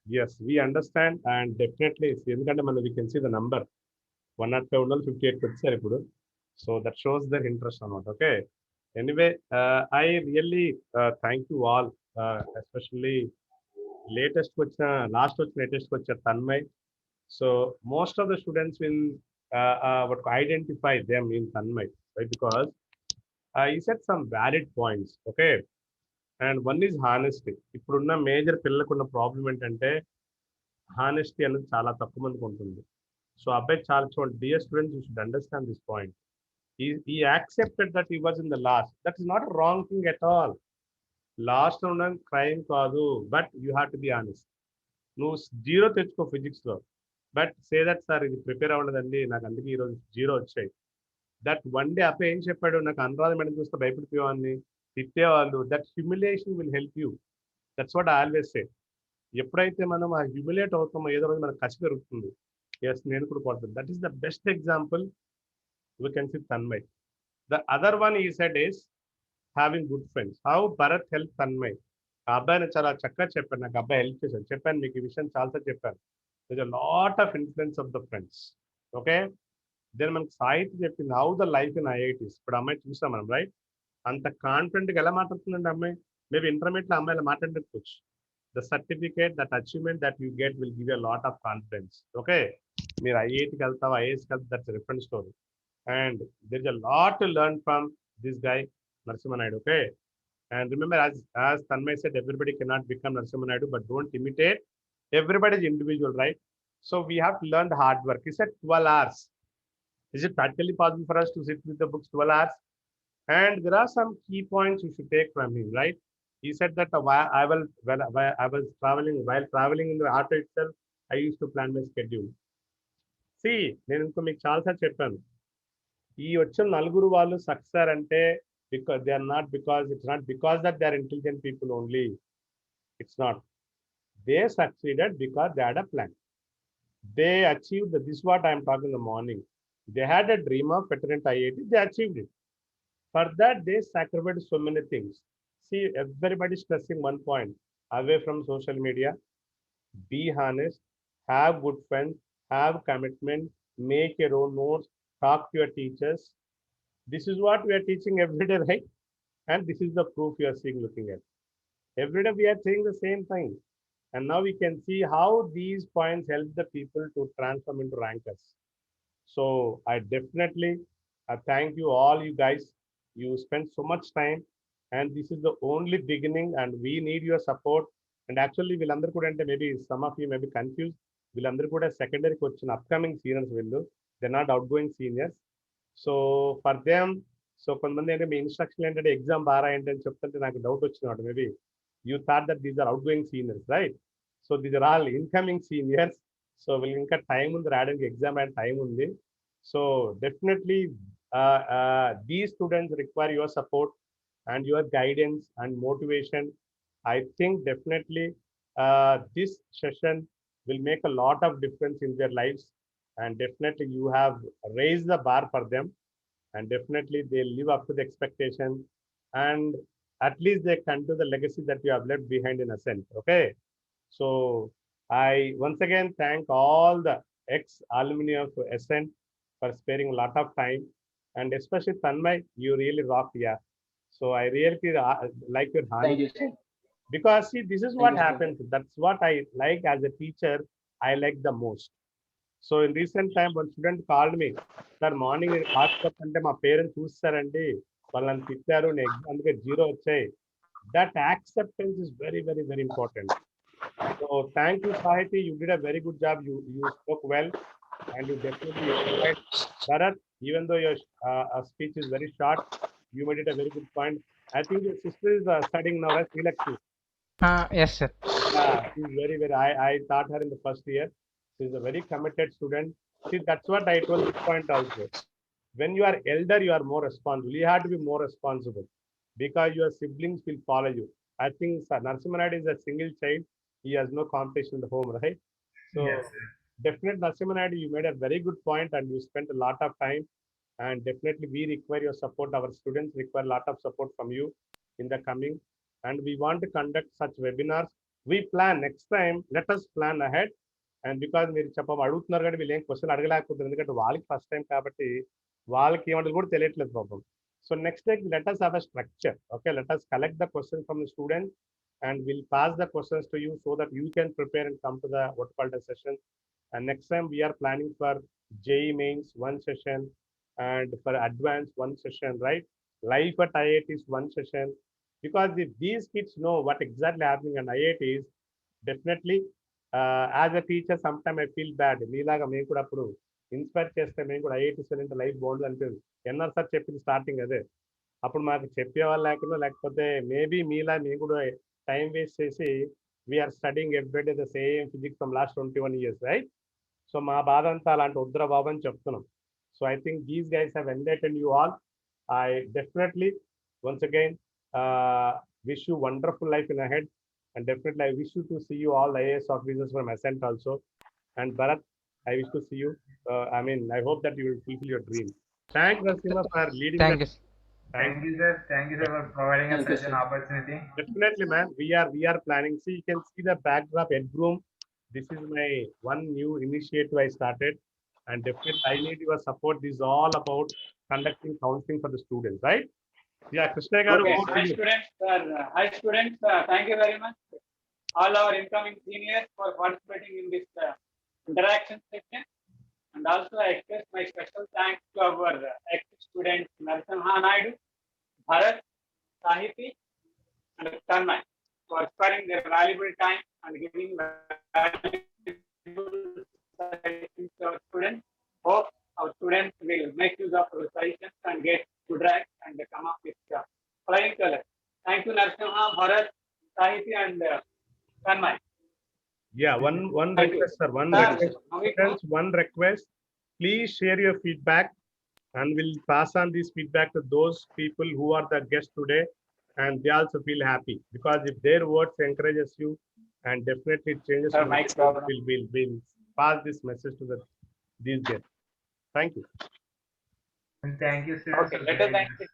as we understand and definitely, ఎందుకంటే మనం we can see the number 105 ఉండాలి, 58 వచ్చారు ఇప్పుడు. So that shows their interest అనమాట. Okay, anyway I really thank you all, especially last వచ్చిన Tanmay. So most of the students will identify them in Tanmay, right? Because he said some valid points. Okay, and one is honesty. ఇప్పుడున్న major పిల్లలకున్న problem ఏంటంటే honesty అనేది చాలా తక్కువ మందికి ఉంటుంది. So అబ్బాయి చాలా చూడండి, dear students, you should understand this point. He accepted that he was in the last. That is not a wrong thing at all. Last లో ఉండడం క్రైమ్ కాదు, but you have to be honest. నువ్వు 0 తెచ్చుకో ఫిజిక్స్లో, but say that sir ఇది prepare అవ్వలేదండి, నాకు అందుకే ఈరోజు 0 వచ్చాయి. దట్ వన్ డే అప్పుడు ఏం చెప్పాడు, నాకు అనురాధ మేడం చూస్తే భయపడిపోయేవాడిని, తిట్టేవాళ్ళు. That humiliation will help you. That's what I always say. ఎప్పుడైతే మనం ఆ హ్యూమిలియేట్ అవుతామో ఏదో రోజు మనకు కసి పెరుగుతుంది. ఎస్, నేను కూడా కొడతాను. That is the best example we can see Tanmay. The other one I said is having good friends. How Bharat help Tanmay. ఆ అబ్బాయిని చాలా చక్కగా చెప్పాను, నాకు అబ్బాయి హెల్ప్ చేశాను, చెప్పాను మీకు ఈ విషయం చాలాసార్లు చెప్పాను. there's a lot of influence of the friends. Okay, then మనకి సాహిత్య చెప్పింది how the life in IITs. ఇప్పుడు అమ్మాయి చూసాం మనం, రైట్? అంత కాన్ఫిడెంట్గా ఎలా మాట్లాడుతుందండి అమ్మాయి? మేబీ ఇంటర్మీడియట్లో అమ్మాయిలు మాట్లాడకపోవచ్చు. The certificate, that achievement that you get will give a lot of confidence. Okay, మీరు ఐఐటికి వెళ్తావా, ఐఏఎస్కి వెళ్తావు, that's different story. And there is a lot to learn from this guy Narasimha Naidu. Okay, and remember, as Tanmay said, everybody cannot become Narasimha Naidu, but don't imitate. Everybody is individual, right? So we have to learn the hard work. He said 12 hours. Is it practically possible for us to sit with the books 12 hours? And there are some key points you should take from him, right? He said that while I was traveling, while traveling in the auto itself, I used to plan my schedule. See, నేను ఇంకో మీకు చాలాసార్లు చెప్పాను, ఈ వచ్చిన నలుగురు వాళ్ళు success అంటే because they are not, because it's not because that they are intelligent people only. It's not. They succeeded because they had a plan. They achieved this is what I am talking in the morning. They had a dream of veteran IIT. They achieved it. For that, they sacrificed so many things. See, everybody stressing one point: away from social media, be honest, have good friends, have commitment, make your own notes, talk to your teachers. This is what we are teaching every day, right? And this is the proof you are seeing, looking at. Every day we are saying the same thing. And now we can see how these points help the people to transform into rankers. So I definitely thank you all, you guys. You spent so much time, and this is the only beginning, and we need your support. And actually, వీళ్ళందరూ కూడా అంటే maybe some of you may be confused. వీళ్ళందరూ కూడా సెకండరీకి వచ్చిన upcoming seniors వీళ్ళు. They're not outgoing seniors. So for them, so కొంతమంది అంటే మీ instruction ఏంటంటే ఎగ్జామ్ బాగా ఏంటని చెప్తుంటే నాకు డౌట్ వచ్చినమాట. Maybe you thought that these are outgoing seniors, right? So these are all incoming seniors. So వీళ్ళకి ఇంకా టైం ఉంది, రాయడానికి ఎగ్జామ్ అండ్ టైం ఉంది. So definitely these students require your support and your guidance and motivation. I think definitely this session will make a lot of difference in their lives. And definitely you have raised the bar for them, and definitely they live up to the expectation, and at least they continue the legacy that you have left behind in Ascent. Okay, so I once again thank all the ex-alumni of Ascent for sparing a lot of time, and especially Tanmay, you really rocked, yeah. So I really like your hand. Thank you, sir. Because see, this is what happens. That's what I like as a teacher. I like the most. So in recent time, one student called me, sir, morning అంటే మా parents చూస్తారండి, వాళ్ళని తిట్టారు, అందుకే zero వచ్చాయి. That acceptance is very, very, very important. So thank you, Sahiti. You did a very good job. You spoke well, and you definitely enjoyed. Bharat, even though your speech is very short, you made it a very good point. I think your sister is studying now, right? Srilakshmi. Yes, sir. Yeah, she's very, very. I taught her in the first year. She's a very committed student. See, that's what I told this point also. When you are elder, you are more responsible. You have to be more responsible because your siblings will follow you. I think Narasimha Naidu is a single child. He has no competition in the home, right? So, Yes, sir. definitely, Narasimha Naidu, you made a very good point, and you spent a lot of time. And definitely, we require your support. Our students require a lot of support from you in the coming. And we want to conduct such webinars. We plan next time. Let us plan ahead. And because మీరు చెప్పం అడుగుతున్నారు కానీ వీళ్ళు ఏం question అడగలేకపోతున్నారు, ఎందుకంటే వాళ్ళకి first time కాబట్టి వాళ్ళకి ఏమంటే కూడా తెలియట్లేదు పాపం. So next day let us have a structure. Okay, let us collect the questions from the students and we'll pass the questions to you so that you can prepare and come to the what called a session. And next time we are planning for JEE mains one session, and for advanced one session, right? Life at IIT is one session. Because if these kids know what exactly happening in IITs, definitely as a teacher, sometimes I feel bad. మీలాగా మేము కూడా అప్పుడు inspire చేస్తే మేము కూడా IITs వెళ్ళింటే life బాగుంటుంది అనిపించింది. NR sir చెప్పింది స్టార్టింగ్ అదే. అప్పుడు మాకు చెప్పేవాళ్ళు లేకుండా, లేకపోతే మేబీ మీలా మేము కూడా టైం వేస్ట్ చేసి we're studying everyday the same physics from last 21 years, right? So మా బాధ అంతా అలాంటి వద్దురా బాబు అని చెప్తున్నాం. So I think these guys have entertained you all. I definitely once again wish you wonderful life in ahead, and definitely I wish you to see you all IAS officers from Ascent also. And Bharat, I wish to see you. I hope that you will fulfill your dream. Thank Narasimha for leading. Thank you. Thank you, sir. Thank you, sir, for providing us such an opportunity. Definitely, man. We are planning. See, you can see the backdrop, headroom. This is my one new initiative I started, and definitely I need your support. This is all about conducting counseling for the students, right? Yeah, Krishna garu, Okay, over to hi you. students, hi students, thank you very much, all our incoming seniors for participating in this interaction session. And also I express my special thanks to our ex-students Narasimha Naidu, Bharat, Sahiti, and Tanmay for sparing their valuable time and giving valuable suggestions to our students. Hope our students will make use of our suggestions and get good ranks and come up with flying colors. Thank you, Narasimha, Bharat, Sahiti, and Tanmay. Yeah, one Thank you. request, sir. One Sir, request. now we Students, one request. Please share your feedback, and we'll pass on this feedback to those people who are the guests today, and they also feel happy because if their words encourages you, and definitely it changes Sir, your mic attitude, problem. we'll pass this message to these guests. Thank you. And thank you, students. Okay, let us thank you.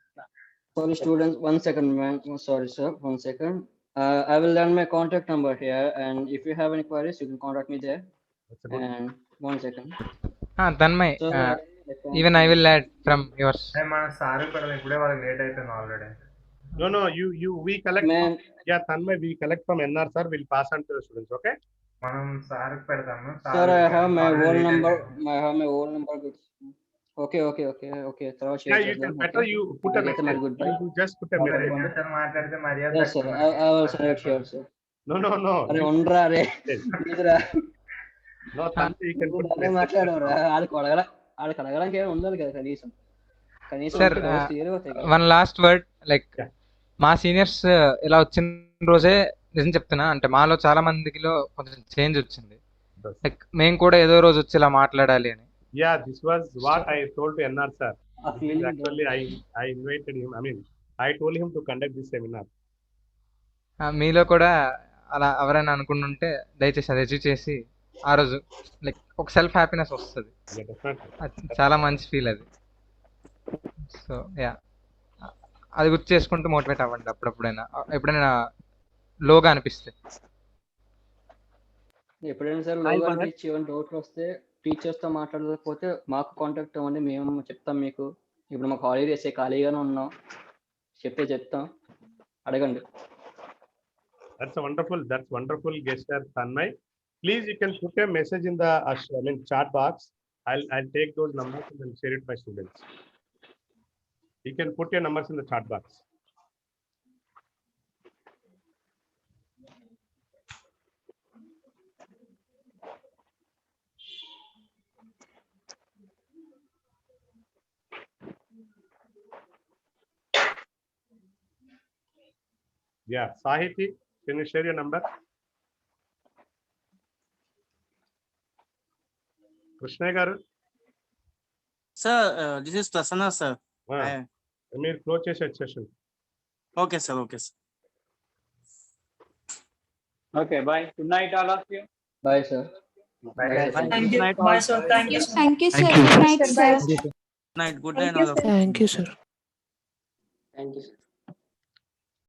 Sorry, students. 1 second, man. Oh, sorry, sir. 1 second. I will learn my contact number here, and if you have any queries, you can contact me there. And 1 second. Tanmay, Sir, even I will add from yours. మన sir కూడా ఇప్పుడే వాళ్ళకి late అయిపోయింది already. No, we collect. Man. Yeah, Tanmay, we collect from NR, sir. We'll pass on to the students, okay? మనం sir పెడతాము. Sir, I have my old number. I have my old number. Okay. Yeah, you can better you put a message. You just put a message. మాట్లాడితే మర్యాద. Yes, sir. I will send it here, sir. No. అరే ఉండరా రే ప్లీజ్రా No, Tanmay, you can put a message. మాట్లాడవరా వాళ్ళకి అడగడానికి ఏమైనా ఉండాలి కదా కనీసం sir one last word like మా సీనియర్స్ ఇలా వచ్చిన రోజే నిజం చెప్తున్నా, అంటే మాలో చాలా మందిలో కొంచెం చేంజ్ వచ్చింది. లైక్ మేము కూడా ఏదో రోజు వచ్చి ఇలా మాట్లాడాలి అని. Yeah, this was what I told to NR sir. Actually, I invited him. I mean, I told him to conduct this seminar. మీలో కూడా అలా ఎవరైనా అనుకుంటుంటే దయచేసి అది అచీవ్ చేసి ఆ రోజు లైక్ ఒక సెల్ఫ్ హ్యాపీనెస్ వస్తుంది. చాలా మంచి ఫీల్ అది. సో యా, అది గుర్తు చేసుకుంటూ మోటివేట్ అవ్వండి ఎప్పుడైనా లోగా అనిపిస్తే. ఎప్పుడైనా సార్ లోగా అనిపించి ఏమైనా డౌట్లు వస్తే టీచర్స్తో మాట్లాడకపోతే మాకు కాంటాక్ట్ అవ్వండి, మేము చెప్తాం మీకు. ఇప్పుడు మాకు హాలిడేస్ ఖాళీగానే ఉన్నాం, చెప్తాం, అడగండి. That's wonderful gesture, Tanmay. Please, you can put a message in the chat box. I'll take those numbers and then share it by students. You can put your numbers in the chat box. Yeah, Sahiti, can you share your number? Krishna garu. Sir, this is Prasanna, sir. Amir, close your session. Okay, sir. Okay, bye. Good night, all of you. Bye, sir. Bye. Thank you. Bye, sir. Thank you. Thank you, sir. Good night, sir. Good night. Good night, all of you. Thank you, sir. Thank you, sir.